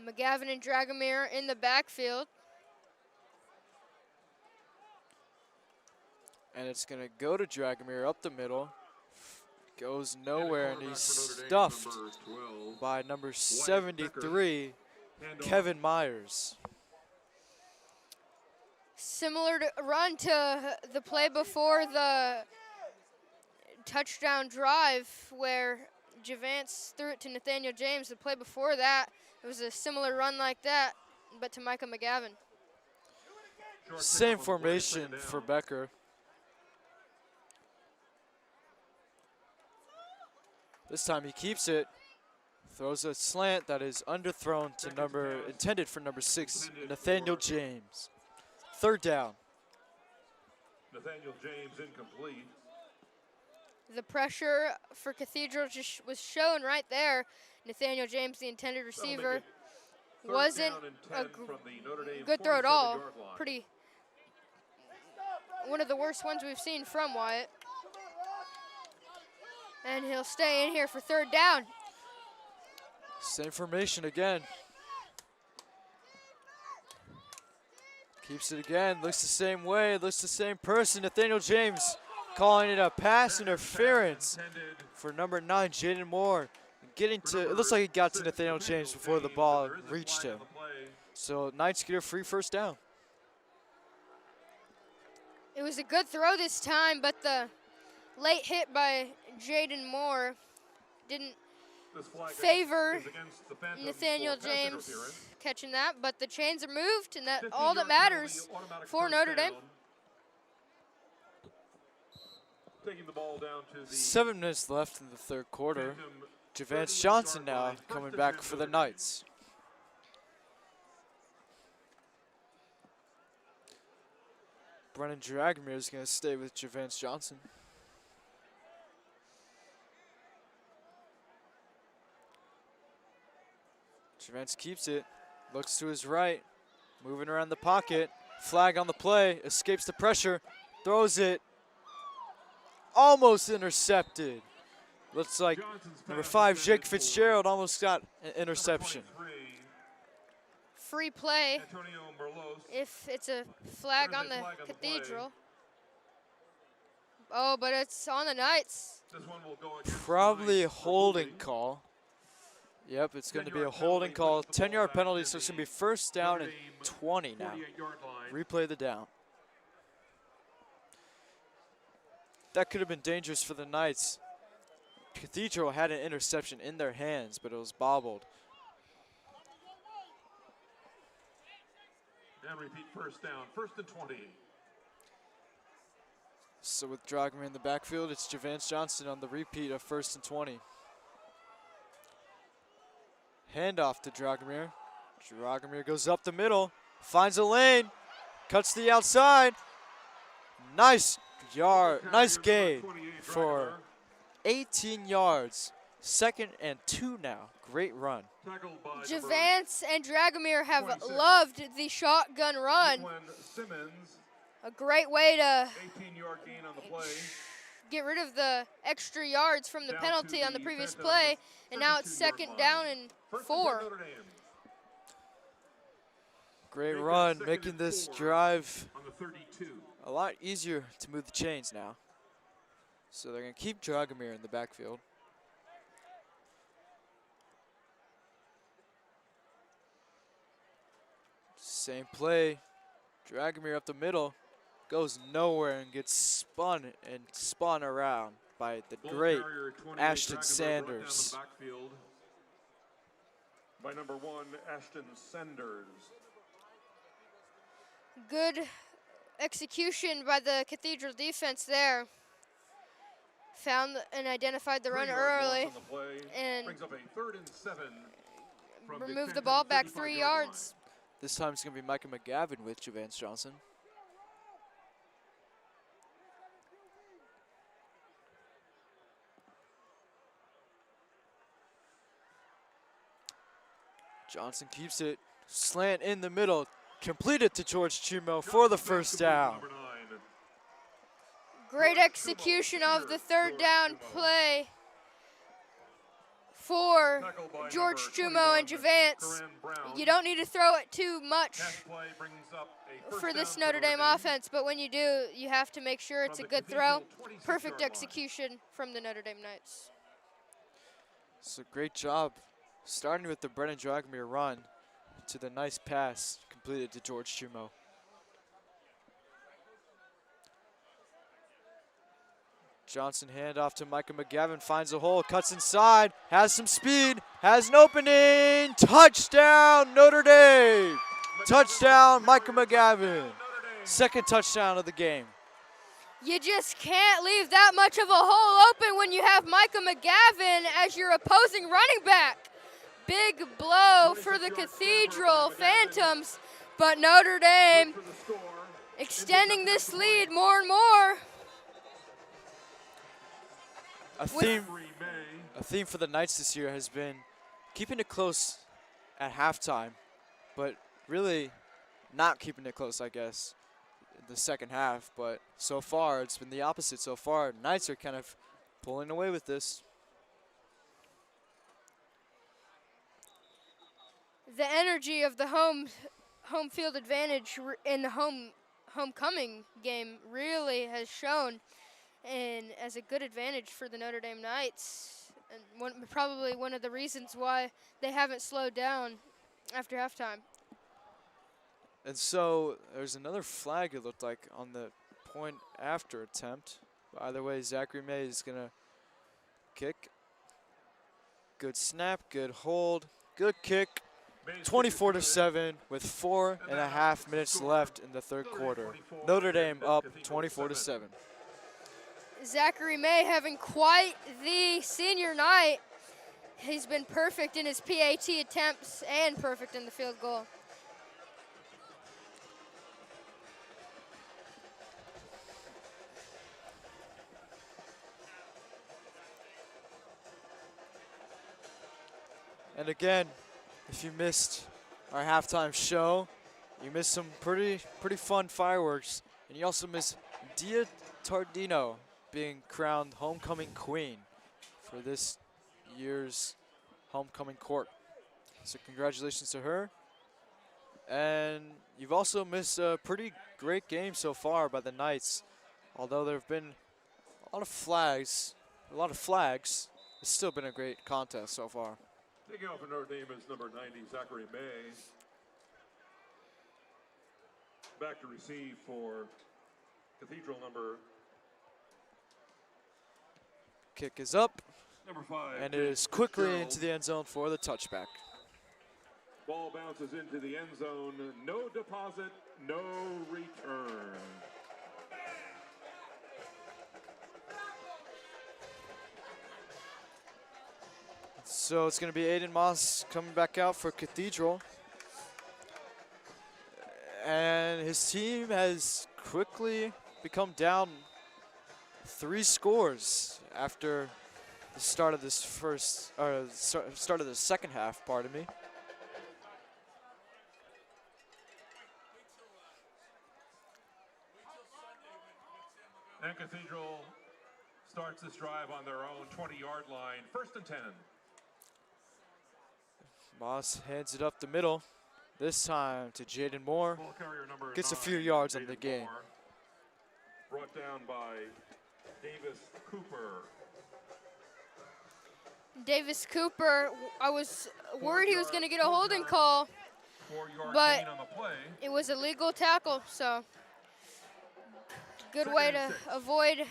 McGavin and Dragomir in the backfield. And it's going to go to Dragomir up the middle. Goes nowhere, and he's stuffed by number 73, Kevin Myers. Similar to run to the play before the touchdown drive where Javance threw it to Nathaniel James. The play before that, it was a similar run like that, but to Micah McGavin. Same formation for Becker. This time he keeps it, throws a slant that is underthrown to intended for number 6, Nathaniel James. 3rd down. Nathaniel James incomplete. The pressure for Cathedral just was shown right there. Nathaniel James, the intended receiver, wasn't a good throw at all. Pretty, one of the worst ones we've seen from Wyatt. And he'll stay in here for 3rd down. Same formation again. Keeps it again, looks the same way, looks the same person. Nathaniel James calling it a pass interference for number 9, Jaden Moore. It looks like he got to Nathaniel James before the ball reached him. So Knights get a free 1st down. It was a good throw this time, but the late hit by Jaden Moore didn't favor Nathaniel James catching that, but the chains are moved, and that's all that matters for Notre Dame. 7 minutes left in the 3rd quarter. Javance Johnson now coming back for the Knights. Brennan Dragomir is going to stay with Javance Johnson. Javance keeps it, looks to his right, moving around the pocket. Flag on the play, escapes the pressure, throws it, almost intercepted. Looks like number 5, Jake Fitzgerald, almost got an interception. Free play if it's a flag on the Cathedral. Oh, but it's on the Knights. Probably a holding call. Yep, it's going to be a holding call. 10-yard penalty, so it's going to be 1st down and 20 now. Replay the down. That could have been dangerous for the Knights. Cathedral had an interception in their hands, but it was bobbled. And repeat 1st down, 1st and 20. So with Dragomir in the backfield, it's Javance Johnson on the repeat of 1st and 20. Handoff to Dragomir. Dragomir goes up the middle, finds a lane, cuts the outside. Nice gain for 18 yards. 2nd and 2 now. Great run. Javance and Dragomir have loved the shotgun run. A great way to get rid of the extra yards from the Down penalty to on the the previous Phantoms, play, and now it's 32-yard second line. down and First and 4. 10 Notre Dame. Great Make that run, second making and this 4 drive on the 32. a lot easier to move the chains now. So they're going to keep Dragomir in the backfield. Same play. Dragomir up the middle. Goes nowhere and gets spun around by the Ball great carrier 28, Ashton Dragomir brought Sanders. down the backfield by number 1, Ashton Sanders. Good execution by the Cathedral defense there. Found and identified the run 3-yard loss early on the play. and Brings up a 3rd and 7 from the removed the Phantom ball back 35-yard 3 line. yards. This time it's going to be Micah McGavin with Javance Johnson. Johnson keeps it. Slant in the middle. Completed to George Chumo for the first down. Number 9. Great execution of the third down play for Tackled by George number Chumo and 21, Javance. Corinne Brown. You don't need to throw it too much Pass play brings up a first for this down Notre Dame offense, but when you do, you have to make sure it's a From the good throw. Cathedral 26-yard Perfect line. execution from the Notre Dame Knights. So great job starting with the Brennan Dragomir run to the nice pass completed to George Chumo. Johnson handoff to Micah McGavin, finds a hole, cuts inside, has some speed, has an opening, touchdown Notre Dame! Touchdown Micah McGavin, second touchdown of the game. You just can't leave that much of a hole open when you have Micah McGavin as your opposing running back. Big blow for the Cathedral Phantoms, but Notre Dame For the score, extending this lead more and more. A Zachary May. theme for the Knights this year has been keeping it close at halftime, but really not keeping it close, I guess, in the second half. But so far, it's been the opposite. So far, Knights are kind of pulling away with this. The energy of the home field advantage in the homecoming game really has shown, and as a good advantage for the Notre Dame Knights, and probably one of the reasons why they haven't slowed down after halftime. And so there's another flag, it looked like, on the point after attempt. But either way, Zachary May is going to kick. Good snap, good hold, good kick. 24-7 with 4.5 minutes left in the third quarter. Notre Dame up 24-7. Zachary May having quite the senior night. He's been perfect in his PAT attempts and perfect in the field goal. And again, if you missed our halftime show, you missed some pretty fun fireworks, and you also missed Dia Tardino being crowned homecoming queen for this year's homecoming court. So congratulations to her. And you've also missed a pretty great game so far by the Knights. Although there have been a lot of flags, it's still been a great contest so far. Taking off for Notre Dame is number 90, Zachary May. Back to receive for Cathedral number Kick is up, number 5. and it is quickly into the end zone for the touchback. Ball bounces into the end zone. No deposit, no return. So it's going to be Aiden Moss coming back out for Cathedral. And his team has quickly become down 3 scores after the start of this start of the second half, pardon me. And Cathedral starts this drive on their own 20-yard line. 1st and 10. Moss hands it up the middle. This time to Jaden Moore. Ball carrier number Gets a 9, few yards on Jaden the game. Moore. Brought down by Davis Cooper. Davis Cooper, I was worried he was going to get a holding call, 4-yard but gain on the play. it was a legal tackle, so good way to avoid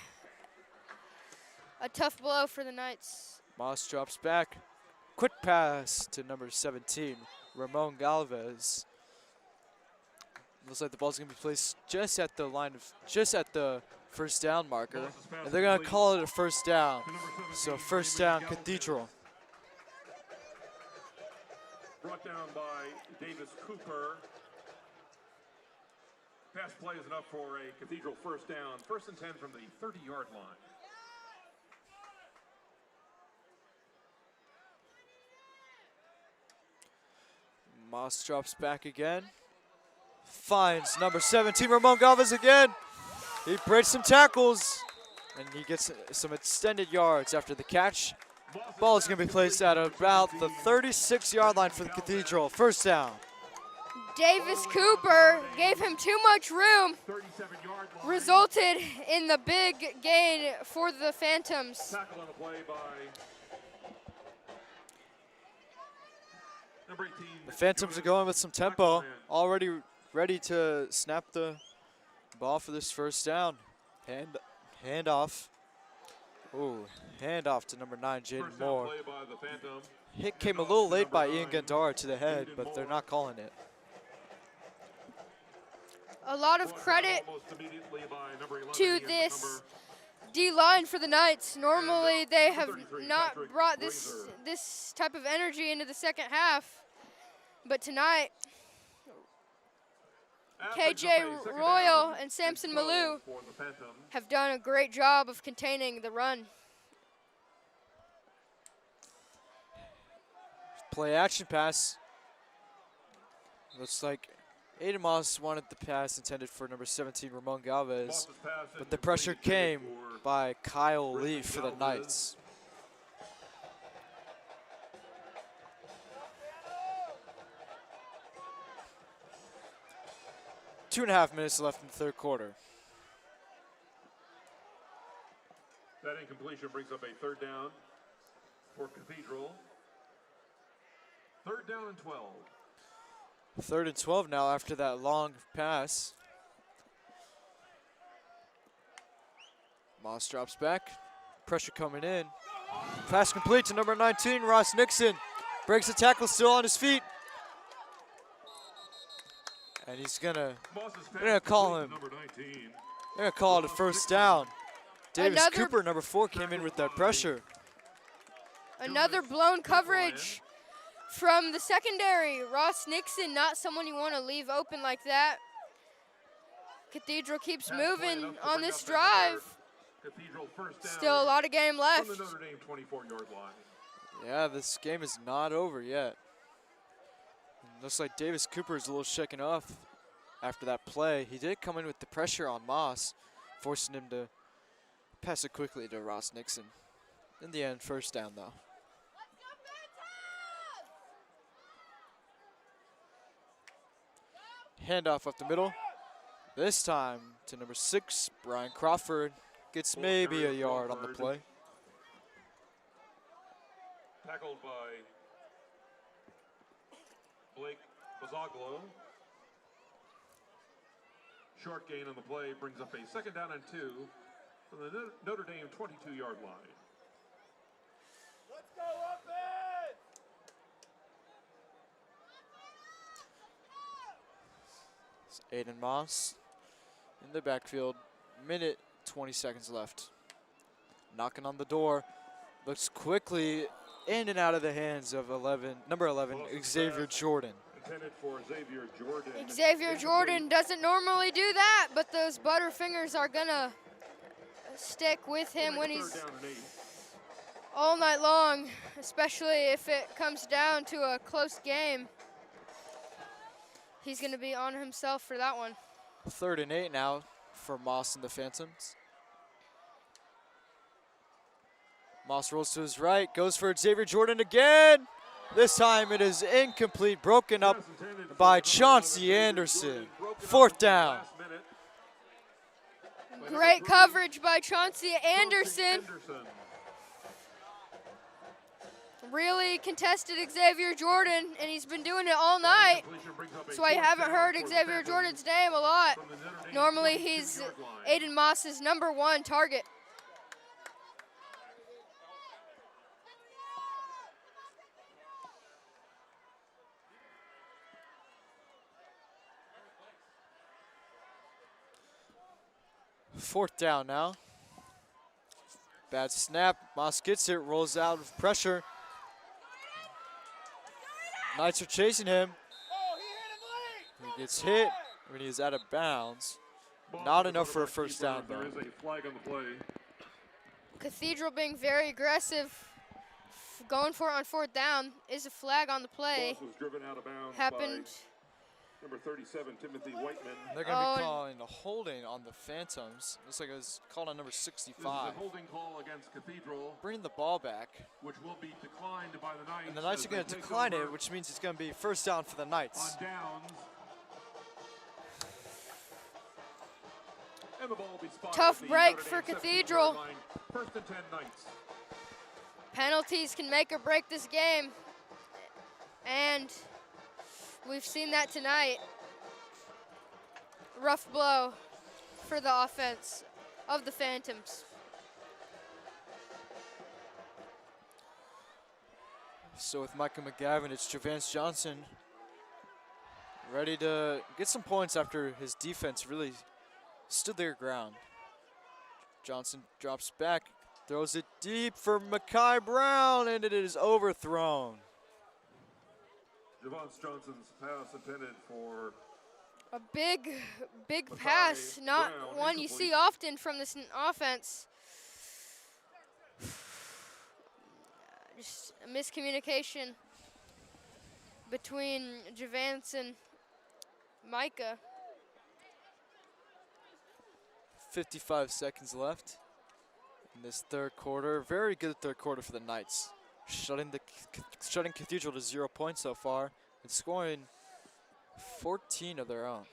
a tough blow for the Knights. Moss drops back. Quick pass to number 17, Ramon Galvez. Looks like the ball's gonna be placed just at the first down marker, and they're gonna call it a first down. So first down, Cathedral. Brought down by Davis Cooper. Pass play is enough for a Cathedral first down. 1st and 10 from the 30-yard line. Moss drops back again. Finds number 17, Ramon Galvez again. He breaks some tackles, and he gets some extended yards after the catch. Ball is going to be placed at about the 36-yard line for the Cathedral. First down. Davis Cooper gave him too much room, resulted in the big gain for the Phantoms. Tackle on the play by number 18. The Phantoms are going with some tempo, already ready to snap the ball for this first down. Hand off. Ooh, hand off to number 9, Jaden First down Moore. play by the Phantom. Hit came a little late by Ian Gandara to the head, but they're not calling it. A lot of credit Almost immediately by number 11, to Ian, this D-line for the Knights. Normally they have 33, not Patrick brought Razor. this type of energy into the second half, but tonight KJ Royal and Samson Malou for the Phantom. have done a great job of containing the run. Play action pass. Looks like Aiden Moss wanted the pass intended for number 17, Ramon Galvez, Moss's pass but the incomplete, pressure intended came for by Kyle Ramon Lee for the Galvez. Knights. Two and a half minutes left in the third quarter. That incompletion brings up a 3rd down for Cathedral. 3rd down and 12. 3rd and 12 now after that long pass. Moss drops back. Pressure coming in. Pass complete to number 19, Ross Nixon. Breaks the tackle, still on his feet. And he's gonna call him. Number 19. They're gonna call it a first down. Davis Another- Cooper, number 4, came in with that pressure. Another blown coverage from the secondary. Ross Nixon, not someone you want to leave open like that. Cathedral keeps Pass play moving enough to on bring this up another drive. Cathedral first down Still a lot of game left. from the Notre Dame 24-yard line. Yeah, this game is not over yet. Looks like Davis Cooper is a little shaken off after that play. He did come in with the pressure on Moss, forcing him to pass it quickly to Ross Nixon. In the end, first down though. Handoff up the middle. This time to number 6, Brian Crawford. Gets maybe a yard on the play. Tackled by Blake Bazaglo. Short gain on the play brings up a 2nd down and 2 from the Notre Dame 22-yard line. Let's go offense! It's Aiden Moss in the backfield. Minute 20 seconds left. Knocking on the door. Looks quickly in and out of the hands of number 11, Xavier Jordan. Intended for Xavier Jordan. Xavier Jordan doesn't normally do that, but those butterfingers are gonna stick with him when he's 3rd down and 8. all night long, especially if it comes down to a close game. He's gonna be on himself for that one. 3rd and 8 now for Moss and the Phantoms. Moss rolls to his right, goes for Xavier Jordan again. This time it is incomplete, broken up by Chauncey Anderson. 4th down. Great coverage by Chauncey Anderson. Really contested Xavier Jordan, and he's been doing it all night. That's why you haven't heard Xavier Jordan's name a lot. Normally he's Aiden Moss's #1 target. Fourth down now. Bad snap. Moss gets it, rolls out of pressure. Knights are chasing him. He gets hit when he is out of bounds. Not enough for a first down, though. There is a flag on the play. Cathedral being very aggressive, going for it on 4th down. Is a flag on the play. Ball was driven out of bounds Happened. by number 37, Timothy Whiteman. They're going to Oh, be and- calling a holding on the Phantoms. Looks like it was called on number This is 65. a holding call against Cathedral, Bringing the ball back. which will be declined by the Knights. And the Knights as are going they to take decline over it, which means it's going to be first down for the Knights. on downs. And the ball will be spotted Tough at the break Notre for Dame 17-yard Cathedral. line. 1st and 10 Knights. Penalties can make or break this game, and we've seen that tonight. Rough blow for the offense of the Phantoms. So with Micah McGavin, it's Javance Johnson ready to get some points after his defense really stood their ground. Johnson drops back, throws it deep for Mekhi Brown, and it is overthrown. Javance Johnson's pass intended for A big Mekhi pass, not Brown, one you incomplete. see often from this offense. Just a miscommunication between Javance and Micah. 55 seconds left in this third quarter. Very good third quarter for the Knights. Shutting Cathedral to 0 points so far and scoring 14 of their own.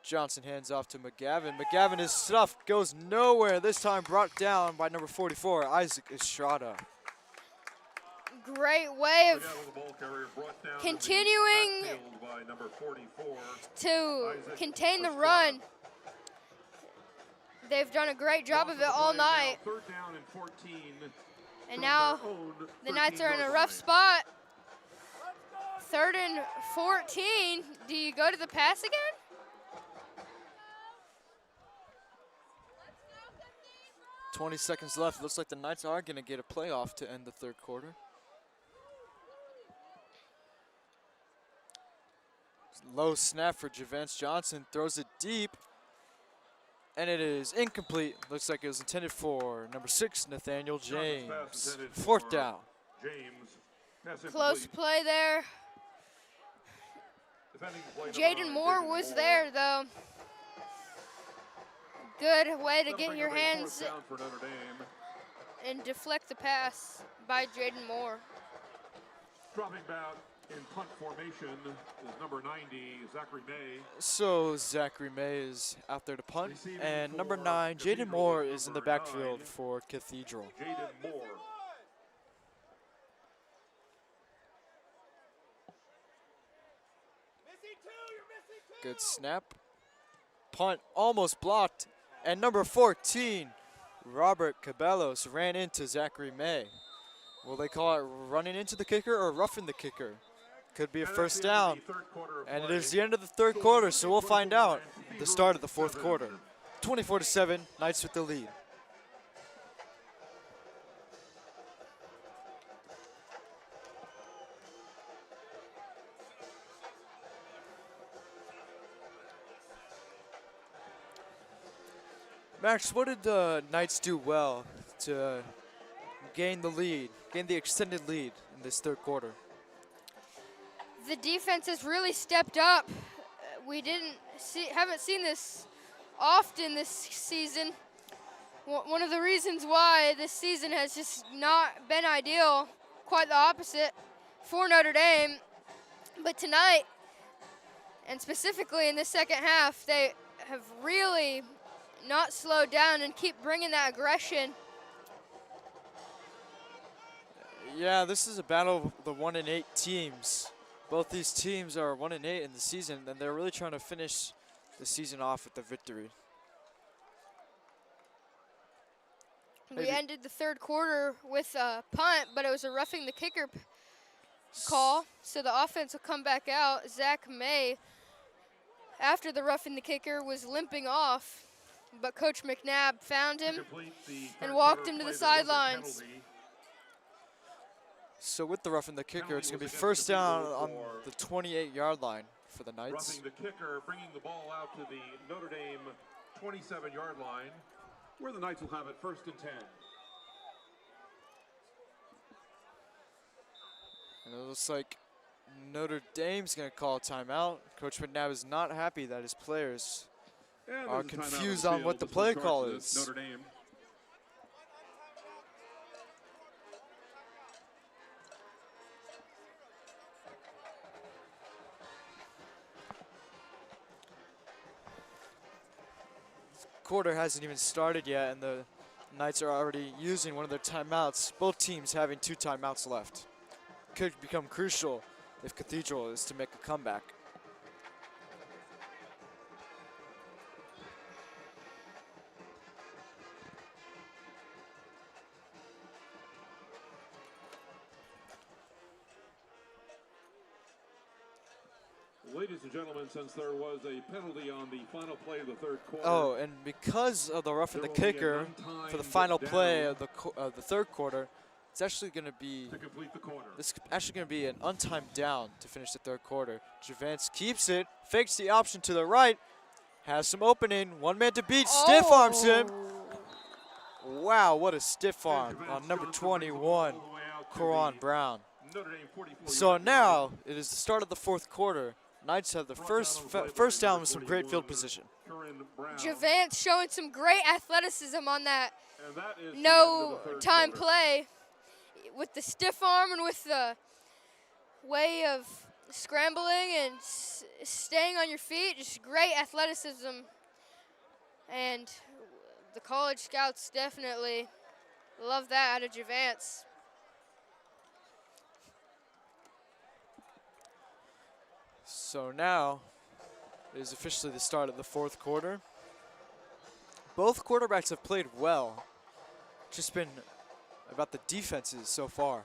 Johnson hands off to McGavin. McGavin is stuffed, goes nowhere. This time brought down by number 44, Isaac Estrada. Great way of McGavin, the ball carrier, brought down in the continuing backfield by number 44. to Isaac contain the Estrada. run. They've done a great job of it all night. Now 3rd down and 14. And from now their own the Knights are in a 13-yard rough line. spot. 3rd and 14. Do you go to the pass again? – 20 seconds left. Looks like the Knights are going to get a playoff to end the third quarter. Low snap for Javance Johnson. Throws it deep. And it is incomplete. Looks like it was intended for number 6, Nathaniel Johnson's pass James. intended 4th for down. James. Pass Close incomplete. play there. Defending play number Jaden 9, Moore Jaden was Moore. there, though. Good way to That'll get bring your up a hands 4th down for Notre Dame. and deflect the pass by Jaden Moore. Dropping back in punt formation is number 90, Zachary May. So Zachary May is out there to punt. Receiving And number for 9, Jaden Cathedral Moore is is in the number backfield 9. for Cathedral. Jaden Moore. Good snap. Punt almost blocked. And number 14, Robert Cabellos, ran into Zachary May. Will they call it running into the kicker or roughing the kicker? Could be a And first that's the end down. of the third quarter of And it play. is the end of the third quarter, so we'll find out the start of the fourth quarter. 24-7, Knights with the lead. Max, what did the Knights do well to gain the lead, gain the extended lead in this third quarter? The defense has really stepped up. We haven't seen this often this season. one of the reasons why this season has just not been ideal, quite the opposite for Notre Dame. But tonight, and specifically in the second half, they have really not slowed down and keep bringing that aggression. Yeah, this is a battle of the 1-8 teams. Both these teams are 1-8 in the season, and they're really trying to finish the season off with a victory. We ended the third quarter with a punt, but it was a roughing the kicker call, so the offense will come back out. Zach May, after the roughing the kicker, was limping off, but Coach McNabb found him and walked him to the sidelines. So with the roughing the kicker, it's going to be first down on the 28-yard line for the Knights. Roughing the kicker, bringing the ball out to the Notre Dame 27-yard line, where the Knights will have it first and 10. And it looks like Notre Dame's going to call a timeout. Coach McNabb is not happy that his players are confused on what the play call is. Notre Dame. Quarter hasn't even started yet, and the Knights are already using one of their timeouts. Both teams having 2 timeouts left. Could become crucial if Cathedral is to make a comeback. Ladies and gentlemen, since there was a penalty on the final play of the third quarter. Oh, and because of the roughing the kicker for the final play of the third quarter, it's actually going to be this is actually going to be an untimed down to finish the third quarter. Javance keeps it, fakes the option to the right, has some opening, one man to beat, stiff arms him. Wow, what a stiff arm on number 21, Coron Brown. So now it is the start of the fourth quarter. Knights have the first down with some great field position. Javance showing some great athleticism on that no-time play with the stiff arm and with the way of scrambling and staying on your feet. Just great athleticism. And the college scouts definitely love that out of Javance. So now it is officially the start of the fourth quarter. Both quarterbacks have played well. Just been about the defenses so far.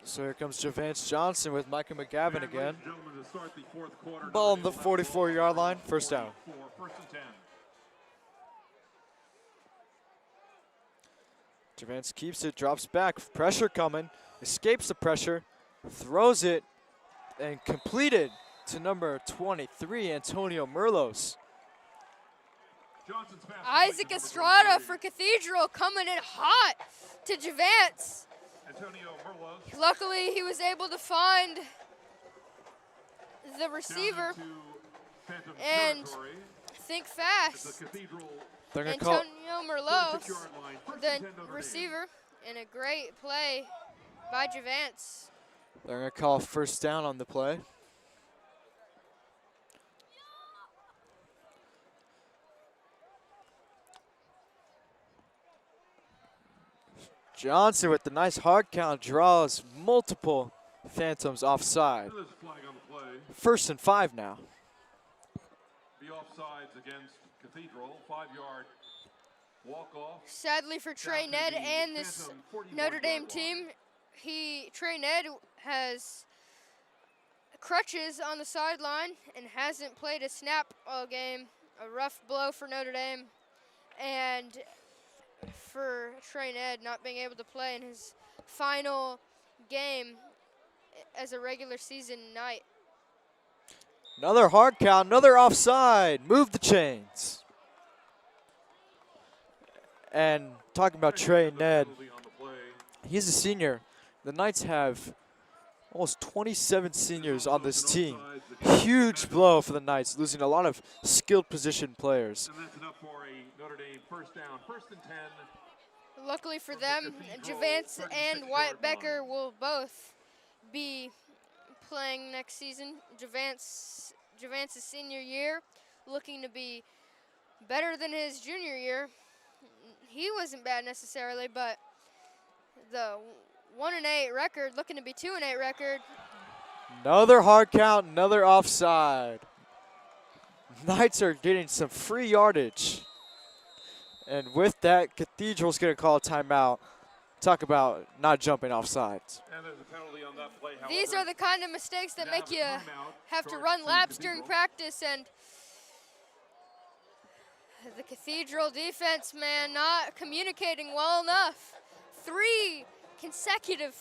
So here comes Javance Johnson with Micah McGavin again. Ball on the 44-yard line, first down. Javance keeps it, drops back, pressure coming, escapes the pressure, throws it, and completed to number 23, Antonio Merlos. Isaac Estrada for Cathedral coming in hot to Javance. Luckily, he was able to find the receiver and think fast. Antonio Merlos, the receiver, and a great play by Javance. They're going to call first down on the play. Johnson with the nice hard count draws multiple Phantoms offside. First and 5 now. The offsides against Cathedral, 5-yard walk-off. Sadly for Trey Ned and this Notre Dame team, Trey Ned has crutches on the sideline and hasn't played a snap all game. A rough blow for Notre Dame. And for Trey Ned not being able to play in his final game as a regular season night. Another hard count, another offside. Move the chains. And talking about Trey and Ned, Penalty on the play. he's a senior. The Knights have almost 27 seniors on this team. Huge blow for the Knights, losing a lot of skilled position players. And that's enough for a Notre Dame first down. 1st and 10. Luckily for them, Javance and Wyatt Becker will both be playing next season. Javance's senior year, looking to be better than his junior year. He wasn't bad necessarily, but the 1-8 record, looking to be 2-8 record. Another hard count, another offside. Knights are getting some free yardage. And with that, Cathedral's going to call a timeout. Talk about not jumping offsides. And there's a penalty on that play. These are the kind of mistakes that Now make the you timeout have to starts run to laps Cathedral. during practice, and the Cathedral defense, man, not communicating well enough. 3 consecutive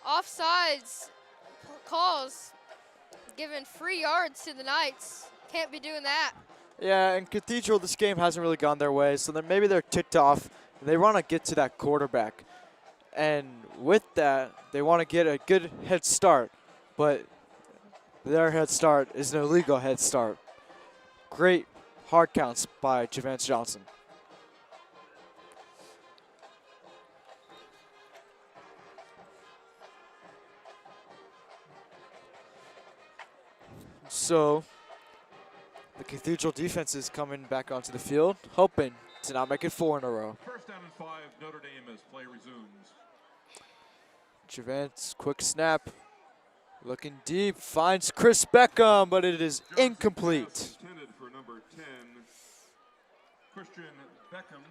offsides calls, giving free yards to the Knights. Can't be doing that. Yeah, and Cathedral, this game hasn't really gone their way, so then maybe they're ticked off. They want to get to that quarterback. And with that, they want to get a good head start, but their head start is an illegal head start. Great hard counts by Javance Johnson. So the Cathedral defense is coming back onto the field, hoping to not make it 4 in a row. 1st down and 5, Notre Dame as play resumes. Javance, quick snap, looking deep, finds Chris Beckham, but it is incomplete. Pass intended for number 10, Christian Beckham.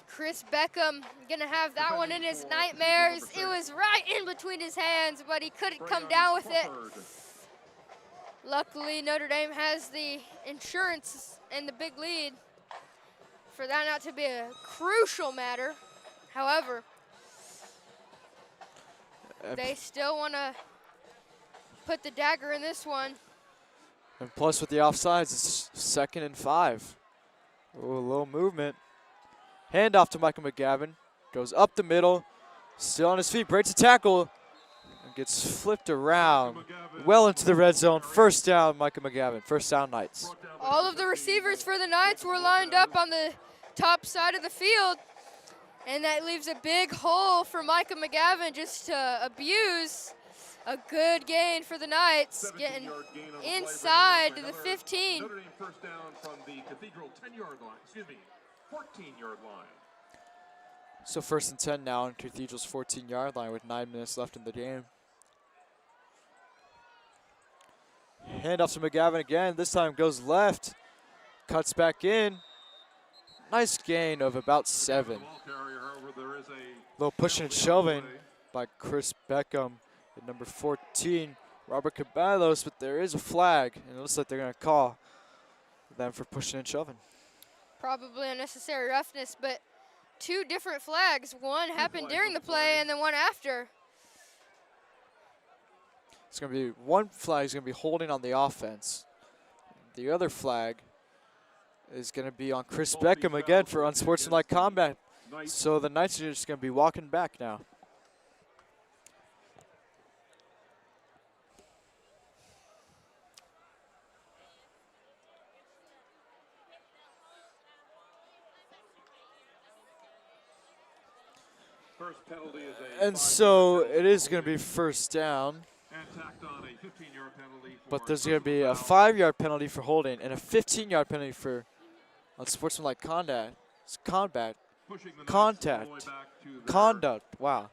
Chris Beckham gonna have that one in his nightmares. It was right in between his hands, but he couldn't come down with it. Luckily, Notre Dame has the insurance and the big lead for that not to be a crucial matter. However, they still want to put the dagger in this one. And plus with the offsides, it's 2nd and 5. Ooh, a little movement. Handoff to Michael McGavin. Goes up the middle. Still on his feet. Breaks a tackle. And gets flipped around. Well into the red zone. 1st down, Michael McGavin. 1st down, Knights. All of the receivers for the Knights were lined up on the top side of the field. And that leaves a big hole for Micah McGavin just to abuse. A good gain for the Knights, getting inside to the 15. Notre Dame first down from the Cathedral 10-yard line, 14-yard line. So 1st and 10 now on Cathedral's 14-yard line with 9 minutes left in the game. Handoff to McGavin again. This time goes left. Cuts back in. Nice gain of about 7. Little pushing and shoving by Chris Beckham at number 14, Robert Caballos, but there is a flag, and it looks like they're going to call them for pushing and shoving. Probably unnecessary roughness, but 2 different flags. One happened during the play and then one after. It's going to be one flag is going to be holding on the offense. The other flag is going to be on Chris Beckham again for unsportsmanlike combat. So the Knights are just going to be walking back now. First penalty is a And so it is going to be 1st down. and tacked on a 15-yard penalty. But there's going to be a 5-yard penalty for holding and a 15-yard penalty for unsportsmanlike conduct. Wow.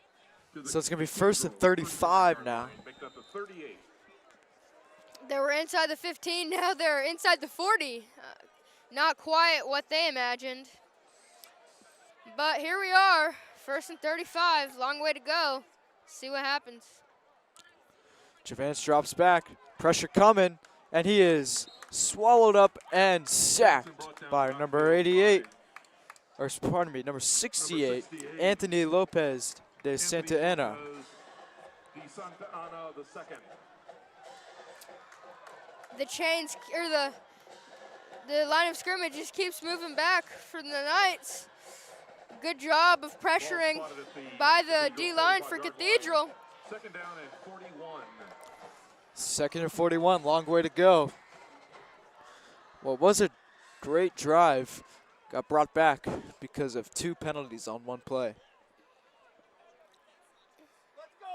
So it's going to be 1st and 35 now. They were inside the 15, now they're inside the 40. Not quite what they imagined. But here we are, 1st and 35, long way to go. See what happens. Javance drops back, pressure coming, and he is swallowed up and sacked by number 88, or pardon me, number 68, Anthony Lopez de Santa Ana. The chains, or the line of scrimmage just keeps moving back for the Knights. good job of pressuring by the D-line for Cathedral. Second down and 41. 2nd and 41, long way to go. What was a great drive got brought back because of 2 penalties on 1 play. Let's go,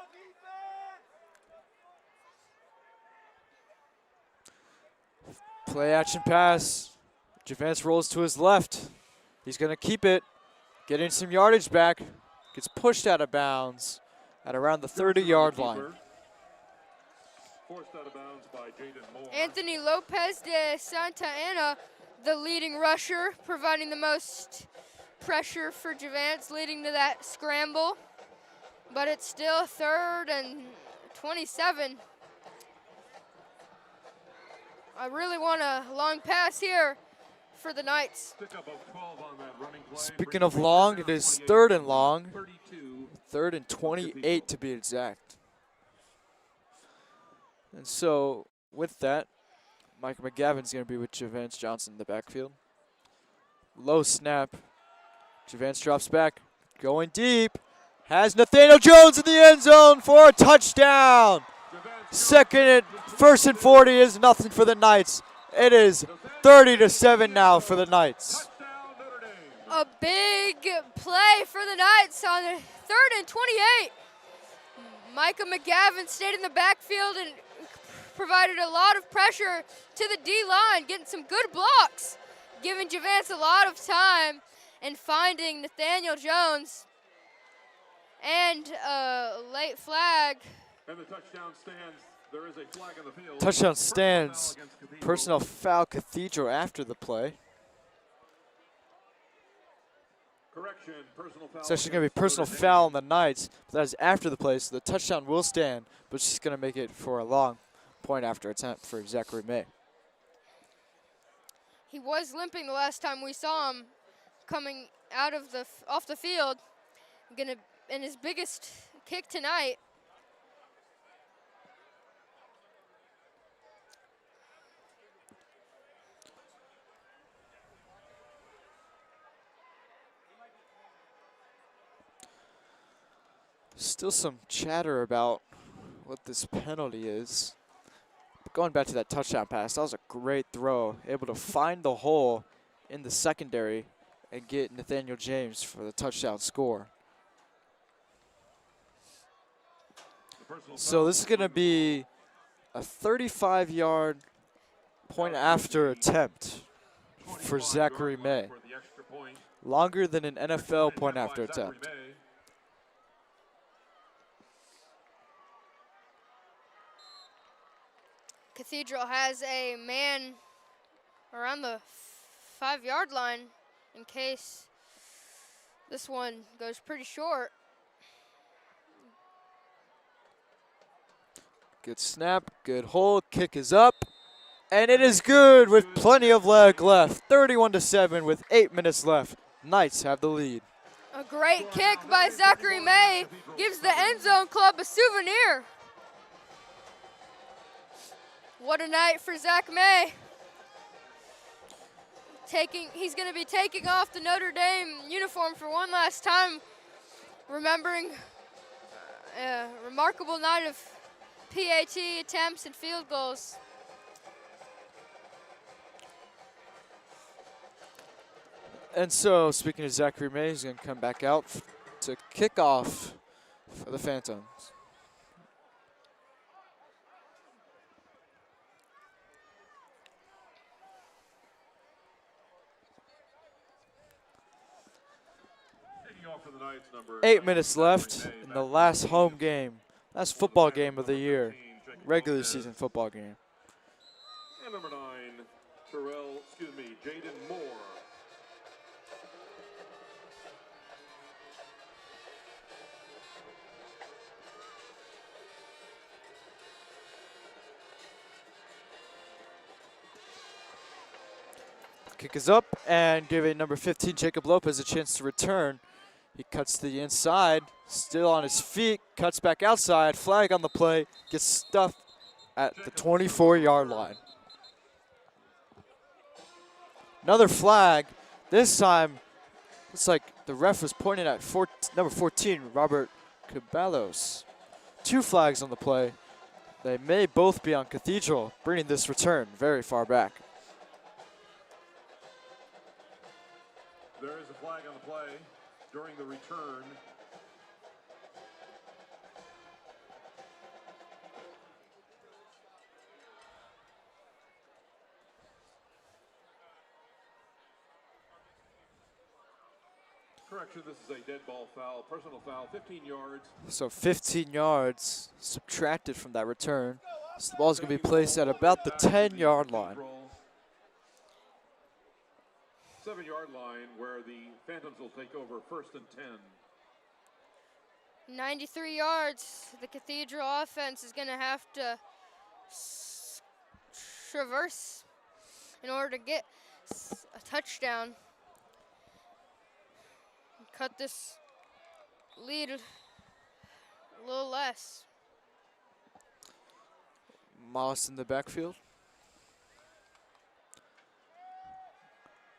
defense! Play action pass. Javance rolls to his left. He's going to keep it, getting some yardage back. Gets pushed out of bounds at around the 30-yard line. Forced out of bounds by Jaden Moore. Anthony Lopez de Santa Ana, the leading rusher, providing the most pressure for Javance, leading to that scramble. But it's still 3rd and 27. I really want a long pass here for the Knights. Speaking of long, it is 3rd and long. 3rd and 28 to be exact. And so, with that, Mike McGavin's going to be with Javance Johnson in the backfield. Low snap. Javance drops back. Going deep. Has Nathaniel Jones in the end zone for a touchdown. 1st and 40 is nothing for the Knights. It is 30-7 now for the Knights. A big play for the Knights on the 3rd and 28. Micah McGavin stayed in the backfield and provided a lot of pressure to the D-line, getting some good blocks, giving Javance a lot of time and finding Nathaniel Jones. And a late flag. And the touchdown stands. There is a flag on the field. Touchdown stands. Personnel foul Cathedral after the play. Correction, personal foul. It's actually going to be personal foul on the Knights, but that is after the play, so the touchdown will stand, but it's just going to make it for a long point after attempt for Zachary May. He was limping the last time we saw him coming out of off the field. In his biggest kick tonight. Still some chatter about what this penalty is. But going back to that touchdown pass, that was a great throw. Able to find the hole in the secondary and get Nathaniel James for the touchdown score. So this is going to be a 35-yard point after attempt for Zachary May. Longer than an NFL point after attempt. Cathedral has a man around the 5-yard line in case this one goes pretty short. Good snap, good hold, kick is up, and it is good with plenty of leg left. 31-7 with 8 minutes left. Knights have the lead. A great kick by Zachary May gives the End Zone Club a souvenir. What a night for Zach May. He's going to be taking off the Notre Dame uniform for one last time, remembering a remarkable night of PAT attempts and field goals. And so, speaking of Zachary May, he's going to come back out to kick off for the Phantoms. For the Knights, 8 minutes left in the last home game. Last football game of the year. Regular season football game. And number 9, Jaden Moore. Kick is up and giving number 15, Jacob Lopez, a chance to return. He cuts to the inside, still on his feet, cuts back outside, flag on the play, gets stuffed at the 24-yard line. Another flag, this time Looks like the ref was pointing at number 14, Robert Caballos. 2 flags on the play. They may both be on Cathedral, bringing this return very far back. There is a flag on the play during the return. Correction, this is a dead ball foul, personal foul, 15 yards. So 15 yards subtracted from that return. So the ball's going to be placed at about the 10-yard line. 7-yard line where the Phantoms will take over 1st and 10. 93 yards. The Cathedral offense is going to have to traverse in order to get a touchdown. Cut this lead a little less. Moss in the backfield.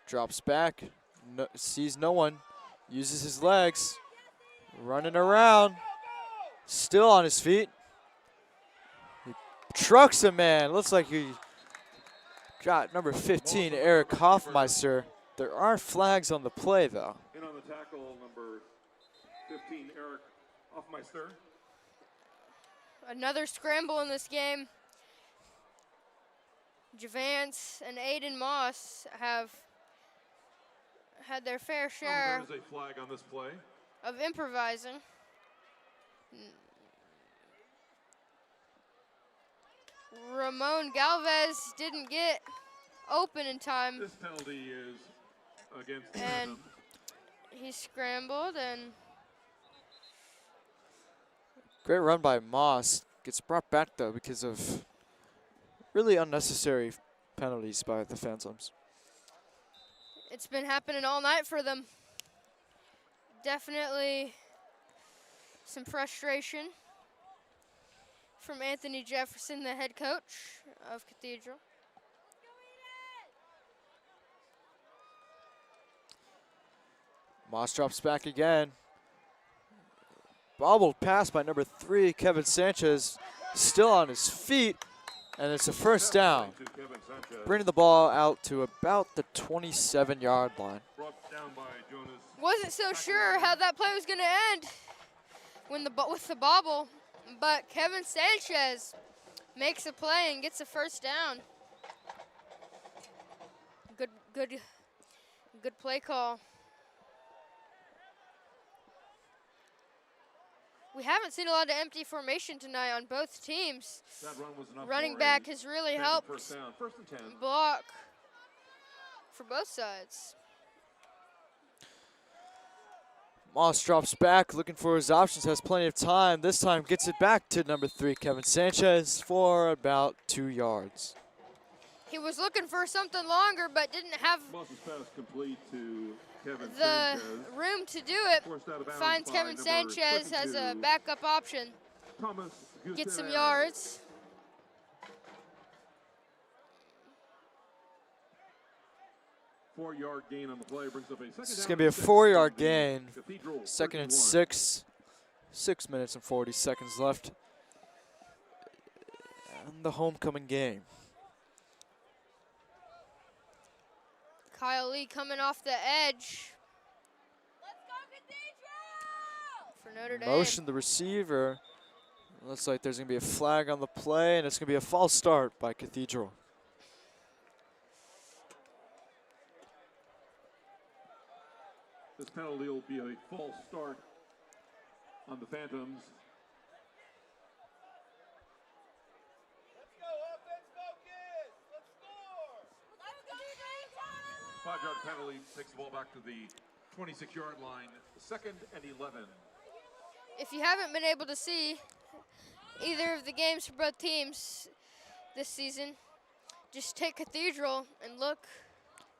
Drops back, sees no one, uses his legs, running around, still on his feet. He trucks a man. Looks like he got number 15, Eric Hoffmeister. There are flags on the play, though. In on the tackle, number 15, Eric Hoffmeister. Another scramble in this game. Javance and Aiden Moss have had their fair share There is a flag on this play. of improvising. Ramon Galvez didn't get open in time. This penalty is against And Anthem. he scrambled and Great run by Moss. Gets brought back, though, because of really unnecessary penalties by the Phantoms. it's been happening all night for them. Definitely some frustration from Anthony Jefferson, the head coach of Cathedral. Moss drops back again. Bobbled pass by number 3, Kevin Sanchez, still on his feet, and it's a first down. Bringing the ball out to about the 27-yard line. Brought down by Jonas. Wasn't so sure how that play was going to end with the bobble, but Kevin Sanchez makes a play and gets a first down. Good play call. We haven't seen a lot of empty formation tonight on both teams. That run was enough Running for back a has really Phantom helped first down. 1st and 10. block for both sides. Moss drops back, looking for his options, has plenty of time. This time gets it back to number 3, Kevin Sanchez, for about 2 yards. He was looking for something longer, but didn't have Moss's pass complete to Kevin the Sanchez. room to do it. Forced out of bounds Finds by Kevin number Sanchez as a 22, backup option. Thomas Gets some Gutierrez. yards. Four-yard gain on the play brings up a second This is down going to be a and 6 4-yard from the gain. Cathedral 2nd and 31. 6. 6 minutes and 40 seconds left. And the homecoming game. Kyle Lee coming off the edge for Notre Dame. Motion the receiver. Looks like there's going to be a flag on the play, and it's going to be a false start by Cathedral. This penalty will be a false start on the Phantoms. Let's go, offense, focus! Let's score! 5-yard penalty takes the ball back to the 26-yard line. 2nd and 11. If you haven't been able to see either of the games for both teams this season, just take Cathedral and look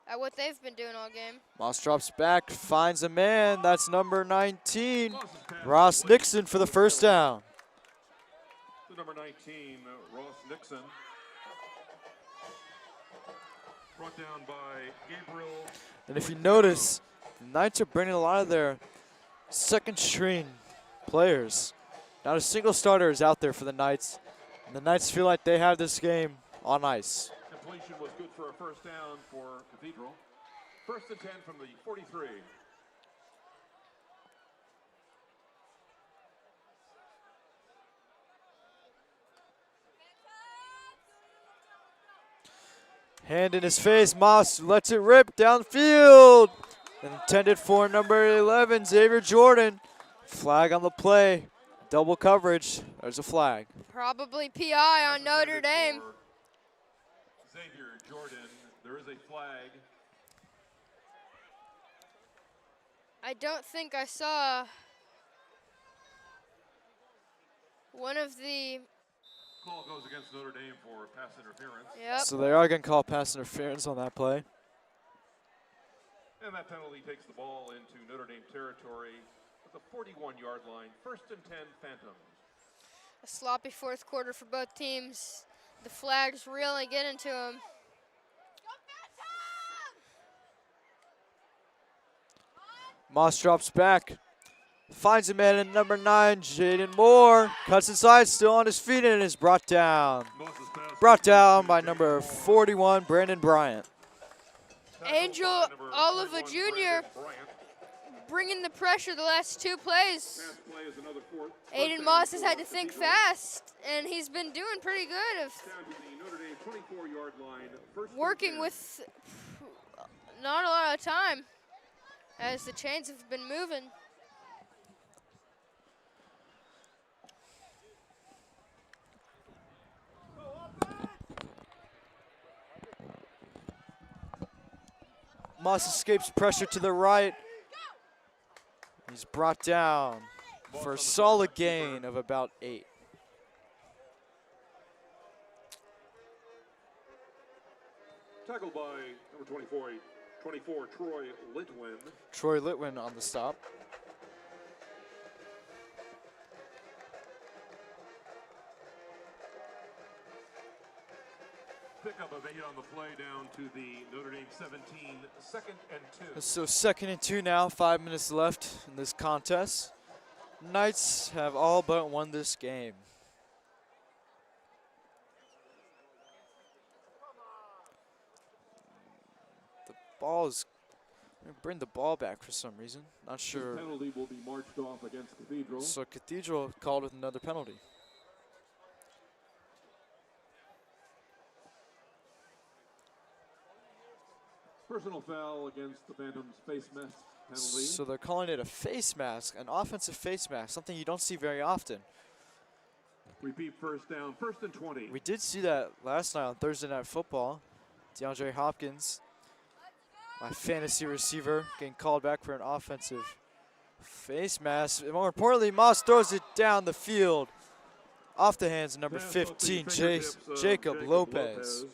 at what they've been doing all game. Moss drops back, finds a man. That's number 19, Moss's pass Ross complete. Nixon for the first down. The number 19, Ross Nixon. Brought down by Gabriel. And if you notice, the Knights are bringing a lot of their second string players. Not a single starter is out there for the Knights. And the Knights feel like they have this game on ice. Completion was good for a first down for Cathedral. 1st and 10 from the 43. Hand in his face, Moss lets it rip downfield. Intended for number 11, Xavier Jordan. Flag on the play, double coverage, there's a flag. Probably PI on Notre Dame. Xavier Jordan, there is a flag. I don't think I saw one of the. Call goes against Notre Dame for pass interference. Yep. So they are going to call pass interference on that play. And that penalty takes the ball into Notre Dame territory at the 41-yard line. 1st and 10 Phantoms. A sloppy fourth quarter for both teams. The flags really get into them. Moss drops back. Finds a man in number 9, Jaden Moore. Cuts inside, still on his feet, and is brought down. Brought down by number 41, Brandon Bryant. Angel Oliva Jr. bringing the pressure the last two plays. Aiden Moss has had to think fast, and he's been doing pretty good of working with not a lot of time as the chains have been moving. Moss escapes pressure to the right. He's brought down for a solid gain of about 8. Tackled by number 24, Troy Litwin. Troy Litwin on the stop. Pickup of 8 on the play down to the Notre Dame 17, 2nd and 2. So 2nd and 2 now, 5 minutes left in this contest. Knights have all but won this game. The ball is, bring the ball back for some reason. Not sure. This penalty will be marched off against Cathedral. So Cathedral called with another penalty. Personal foul against the Phantoms, face mask penalty. So they're calling it a face mask, an offensive face mask, something you don't see very often. Repeat first down, 1st and 20. We did see that last night on Thursday Night Football. DeAndre Hopkins, my fantasy receiver, getting called back for an offensive face mask. And more importantly, Moss throws it down the field off the hands of number 15, Jacob Lopez.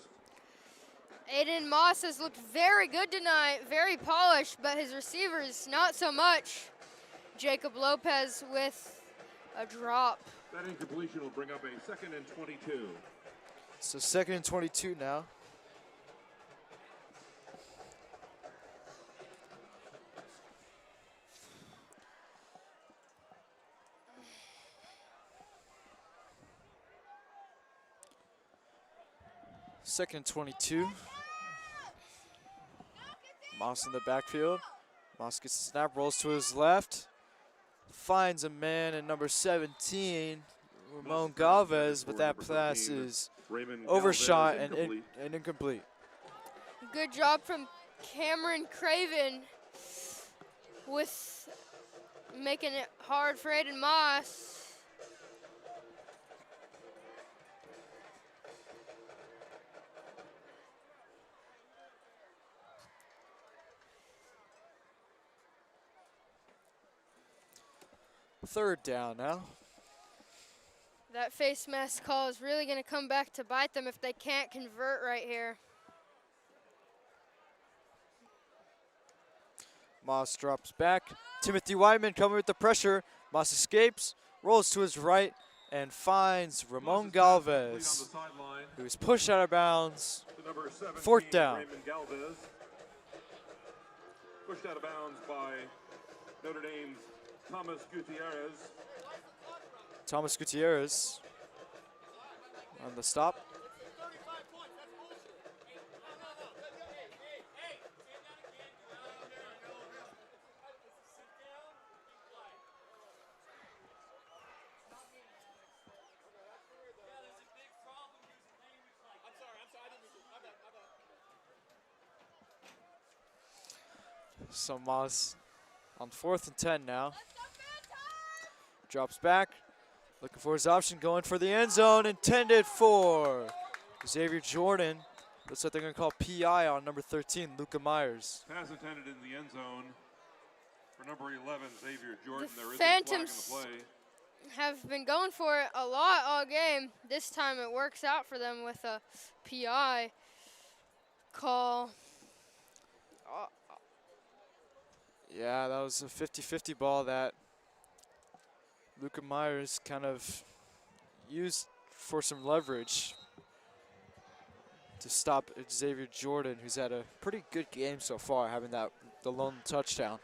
Aiden Moss has looked very good tonight, very polished, but his receivers not so much. Jacob Lopez with a drop. That incompletion will bring up a 2nd and 22. So 2nd and 22 now. Second and 22. Moss in the backfield. Moss gets the snap, rolls to his left. Finds a man in number 17, Ramon Galvez, but that pass is overshot and incomplete. Good job from Cameron Craven with making it hard for Aiden Moss. Third down now. That face mask call is really going to come back to bite them if they can't convert right here. Moss drops back. Timothy Whiteman coming with the pressure. Moss escapes, rolls to his right, and finds Ramon Moss is complete on the Galvez, sideline. who's pushed out of bounds. The number 17, Fourth down. Raymond Galvez. Pushed out of bounds by Notre Dame's Thomas Gutierrez. Thomas Gutierrez on the stop. So Moss on 4th and 10 now. Drops back, looking for his option, going for the end zone, intended for Xavier Jordan. Looks like they're going to call PI on number 13, Luca Myers. Pass intended in the end zone for number 11, Xavier Jordan. There is Phantoms a flag on the play. have been going for it a lot all game. This time it works out for them with a PI call. Yeah, that was a 50-50 ball that Luca Myers kind of used for some leverage to stop Xavier Jordan, who's had a pretty good game so far, having the lone touchdown.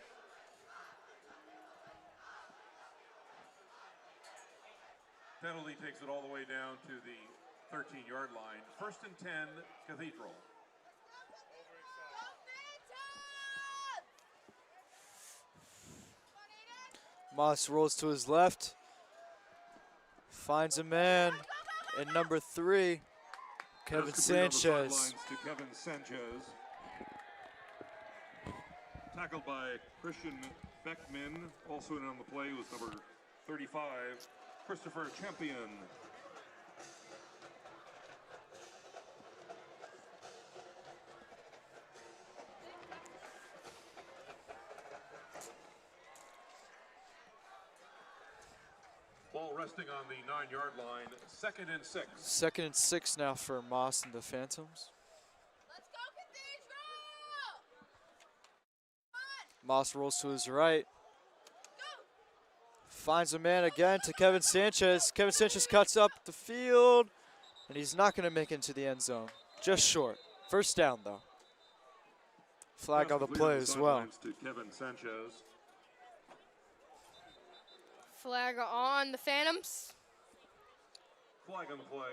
Penalty takes it all the way down to the 13-yard line. 1st and 10, Cathedral. Moss rolls to his left, finds a man in number 3, Kevin Pass complete on the Sanchez. sidelines to Kevin Sanchez. Tackled by Christian Beckman. Also in on the play was number 35, Christopher Champion. Ball resting on the 9-yard line. 2nd and 6. 2nd and 6 now for Moss and the Phantoms. Let's go, Cathedral! Moss rolls to his right. Finds a man again to Kevin Sanchez. Kevin Sanchez cuts up the field, and he's not going to make it into the end zone. Just short. 1st down, though. Flag Pass on the complete play as well. sidelines to Kevin Sanchez. Flag on the Phantoms. Flag on the play.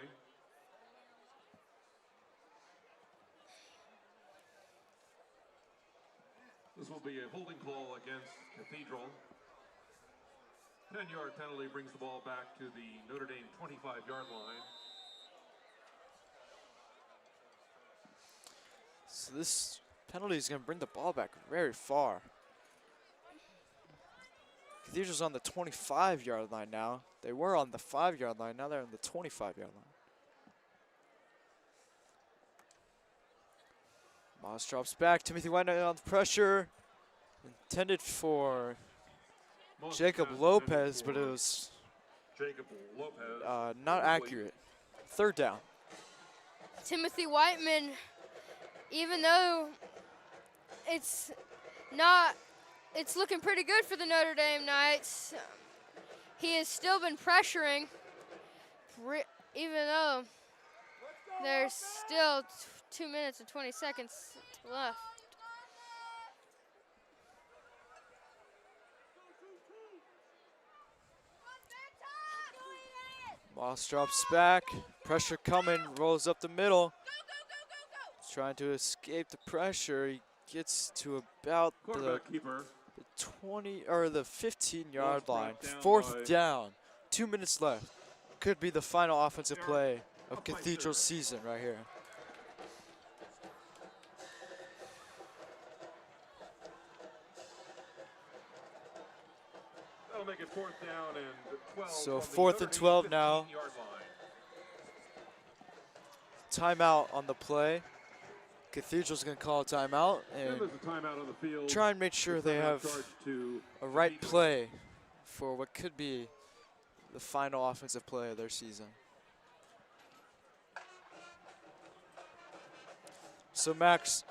This will be a holding call against Cathedral. 10-yard penalty brings the ball back to the Notre Dame 25-yard line. So this penalty is going to bring the ball back very far. Cathedral's on the 25-yard line now. They were on the 5-yard line. Now they're on the 25-yard line. Moss drops back. Timothy White on the pressure. Intended for Most Jacob pass Lopez, intended but for it was Jacob Lopez. not Incomplete. accurate. 3rd down. Timothy Whiteman, even though it's looking pretty good for the Notre Dame Knights, he has still been pressuring, even though there's still 2 minutes and 20 seconds left. Moss drops back. Pressure coming. Rolls up the middle. He's trying to escape the pressure. He gets to about the Quarterback keeper. 20 or the 15-yard Ball's line. brought down 4th by- down. 2 minutes left. Could be the final offensive play of Up by Cathedral's 30. season right here. That'll make it 4th down and 12. So from the 4th Notre and Dame 12 now. 15-yard line. Timeout on the play. Cathedral's going to call a timeout And and there's a timeout on the field. try and make sure they Timeout have charged to a right Cathedral. play for what could be the final offensive play of their season. So Max,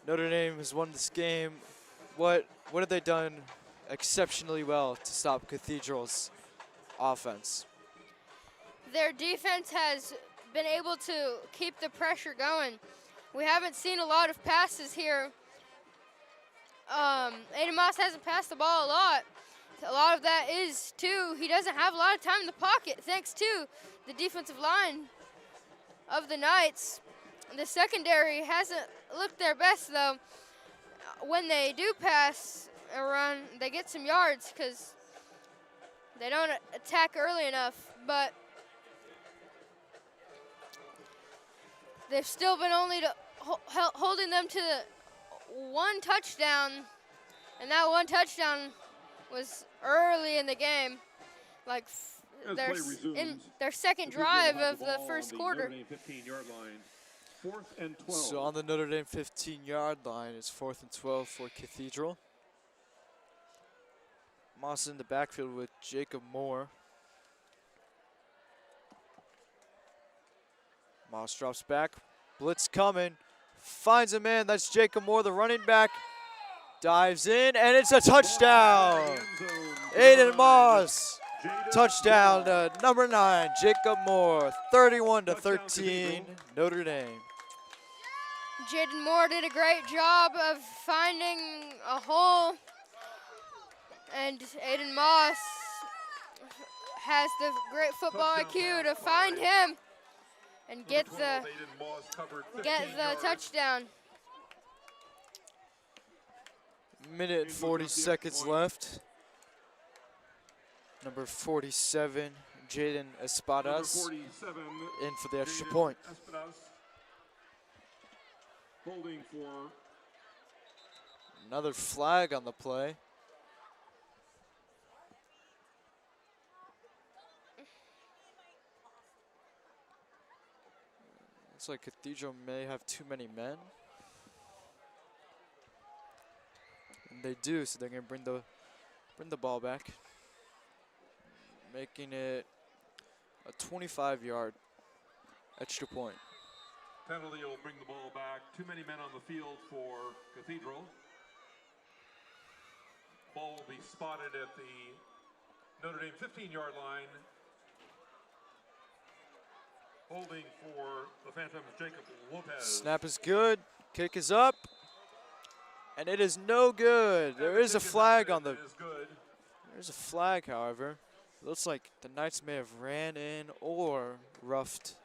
Notre Dame has won this game. What have they done exceptionally well to stop Cathedral's offense? their defense has been able to keep the pressure going. We haven't seen a lot of passes here. Aiden Moss hasn't passed the ball a lot. A lot of that is, too, he doesn't have a lot of time in the pocket, thanks to the defensive line of the Knights. The secondary hasn't looked their best, though. When they do pass a run, they get some yards because they don't attack early enough. But they've still been only holding them to the one touchdown, and that one touchdown was early in the game, like in their second drive of the first quarter. 15-yard line. 4th and 12. So on the Notre Dame 15-yard line, it's 4th and 12 for Cathedral. Moss in the backfield with Jacob Moore. Moss drops back. Blitz coming. Finds a man. That's Jacob Moore, the running back. Dives in, and it's a touchdown. Aiden Moss. Touchdown to number 9, Jacob Moore. 31-13, Notre Dame. Jaden Moore did a great job of finding a hole, and Aiden Moss has the great football IQ to find him and get the touchdown. Minute and 40 seconds left. Number 47, Jaden Espadas, in for the extra point. Holding for another flag on the play. Looks like Cathedral may have too many men. And they do, so they're gonna bring the ball back, making it a 25-yard extra point. penalty will bring the ball back. Too many men on the field for Cathedral. Ball will be spotted at the Notre Dame 15-yard line. Holding for the Phantoms, Jacob Lopez. Snap is good. Kick is up. And it is no good. There is a flag on the. There's a flag, however. Looks like the Knights may have ran in or roughed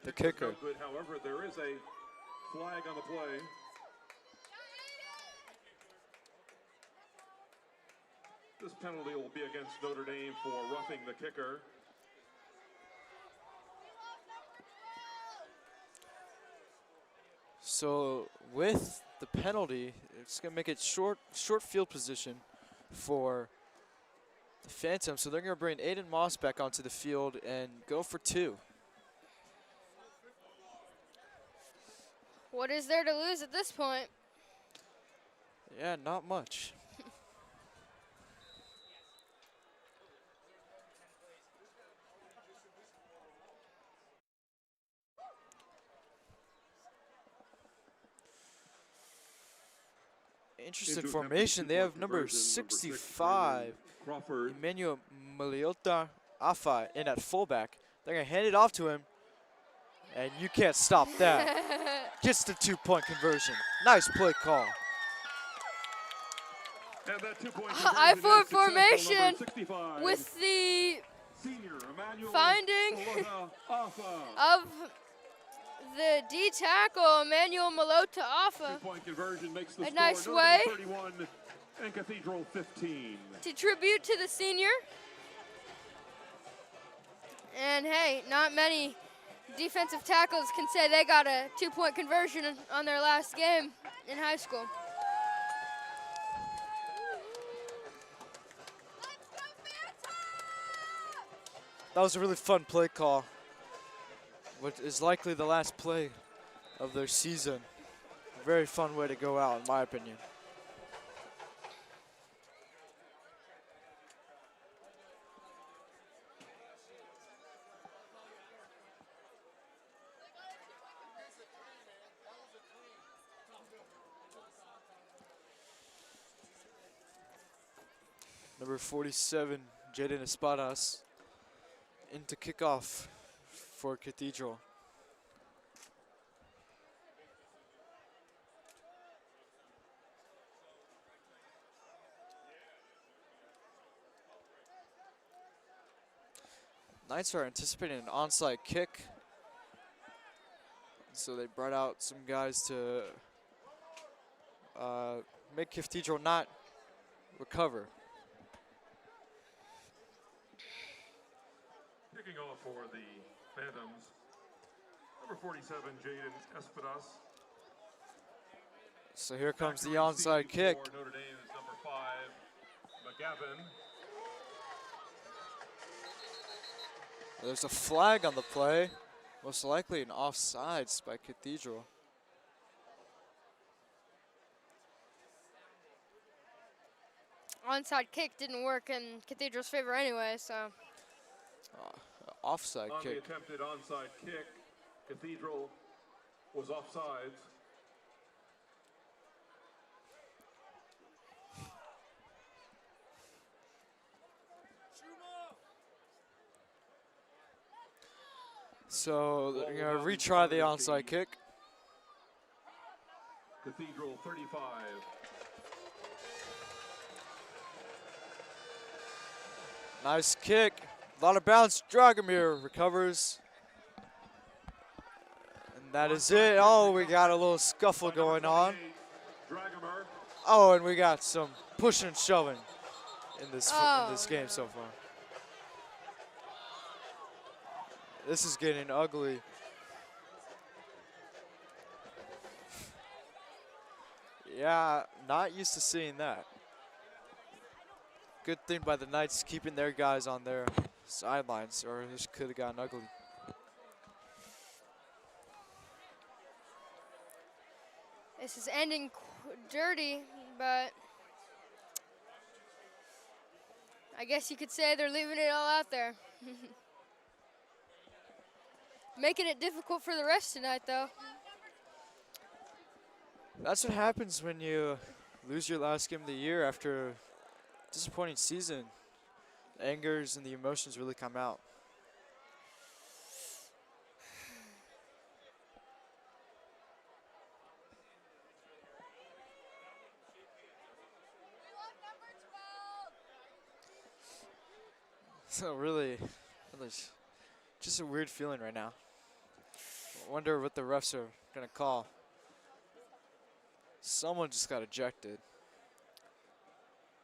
the kicker. No good. However, there is a flag on the play. This penalty will be against Notre Dame for roughing the kicker. So with the penalty, it's going to make it short field position for the Phantoms. So they're going to bring Aiden Moss back onto the field and go for 2. What is there to lose at this point? Yeah, not much. Interesting formation. They have number 65, Emmanuel Maliota Afa, in at fullback. They're going to hand it off to him, and you can't stop that. Gets the 2-point conversion. Nice play call. I-4 formation with the finding of the D tackle, Emmanuel Malota Afa. A nice way and Cathedral 15. To tribute to the senior. And hey, not many defensive tackles can say they got a 2-point conversion on their last game in high school. That was a really fun play call. What is likely the last play of their season. A very fun way to go out, in my opinion. Number 47, Jaden Espadas, in to kick off for Cathedral. Knights are anticipating an onside kick. So they brought out some guys to make Cathedral not recover. Kicking off for the Phantoms, number 47, Jaden Espadas. So here comes the Zachary onside May kick. for Notre Dame is number 5, McGavin. There's a flag on the play. Most likely an offsides by Cathedral. Onside kick didn't work in Cathedral's favor anyway, so. Offside On the kick. attempted onside kick, Cathedral was offsides. So they're going to retry the onside kick. Cathedral 35. Nice kick. A lot of bounce. Dragomir recovers. And that is it. Oh, we got a little scuffle going on. Dragomir. Oh, and we got some pushing and shoving in this game so far. This is getting ugly. Yeah, not used to seeing that. Good thing by the Knights keeping their guys on their sidelines, or this could have gotten ugly. This is ending dirty, but I guess you could say they're leaving it all out there. Making it difficult for the rest tonight, though. That's what happens when you lose your last game of the year after a disappointing season. The angers and the emotions really come out. So really just a weird feeling right now. I wonder what the refs are gonna call. Someone just got ejected.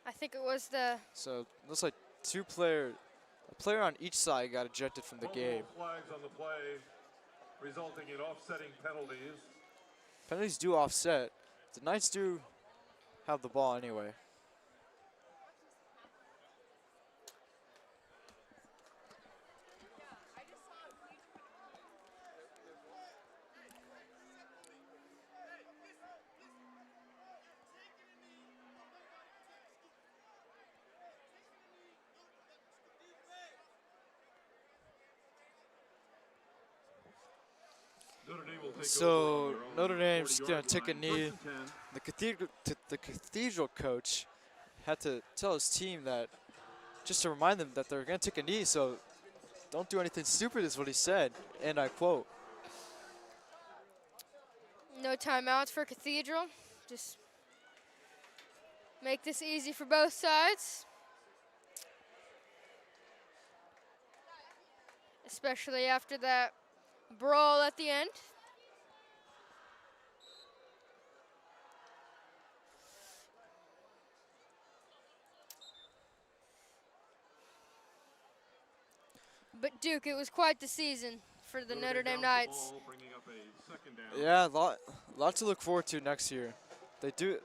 I think it was the. So it looks like a player on each side got ejected from the game. Flags on the play, resulting in offsetting penalties. Penalties do offset. The Knights do have the ball anyway. So Notre Dame's gonna take a knee. The Cathedral coach had to tell his team that, just to remind them that they're gonna take a knee. So don't do anything stupid, is what he said, and I quote. No timeouts for Cathedral. Just make this easy for both sides. Especially after that brawl at the end. But Duke, it was quite the season for the Notre Dame Knights. Yeah, a lot to look forward to next year. They do,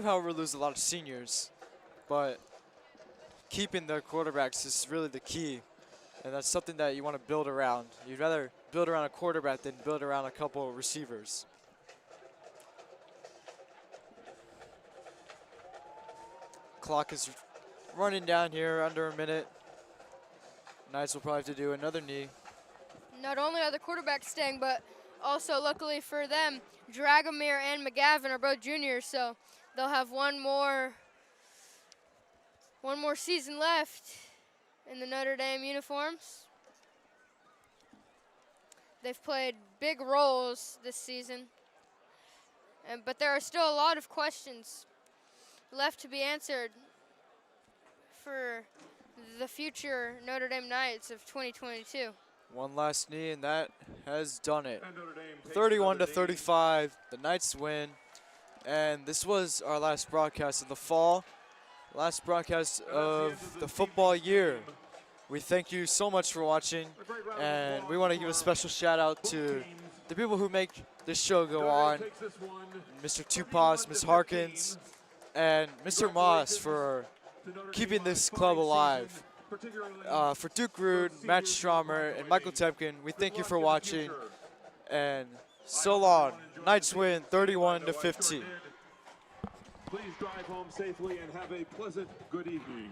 however, lose a lot of seniors, but keeping their quarterbacks is really the key, and that's something that you want to build around. You'd rather build around a quarterback than build around a couple of receivers. Clock is running down here, under a minute. Knights will probably have to do another knee. Not only are the quarterbacks staying, but also luckily for them, Dragomir and McGavin are both juniors, so they'll have one more season left in the Notre Dame uniforms. They've played big roles this season, but there are still a lot of questions left to be answered for the future Notre Dame Knights of 2022. One last knee, and that has done it. And Notre Dame takes 31 to another knee. 35, the Knights win. And this was our last broadcast of the fall, last broadcast of the football year. We thank you so much for watching, and we want to give a special shout out to the people who make this show go on, Mr. Tupas, Ms. Harkins, and Mr. Moss for keeping this club alive. For Duke Rude, Matt Stromer, and Michael Temkin, we thank you for watching, and so long. Knights win 31 to 15. Please drive home safely and have a pleasant good evening.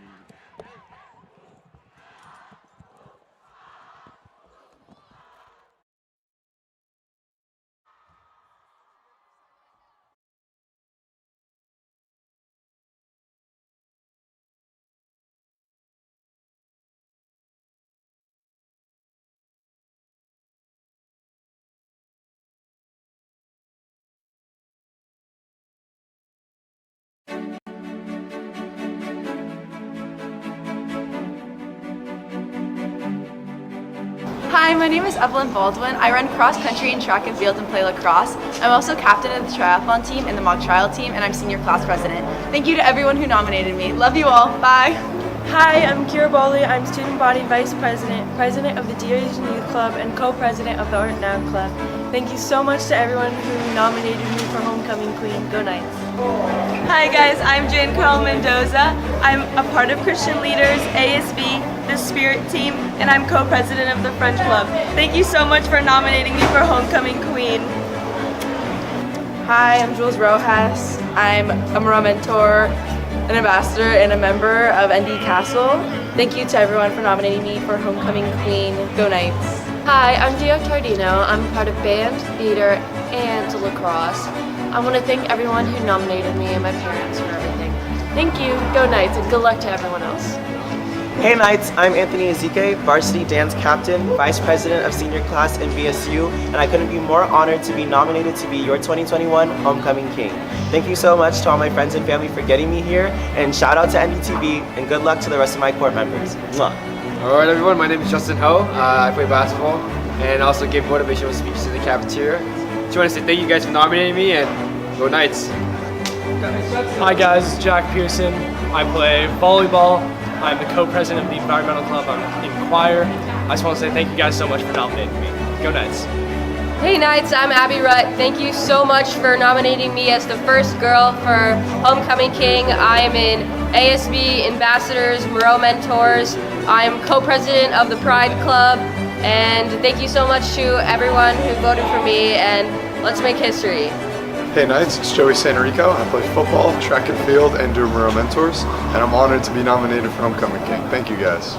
Hi, my name is Evelyn Baldwin. I run cross country and track and field and play lacrosse. I'm also captain of the triathlon team and the mock trial team, and I'm senior class president. Thank you to everyone who nominated me. Love you all. Bye. Hi, I'm Kira Bowley. I'm student body vice president, president of the DO's Youth Club, and co-president of the Art Now Club. Thank you so much to everyone who nominated me for Homecoming Queen. Go Knights. Hi guys, I'm Jan Carl Mendoza. I'm a part of Christian Leaders, ASB, the Spirit Team, and I'm co-president of the French Club. Thank you so much for nominating me for Homecoming Queen. Hi, I'm Jules Rojas. I'm a Moreau mentor, an ambassador, and a member of ND Castle. Thank you to everyone for nominating me for Homecoming Queen. Go Knights. Hi, I'm Dio Tardino. I'm a part of band, theater, and lacrosse. I want to thank everyone who nominated me and my parents for everything. Thank you, go Knights, and good luck to everyone else. Hey Knights, I'm Anthony Ezike, Varsity Dance Captain, Vice President of Senior Class in VSU, and I couldn't be more honored to be nominated to be your 2021 Homecoming King. Thank you so much to all my friends and family for getting me here, and shout out to NDTV, and good luck to the rest of my court members. Mwah. Alright everyone, my name is Justin Ho. I play basketball and also give motivational speeches in the cafeteria. Just want to say thank you guys for nominating me, and go Knights. Hi guys, it's Jack Pearson. I play volleyball. I'm the co-president of the environmental club. I'm in choir. I just want to say thank you guys so much for nominating me. Go Knights. Hey Knights, I'm Abby Rutt. Thank you so much for nominating me as the first girl for Homecoming King. I am in ASB Ambassadors, Moreau Mentors. I am co-president of the Pride Club. And thank you so much to everyone who voted for me, and let's make history. Hey Knights, it's Joey Sanrico. I play football, track and field, and do Moreau Mentors, and I'm honored to be nominated for Homecoming King. Thank you guys.